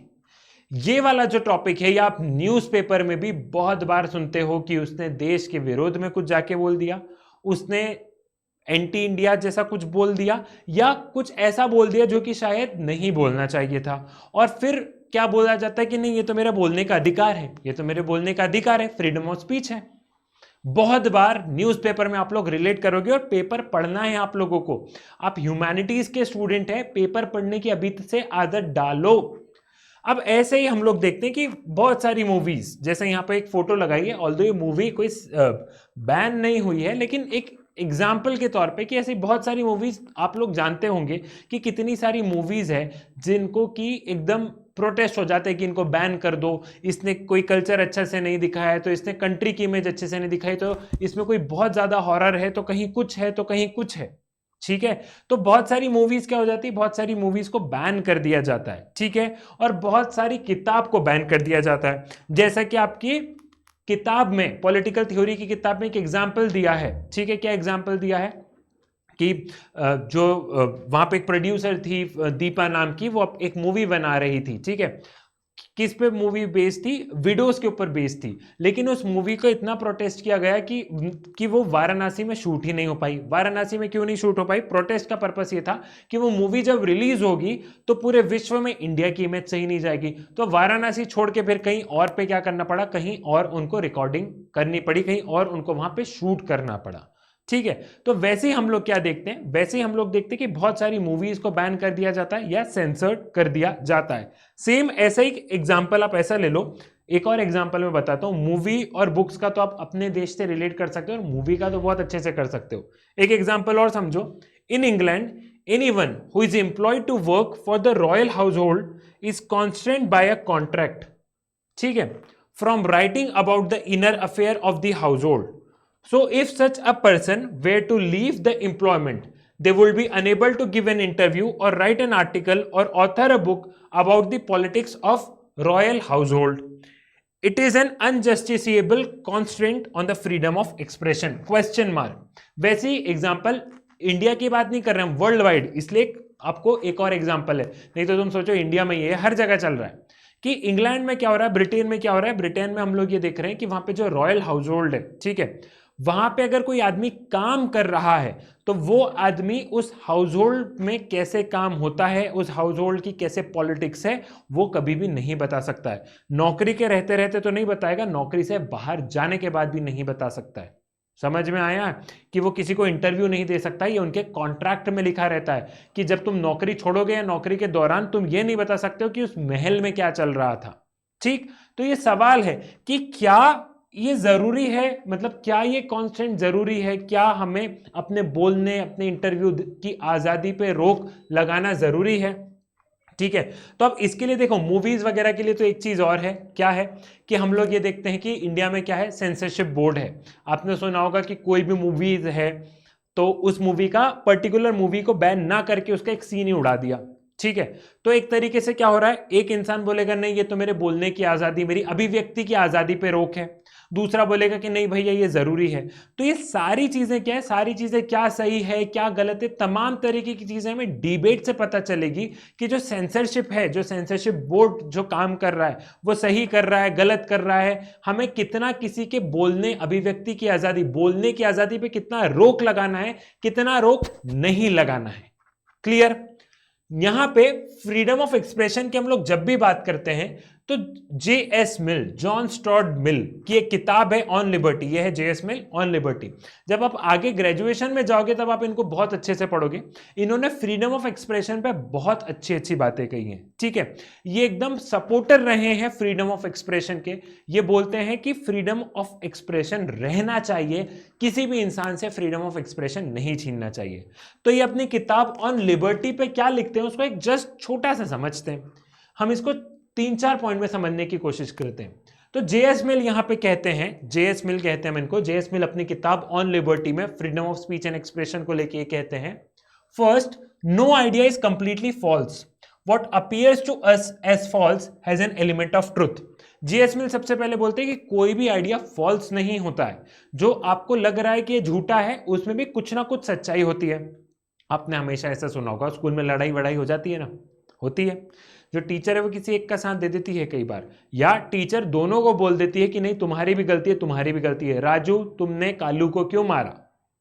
ये वाला जो टॉपिक है, ये आप न्यूज़पेपर में भी बहुत बार सुनते हो कि उसने देश के विरोध में कुछ जाके बोल दिया, उसने एंटी इंडिया जैसा कुछ बोल दिया, या कुछ ऐसा बोल दिया जो कि शायद नहीं बोलना चाहिए था, और फिर क्या बोला जाता है कि नहीं ये तो मेरा बोलने का अधिकार है, ये तो मेरे बोलने का अधिकार है, फ्रीडम ऑफ स्पीच है। बहुत बार न्यूज़पेपर में आप लोग रिलेट करोगे, और पेपर पढ़ना है आप लोगों को, आप ह्यूमैनिटीज के स्टूडेंट हैं, पेपर पढ़ने की अभी से आदत डालो। अब ऐसे ही हम लोग देखते हैं कि बहुत सारी मूवीज, जैसे यहाँ पे एक फोटो लगाई है, ऑल्दो ये मूवी कोई बैन नहीं हुई है, लेकिन एक एग्जाम्पल के तौर पे कि ऐसी बहुत सारी मूवीज आप लोग जानते होंगे कि कितनी सारी मूवीज है जिनको कि एकदम प्रोटेस्ट हो जाते हैं कि इनको बैन कर दो, इसने कोई कल्चर अच्छा से नहीं दिखाया है, तो इसने कंट्री की इमेज अच्छे से नहीं दिखाई, तो इसमें कोई बहुत ज्यादा हॉरर है, तो कहीं कुछ है, तो कहीं कुछ है। ठीक है, तो बहुत सारी मूवीज क्या हो जाती है, बहुत सारी मूवीज को बैन कर दिया जाता है। ठीक है, और बहुत सारी किताब को बैन कर दिया जाता है, जैसा कि आपकी किताब में, पॉलिटिकल थ्योरी की किताब में एक एग्जाम्पल दिया है। ठीक है, क्या एग्जाम्पल दिया है कि जो वहां पे एक प्रोड्यूसर थी दीपा नाम की, वो एक मूवी बना रही थी। ठीक है, किस पे मूवी बेस्ड थी, विडोज के ऊपर बेस्ड थी, लेकिन उस मूवी को इतना प्रोटेस्ट किया गया कि वो वाराणसी में शूट ही नहीं हो पाई। वाराणसी में क्यों नहीं शूट हो पाई? प्रोटेस्ट का पर्पस ये था कि वो मूवी जब रिलीज होगी तो पूरे विश्व में इंडिया की इमेज सही नहीं जाएगी, तो वाराणसी छोड़ के फिर कहीं और पे क्या करना पड़ा, कहीं और उनको रिकॉर्डिंग करनी पड़ी, कहीं और उनको वहां पे शूट करना पड़ा। ठीक है, तो वैसे ही हम लोग क्या देखते हैं, वैसे ही हम लोग देखते हैं कि बहुत सारी मूवीज को बैन कर दिया जाता है या सेंसर्ड कर दिया जाता है। सेम ऐसा ही एग्जांपल आप ऐसा ले लो, एक और एग्जांपल मैं बताता हूं। मूवी और बुक्स का तो आप अपने देश से रिलेट कर सकते हो, और मूवी का तो बहुत अच्छे से कर सकते हो। एक एग्जांपल और समझो। In England, anyone who is employed to work for the royal household is constrained by a contract, ठीक है, from writing about the inner affair of the household. So if such a person were to leave the employment, they would be unable to give an interview or write an article or author a book about the politics of royal household. It is an unjustifiable constraint on the freedom of expression, question mark. वैसे ही example India की बात नहीं कर रहे हैं, world wide, इसलिए आपको एक और एग्जाम्पल है, नहीं तो तुम सोचो इंडिया में ये हर जगह चल रहा है। कि इंग्लैंड में क्या हो रहा है, ब्रिटेन में क्या हो रहा है, ब्रिटेन में हम लोग ये देख रहे हैं कि वहां पे जो रॉयल हाउस होल्ड है, ठीक है, वहां पे अगर कोई आदमी काम कर रहा है तो वो आदमी उस हाउस होल्ड में कैसे काम होता है, उस हाउस होल्ड की कैसे पॉलिटिक्स है, वो कभी भी नहीं बता सकता है। नौकरी के रहते रहते तो नहीं बताएगा, नौकरी से बाहर जाने के बाद भी नहीं बता सकता है। समझ में आया कि वो किसी को इंटरव्यू नहीं दे सकता, ये उनके कॉन्ट्रैक्ट में लिखा रहता है कि जब तुम नौकरी छोड़ोगे या नौकरी के दौरान तुम ये नहीं बता सकते हो कि उस महल में क्या चल रहा था। ठीक, तो ये सवाल है कि क्या ये जरूरी है, मतलब क्या ये कांस्टेंट जरूरी है, क्या हमें अपने बोलने, अपने इंटरव्यू की आजादी पे रोक लगाना जरूरी है? ठीक है, तो अब इसके लिए देखो, मूवीज वगैरह के लिए तो एक चीज और है, क्या है कि हम लोग ये देखते हैं कि इंडिया में क्या है, सेंसरशिप बोर्ड है। आपने सुना होगा कि कोई भी मूवीज है तो उस मूवी का, पर्टिकुलर मूवी को बैन ना करके उसका एक सीन ही उड़ा दिया। ठीक है, तो एक तरीके से क्या हो रहा है, एक इंसान बोलेगा नहीं ये तो मेरे बोलने की आजादी, मेरी अभिव्यक्ति की आजादी पे रोक है, दूसरा बोलेगा कि नहीं भैया ये जरूरी है। तो ये सारी चीजें क्या है, सारी चीजें क्या सही है क्या गलत है, तमाम तरीके की चीजें हमें डिबेट से पता चलेगी कि जो सेंसरशिप है, जो सेंसरशिप बोर्ड जो काम कर रहा है वो सही कर रहा है, गलत कर रहा है, हमें कितना किसी के बोलने, अभिव्यक्ति की आजादी, बोलने की आजादी पे कितना रोक लगाना है, कितना रोक नहीं लगाना है। क्लियर? यहां पे फ्रीडम ऑफ एक्सप्रेशन की हम लोग जब भी बात करते हैं तो J.S. मिल, जॉन स्टुअर्ट मिल की एक किताब है ऑन लिबर्टी, ये है J.S. Mill on liberty. जब आप आगे ग्रेजुएशन में जाओगे तब आप इनको बहुत अच्छे से पढ़ोगे। इन्होंने फ्रीडम ऑफ एक्सप्रेशन पे बहुत अच्छी अच्छी बातें कही हैं। ठीक है, ये एकदम सपोर्टर रहे हैं फ्रीडम ऑफ एक्सप्रेशन के। ये बोलते हैं कि फ्रीडम ऑफ एक्सप्रेशन रहना चाहिए, किसी भी इंसान से फ्रीडम ऑफ एक्सप्रेशन नहीं छीनना चाहिए। तो ये अपनी किताब ऑन लिबर्टी पे क्या लिखते हैं उसको एक जस्ट छोटा सा समझते हैं, हम इसको 3-4 पॉइंट में समझने की कोशिश करते हैं। तो J.S. मिल यहां पे कहते हैं, J.S. मिल कहते हैं इनको, J.S. मिल अपनी किताब ऑन लिबर्टी में freedom of speech and expression को लेके कहते हैं, first, no idea is completely false, what appears to us as false has an element of truth. J.S. Mill सबसे पहले बोलते हैं कि कोई भी आइडिया फॉल्स नहीं होता है, जो आपको लग रहा है कि ये झूठा है उसमें भी कुछ ना कुछ सच्चाई होती है। आपने हमेशा ऐसा सुना होगा, स्कूल में लड़ाई वड़ाई हो जाती है ना, होती है, जो टीचर है वो किसी एक का साथ दे देती है कई बार, या टीचर दोनों को बोल देती है कि नहीं तुम्हारी भी गलती है, तुम्हारी भी गलती है, राजू तुमने कालू को क्यों मारा,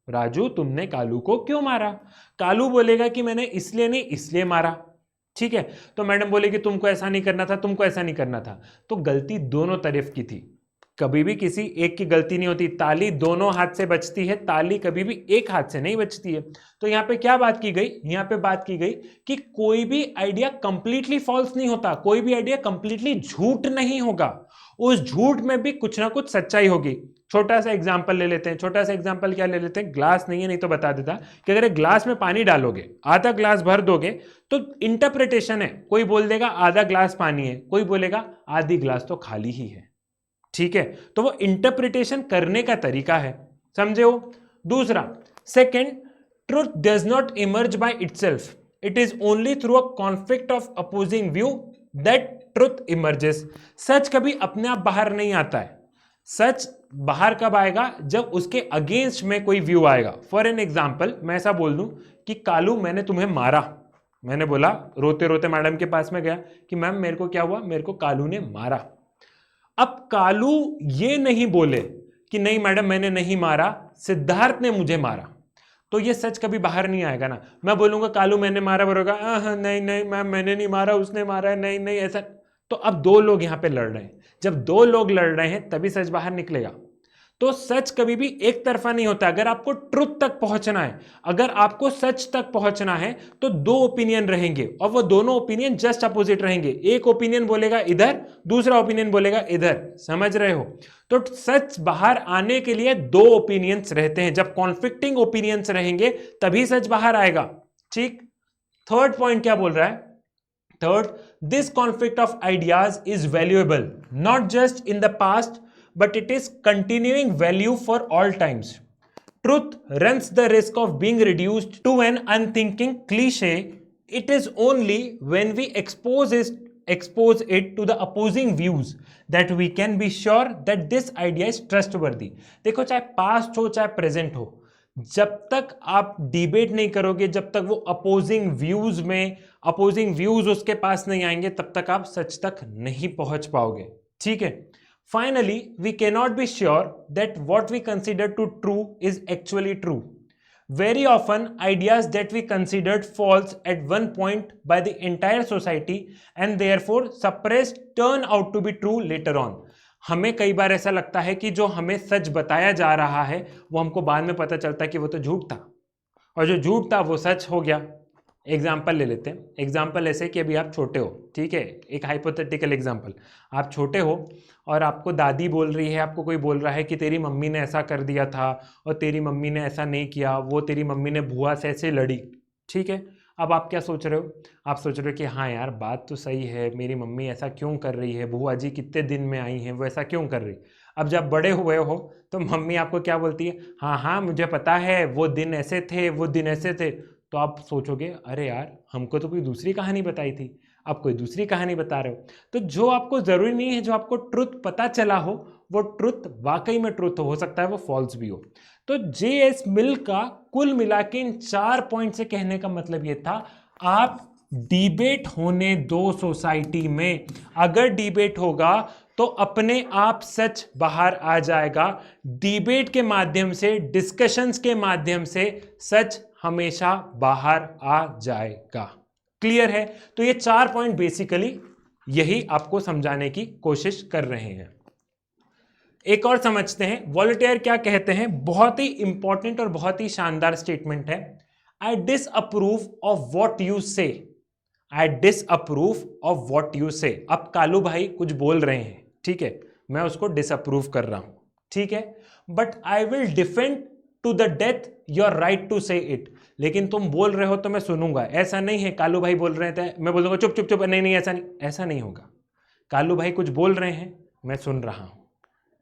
राजू तुमने कालू को क्यों मारा? कालू बोलेगा कि मैंने इसलिए नहीं इसलिए मारा। ठीक है, तो मैडम बोलेगी तुमको ऐसा नहीं करना था, तुमको ऐसा नहीं करना था। तो गलती दोनों तरफ की थी, कभी भी किसी एक की गलती नहीं होती। ताली दोनों हाथ से बजती है, ताली कभी भी एक हाथ से नहीं बजती है। तो यहां पे क्या बात की गई? यहां पे बात की गई कि कोई भी आइडिया कंप्लीटली फॉल्स नहीं होता, कोई भी आइडिया कंप्लीटली झूठ नहीं होगा, उस झूठ में भी कुछ ना कुछ सच्चाई होगी। छोटा सा एग्जांपल ले लेते हैं, छोटा सा एग्जांपल क्या ले लेते हैं, ग्लास नहीं है, नहीं तो बता देता कि अगर एक ग्लास में पानी डालोगे, आधा ग्लास भर दोगे, तो इंटरप्रिटेशन है, कोई बोल देगा आधा ग्लास पानी है, कोई बोलेगा आधी ग्लास तो खाली ही है। ठीक है, तो वो इंटरप्रिटेशन करने का तरीका है, समझे हो? दूसरा, second, truth does not emerge by itself, it is only through a conflict of opposing view that truth emerges. सच कभी अपने आप बाहर नहीं आता है, सच बाहर कब आएगा? जब उसके अगेंस्ट में कोई व्यू आएगा। फॉर एन एग्जाम्पल, मैं ऐसा बोल दूं कि कालू मैंने तुम्हें मारा, मैंने बोला रोते रोते मैडम के पास में गया कि मैम मेरे को क्या हुआ, मेरे को कालू ने मारा। अब कालू ये नहीं बोले कि नहीं मैडम मैंने नहीं मारा, सिद्धार्थ ने मुझे मारा, तो ये सच कभी बाहर नहीं आएगा ना। मैं बोलूंगा कालू मैंने मारा, बोलेगा नहीं नहीं मैम मैंने नहीं मारा, उसने मारा है, नहीं नहीं ऐसा। तो अब दो लोग यहां पे लड़ रहे हैं, जब दो लोग लड़ रहे हैं तभी सच बाहर निकलेगा। तो सच कभी भी एक तरफा नहीं होता। अगर आपको ट्रुथ तक पहुंचना है, अगर आपको सच तक पहुंचना है, तो दो ओपिनियन रहेंगे और वो दोनों ओपिनियन जस्ट अपोजिट रहेंगे। एक ओपिनियन बोलेगा इधर, दूसरा ओपिनियन बोलेगा इधर, समझ रहे हो? तो सच बाहर आने के लिए दो ओपिनियंस रहते हैं, जब कॉन्फ्लिक्टिंग ओपिनियंस रहेंगे तभी सच बाहर आएगा। ठीक, थर्ड पॉइंट क्या बोल रहा है? Third, this conflict of ideas is valuable not just in the past but it is continuing value for all times. Truth runs the risk of being reduced to an unthinking cliche. It is only when we expose it to the opposing views that we can be sure that this idea is trustworthy. देखो, चाहे past हो चाहे present हो, जब तक आप debate नहीं करोगे, जब तक वो अपोजिंग व्यूज उसके पास नहीं आएंगे, तब तक आप सच तक नहीं पहुंच पाओगे। ठीक है, finally we cannot be sure that what we consider to true is actually true. Very often ideas that we considered false at one point by the entire society and therefore suppressed turn out to be true later on. हमें कई बार ऐसा लगता है कि जो हमें सच बताया जा रहा है वो हमको बाद में पता चलता है कि वो तो झूठ था, और जो झूठ था वो सच हो गया। एग्जाम्पल ले लेते हैं, एग्जाम्पल ऐसे कि अभी आप छोटे हो, ठीक है, एक हाइपोथेटिकल एग्जाम्पल, आप छोटे हो और आपको दादी बोल रही है, आपको कोई बोल रहा है कि तेरी मम्मी ने ऐसा कर दिया था और तेरी मम्मी ने ऐसा नहीं किया, वो तेरी मम्मी ने बुआ से ऐसे लड़ी। ठीक है, अब आप क्या सोच रहे हो? आप सोच रहे हो कि हाँ यार बात तो सही है, मेरी मम्मी ऐसा क्यों कर रही है, बुआ जी कितने दिन में आई हैं, वो ऐसा क्यों कर रही। अब जब बड़े हुए हो तो मम्मी आपको क्या बोलती है, हाँ हाँ मुझे पता है वो दिन ऐसे थे, वो दिन ऐसे थे। तो आप सोचोगे अरे यार हमको तो कोई दूसरी कहानी बताई थी, आप कोई दूसरी कहानी बता रहे हो। तो जो आपको जरूरी नहीं है, जो आपको ट्रुथ पता चला हो वो ट्रुथ वाकई में ट्रुथ हो सकता है वो फॉल्स भी हो। तो जे.एस. मिल का कुल मिला के इन 4 पॉइंट से कहने का मतलब ये था, आप डिबेट होने दो सोसाइटी में, अगर डिबेट होगा तो अपने आप सच बाहर आ जाएगा। डिबेट के माध्यम से, डिस्कशंस के माध्यम से सच हमेशा बाहर आ जाएगा। क्लियर है? तो ये 4 पॉइंट बेसिकली यही आपको समझाने की कोशिश कर रहे हैं। एक और समझते हैं वॉलटेयर क्या कहते हैं। बहुत ही इंपॉर्टेंट और बहुत ही शानदार स्टेटमेंट है। I disapprove of what you से, आई डिसअप्रूव ऑफ व्हाट यू से। अब कालू भाई कुछ बोल रहे हैं, ठीक है, मैं उसको डिसअप्रूव कर रहा हूं, ठीक है, but I will defend to the death your right to say it. लेकिन तुम बोल रहे हो तो मैं सुनूंगा, ऐसा नहीं है कालू भाई बोल रहे थे मैं बोलूंगा चुप चुप चुप, नहीं नहीं ऐसा नहीं होगा। कालू भाई कुछ बोल रहे हैं, मैं सुन रहा हूं।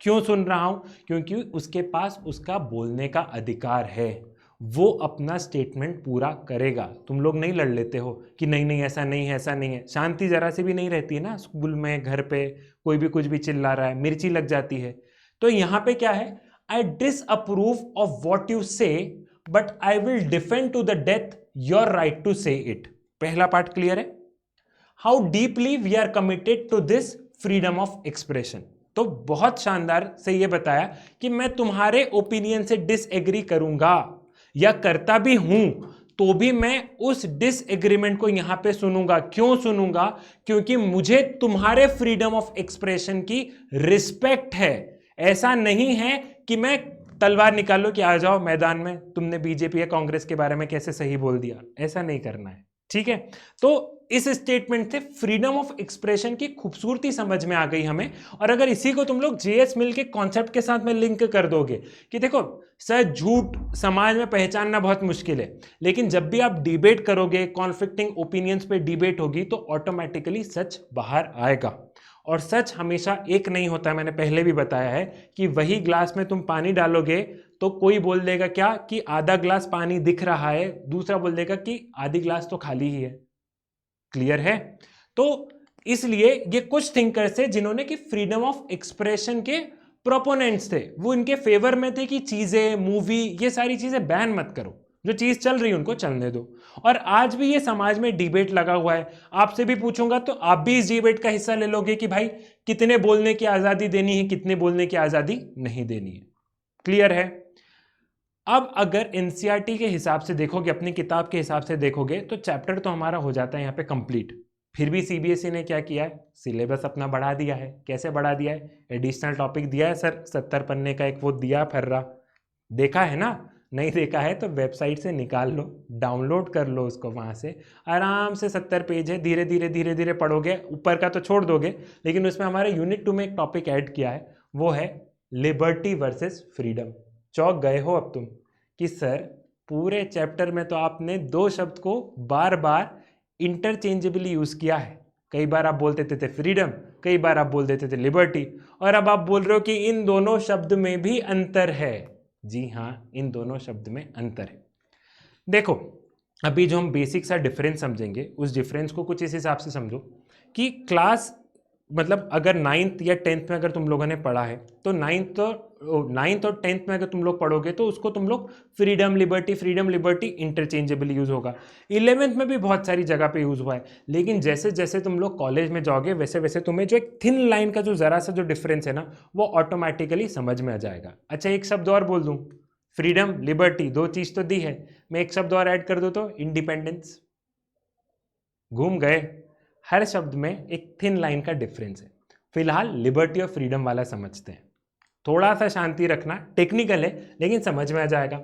क्यों सुन रहा हूं? क्योंकि उसके पास उसका बोलने का अधिकार है, वो अपना स्टेटमेंट पूरा करेगा। तुम लोग नहीं लड़ लेते हो कि नहीं नहीं ऐसा नहीं है, ऐसा नहीं है। शांति जरा सी भी नहीं रहती है ना, स्कूल में, घर पे कोई भी कुछ भी चिल्ला रहा है, मिर्ची लग जाती है। तो यहां पे क्या है, I disapprove of what you say but I will defend to the death your right to say it. पहला पार्ट क्लियर है। How deeply we are committed to this freedom of expression. तो बहुत शानदार से ये बताया कि मैं तुम्हारे ओपिनियन से डिसएग्री करूंगा, या करता भी हूं तो भी मैं उस डिसएग्रीमेंट को यहां पे सुनूंगा। क्यों सुनूंगा? क्योंकि मुझे तुम्हारे फ्रीडम ऑफ एक्सप्रेशन की रिस्पेक्ट है। ऐसा नहीं है कि मैं तलवार निकालो कि आ जाओ मैदान में, तुमने बीजेपी या कांग्रेस के बारे में कैसे सही बोल दिया। ऐसा नहीं करना है, ठीक है। तो इस स्टेटमेंट से फ्रीडम ऑफ एक्सप्रेशन की खूबसूरती समझ में आ गई हमें। और अगर इसी को तुम लोग जेएस मिल के कॉन्सेप्ट के साथ में लिंक कर दोगे कि देखो सर, झूठ समाज में पहचानना बहुत मुश्किल है, लेकिन जब भी आप डिबेट करोगे, कॉन्फ्लिक्टिंग ओपिनियंस पे डिबेट होगी, तो ऑटोमेटिकली सच बाहर आएगा। और सच हमेशा एक नहीं होता है। मैंने पहले भी बताया है कि वही ग्लास में तुम पानी डालोगे तो कोई बोल देगा क्या कि आधा ग्लास पानी दिख रहा है, दूसरा बोल देगा कि आधी ग्लास तो खाली ही है। क्लियर है? तो इसलिए ये कुछ थिंकर्स थे जिन्होंने कि फ्रीडम ऑफ एक्सप्रेशन के प्रोपोनेंट्स थे, वो इनके फेवर में थे कि चीजें, मूवी, ये सारी चीजें बैन मत करो, जो चीज चल रही है उनको चलने दो। और आज भी ये समाज में डिबेट लगा हुआ है। आपसे भी पूछूंगा तो आप भी इस डिबेट का हिस्सा ले लोगे कि भाई कितने बोलने की आजादी देनी है, कितने बोलने की आजादी नहीं देनी है। क्लियर है? अब अगर एनसीईआरटी के हिसाब से देखोगे, अपनी किताब के हिसाब से देखोगे, तो चैप्टर तो हमारा हो जाता है यहाँ पे कंप्लीट। फिर भी सीबीएसई ने क्या किया है, सिलेबस अपना बढ़ा दिया है। कैसे बढ़ा दिया है? एडिशनल टॉपिक दिया है सर, 70 पन्ने का एक वो दिया फर्रा। देखा है ना? नहीं देखा है तो वेबसाइट से निकाल लो, डाउनलोड कर लो उसको, वहाँ से आराम से 70 पेज है, धीरे धीरे धीरे धीरे पढ़ोगे। ऊपर का तो छोड़ दोगे, लेकिन उसमें हमारे यूनिट 2 में एक टॉपिक ऐड किया है, वो है लिबर्टी वर्सेस फ्रीडम। चौंक गए हो अब तुम कि सर पूरे चैप्टर में तो आपने दो शब्द को बार बार इंटरचेंजेबली यूज किया है। कई बार आप बोल देते थे फ्रीडम, कई बार आप बोल देते थे लिबर्टी, और अब आप बोल रहे हो कि इन दोनों शब्द में भी अंतर है। जी हाँ, इन दोनों शब्द में अंतर है। देखो, अभी जो हम बेसिक सा डिफरेंस समझेंगे, उस डिफरेंस को कुछ इस हिसाब से समझो कि क्लास, मतलब अगर 9th या 10th में अगर तुम लोगों ने पढ़ा है, तो 9th और 10th में अगर तुम लोग पढ़ोगे तो उसको तुम लोग फ्रीडम लिबर्टी इंटरचेंजेबली यूज होगा। 11th में भी बहुत सारी जगह पे यूज हुआ है, लेकिन जैसे जैसे तुम लोग कॉलेज में जाओगे वैसे वैसे तुम्हें जो एक थिन लाइन का जो जरा सा जो डिफरेंस है ना, वो ऑटोमेटिकली समझ में आ जाएगा। अच्छा, एक शब्द और बोल दूं, फ्रीडम लिबर्टी दो चीज तो दी है, मैं एक शब्द और ऐड कर दूं तो इंडिपेंडेंस। घूम गए? हर शब्द में एक थिन लाइन का डिफरेंस है। फिलहाल लिबर्टी और फ्रीडम वाला समझते हैं। थोड़ा सा शांति रखना, टेक्निकल है लेकिन समझ में आ जाएगा,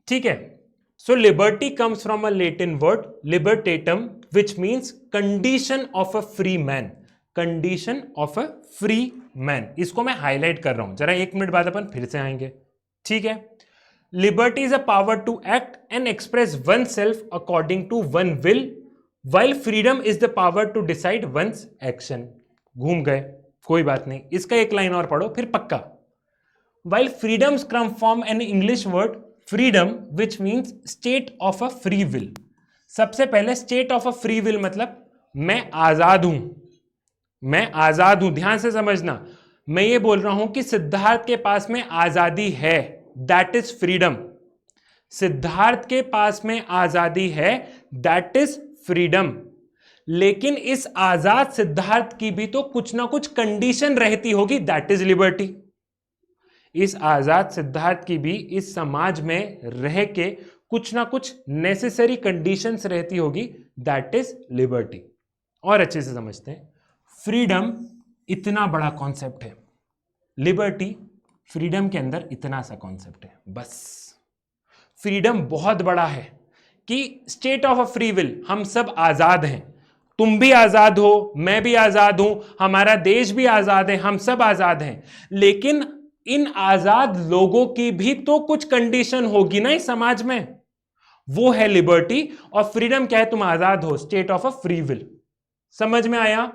ठीक है। So liberty comes from a Latin word libertatem, which means condition of a free man. Condition of a free man, इसको मैं हाईलाइट कर रहा हूं, जरा 1 मिनट बाद अपन फिर से आएंगे, ठीक है। Liberty is a power to act and express oneself according to one will, while freedom is the power to decide one's action। घूम गए? कोई बात नहीं, इसका एक लाइन और पढ़ो फिर पक्का। while freedoms come from an English word freedom which means state of a free will। सबसे पहले state of a free will मतलब मैं आजाद हूं, मैं आजाद हूं। ध्यान से समझना, मैं ये बोल रहा हूं कि सिद्धार्थ के पास में आजादी है, दैट इज फ्रीडम। सिद्धार्थ के पास में आजादी है, दैट इज फ्रीडम। लेकिन इस आजाद सिद्धार्थ की भी तो कुछ ना कुछ कंडीशन रहती होगी, दैट इज लिबर्टी। इस आजाद सिद्धार्थ की भी इस समाज में रह के कुछ ना कुछ नेसेसरी कंडीशंस रहती होगी, दैट इज लिबर्टी। और अच्छे से समझते हैं, फ्रीडम इतना बड़ा कॉन्सेप्ट है, लिबर्टी फ्रीडम के अंदर इतना सा कॉन्सेप्ट है बस। फ्रीडम बहुत बड़ा है कि state of a free will, हम सब आजाद हैं, तुम भी आजाद हो, मैं भी आजाद हूं, हमारा देश भी आजाद है, हम सब आजाद हैं। लेकिन इन आजाद लोगों की भी तो कुछ कंडीशन होगी ना इस समाज में, वो है लिबर्टी। और फ्रीडम क्या है? तुम आजाद हो, state of a free will. समझ में आया?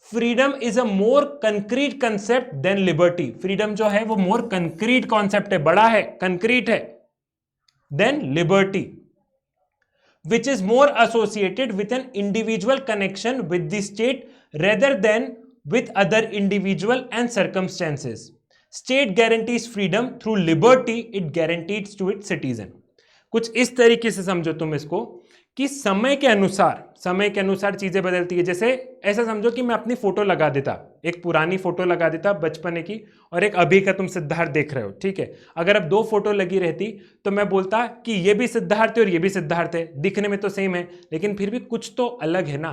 Freedom is a more concrete concept than liberty. Freedom जो है वो मोर कंक्रीट कॉन्सेप्ट है, बड़ा है, कंक्रीट है, than liberty, which is more associated with an individual connection with the state rather than with other individual and circumstances। State guarantees freedom, through liberty it guarantees to its citizen। कुछ इस तरीके से समझो तुम इसको कि समय के अनुसार चीजें बदलती है। जैसे ऐसा समझो कि मैं अपनी फोटो लगा देता, एक पुरानी फोटो लगा देता बचपन की, और एक अभी का तुम सिद्धार्थ देख रहे हो, ठीक है। अगर अब दो फोटो लगी रहती तो मैं बोलता कि ये भी सिद्धार्थ है और ये भी सिद्धार्थ है, दिखने में तो सेम है लेकिन फिर भी कुछ तो अलग है ना।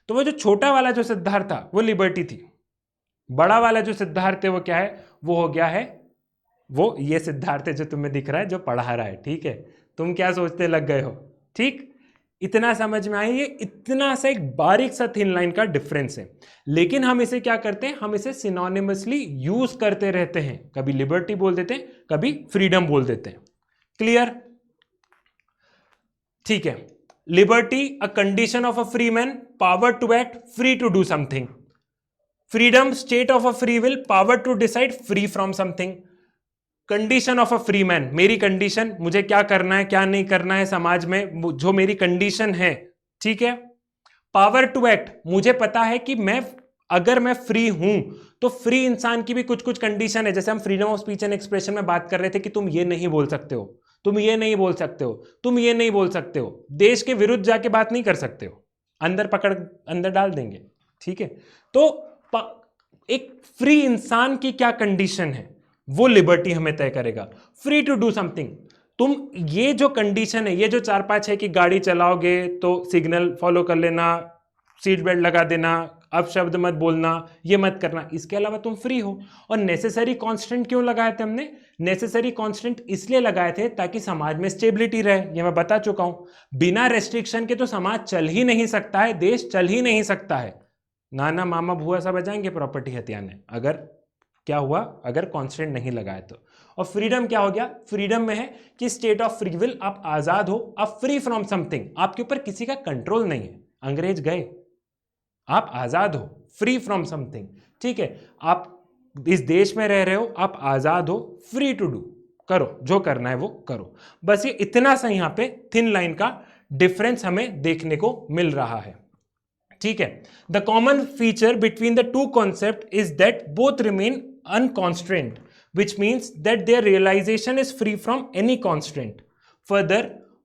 तो वो जो छोटा वाला जो सिद्धार्थ था वो लिबर्टी थी, बड़ा वाला जो सिद्धार्थ है वो क्या है, वो हो गया है, वो ये सिद्धार्थ है जो तुम्हें दिख रहा है, जो पढ़ा रहा है, ठीक है। तुम क्या सोचते लग गए हो, ठीक। इतना समझ में आई, ये इतना सा एक बारीक सा थिन लाइन का डिफरेंस है, लेकिन हम इसे क्या करते हैं, हम इसे सिनोनिमसली यूज करते रहते हैं, कभी लिबर्टी बोल देते हैं, कभी फ्रीडम बोल देते हैं। क्लियर, ठीक है। Liberty a condition of a free man, power to act, free to do something. Freedom state of a free will, power to decide, free from something. Condition of a free man, मेरी condition, मुझे क्या करना है क्या नहीं करना है समाज में, जो मेरी कंडीशन है, ठीक है। पावर टू एक्ट, मुझे पता है कि मैं अगर मैं फ्री हूं तो फ्री इंसान की भी कुछ कुछ कंडीशन है। जैसे हम freedom of speech and expression में बात कर रहे थे कि तुम ये नहीं बोल सकते हो, तुम ये नहीं बोल सकते हो, तुम ये नहीं बोल सकते हो, देश के विरुद्ध जाके बात नहीं कर सकते हो, अंदर पकड़ अंदर डाल देंगे, ठीक है। तो एक फ्री इंसान की क्या कंडीशन है वो लिबर्टी हमें तय करेगा। फ्री टू डू समथिंग, तुम ये जो कंडीशन है, ये जो 4-5 है कि गाड़ी चलाओगे तो सिग्नल फॉलो कर लेना, सीट बेल्ट लगा देना, अपशब्द मत बोलना, ये मत करना, इसके अलावा तुम फ्री हो। और नेसेसरी कांस्टेंट क्यों लगाए थे हमने, नेसेसरी कांस्टेंट इसलिए लगाए थे ताकि समाज में स्टेबिलिटी रहे, ये मैं बता चुका हूं। बिना रेस्ट्रिक्शन के तो समाज चल ही नहीं सकता है, देश चल ही नहीं सकता है। नाना मामा भुआ सब आ जाएंगे प्रॉपर्टी हथियाने, अगर क्या हुआ, अगर कांस्टेंट नहीं लगाए तो। और फ्रीडम क्या हो गया, फ्रीडम में है कि स्टेट ऑफ फ्री विल, आप आजाद हो, आप फ्री फ्रॉम समथिंग, आपके ऊपर किसी का कंट्रोल नहीं है, अंग्रेज गए, आप आजाद हो, फ्री फ्रॉम समथिंग, ठीक है। आप इस देश में रह रहे हो, आप आजाद हो, फ्री टू डू, करो जो करना है वो करो। बस ये इतना सा यहां पे थिन लाइन का डिफरेंस हमें देखने को मिल रहा है, ठीक है। The common feature between the two concept is that both remain unconstrained, which means that their realization is free from any constraint. Further,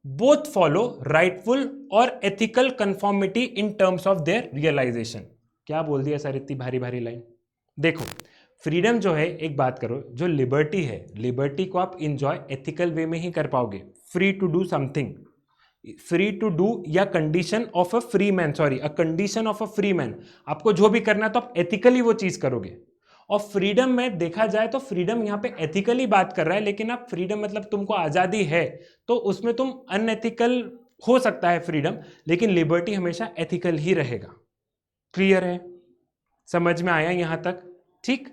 both follow rightful or ethical conformity in terms of their realization. क्या बोल दिया sir इतनी भारी भारी line. देखो, freedom जो है, एक बात करो, जो लिबर्टी है, लिबर्टी को आप इंजॉय एथिकल वे में ही कर पाओगे, free to do something, free to do या condition of a free man, sorry a condition of a free man, आपको जो भी करना है तो आप एथिकली वो चीज करोगे। और फ्रीडम में देखा जाए तो फ्रीडम यहाँ पे एथिकली बात कर रहा है, लेकिन आप फ्रीडम मतलब तुमको आजादी है तो उसमें तुम अनएथिकल हो सकता है फ्रीडम, लेकिन लिबर्टी हमेशा एथिकल ही रहेगा। क्लियर है, समझ में आया यहां तक, ठीक।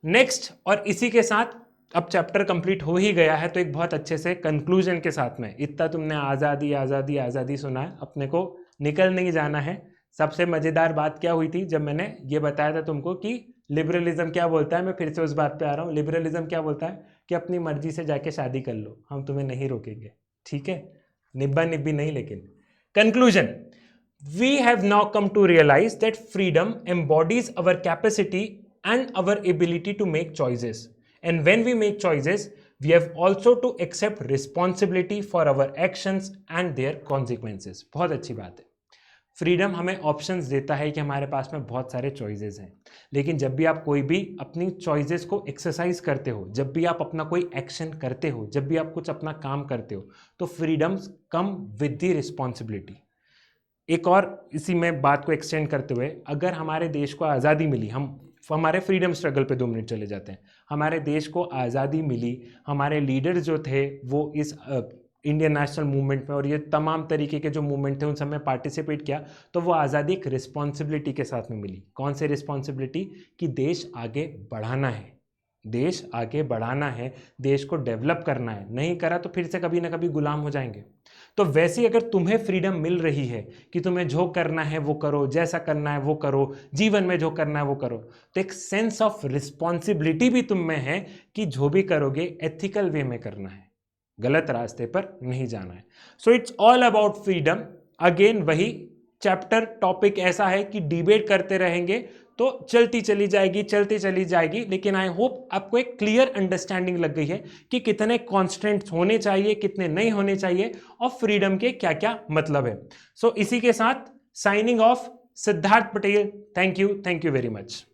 नेक्स्ट, और इसी के साथ अब चैप्टर कंप्लीट हो ही गया है, तो एक बहुत अच्छे से कंक्लूजन के साथ में, इतना तुमने आज़ादी आज़ादी आज़ादी सुना है, अपने को निकल नहीं जाना है। सबसे मज़ेदार बात क्या हुई थी जब मैंने ये बताया था तुमको कि लिबरलिज्म क्या बोलता है, मैं फिर से उस बात पे आ रहा हूँ। लिबरलिज्म क्या बोलता है कि अपनी मर्जी से जाके शादी कर लो, हम तुम्हें नहीं रोकेंगे, ठीक है, निब्बा निब्बी नहीं। लेकिन conclusion, we have now come to realize that freedom embodies our capacity and our ability to make choices, and when we make choices we have also to accept responsibility for our actions and their consequences. बहुत अच्छी बात है, freedom हमें options देता है कि हमारे पास में बहुत सारे चॉइसेस हैं, लेकिन जब भी आप कोई भी अपनी चॉइसेस को एक्सरसाइज करते हो, जब भी आप अपना कोई एक्शन करते हो, जब भी आप कुछ अपना काम करते हो, तो freedom come with the responsibility. एक और इसी में बात को एक्सटेंड करते हुए, अगर हमारे देश को आज़ादी मिली, हम हमारे फ्रीडम स्ट्रगल पे 2 मिनट चले जाते हैं, हमारे देश को आज़ादी मिली, हमारे लीडर जो थे वो इस इंडियन नेशनल मूवमेंट में और ये तमाम तरीके के जो मूवमेंट थे उन सब में पार्टिसिपेट किया, तो वो आज़ादी एक रिस्पॉन्सिबिलिटी के साथ में मिली। कौन सी रिस्पॉन्सिबिलिटी, कि देश आगे बढ़ाना है, देश आगे बढ़ाना है, देश को डेवलप करना है, नहीं करा तो फिर से कभी ना कभी गुलाम हो जाएंगे। तो वैसे ही अगर तुम्हें फ्रीडम मिल रही है कि तुम्हें जो करना है वो करो, जैसा करना है वो करो, जीवन में जो करना है वो करो, तो एक सेंस ऑफ रिस्पॉन्सिबिलिटी भी तुम में है कि जो भी करोगे एथिकल वे में करना है, गलत रास्ते पर नहीं जाना है। So it's all about freedom. Again वही चैप्टर टॉपिक ऐसा है कि डिबेट करते रहेंगे तो चलती चली जाएगी, लेकिन आई होप आपको एक क्लियर अंडरस्टैंडिंग लग गई है कि कितने कॉन्स्टेंट्स होने चाहिए, कितने नहीं होने चाहिए, और फ्रीडम के क्या क्या मतलब है। सो इसी के साथ signing off, Siddharth Patel. Thank you very much.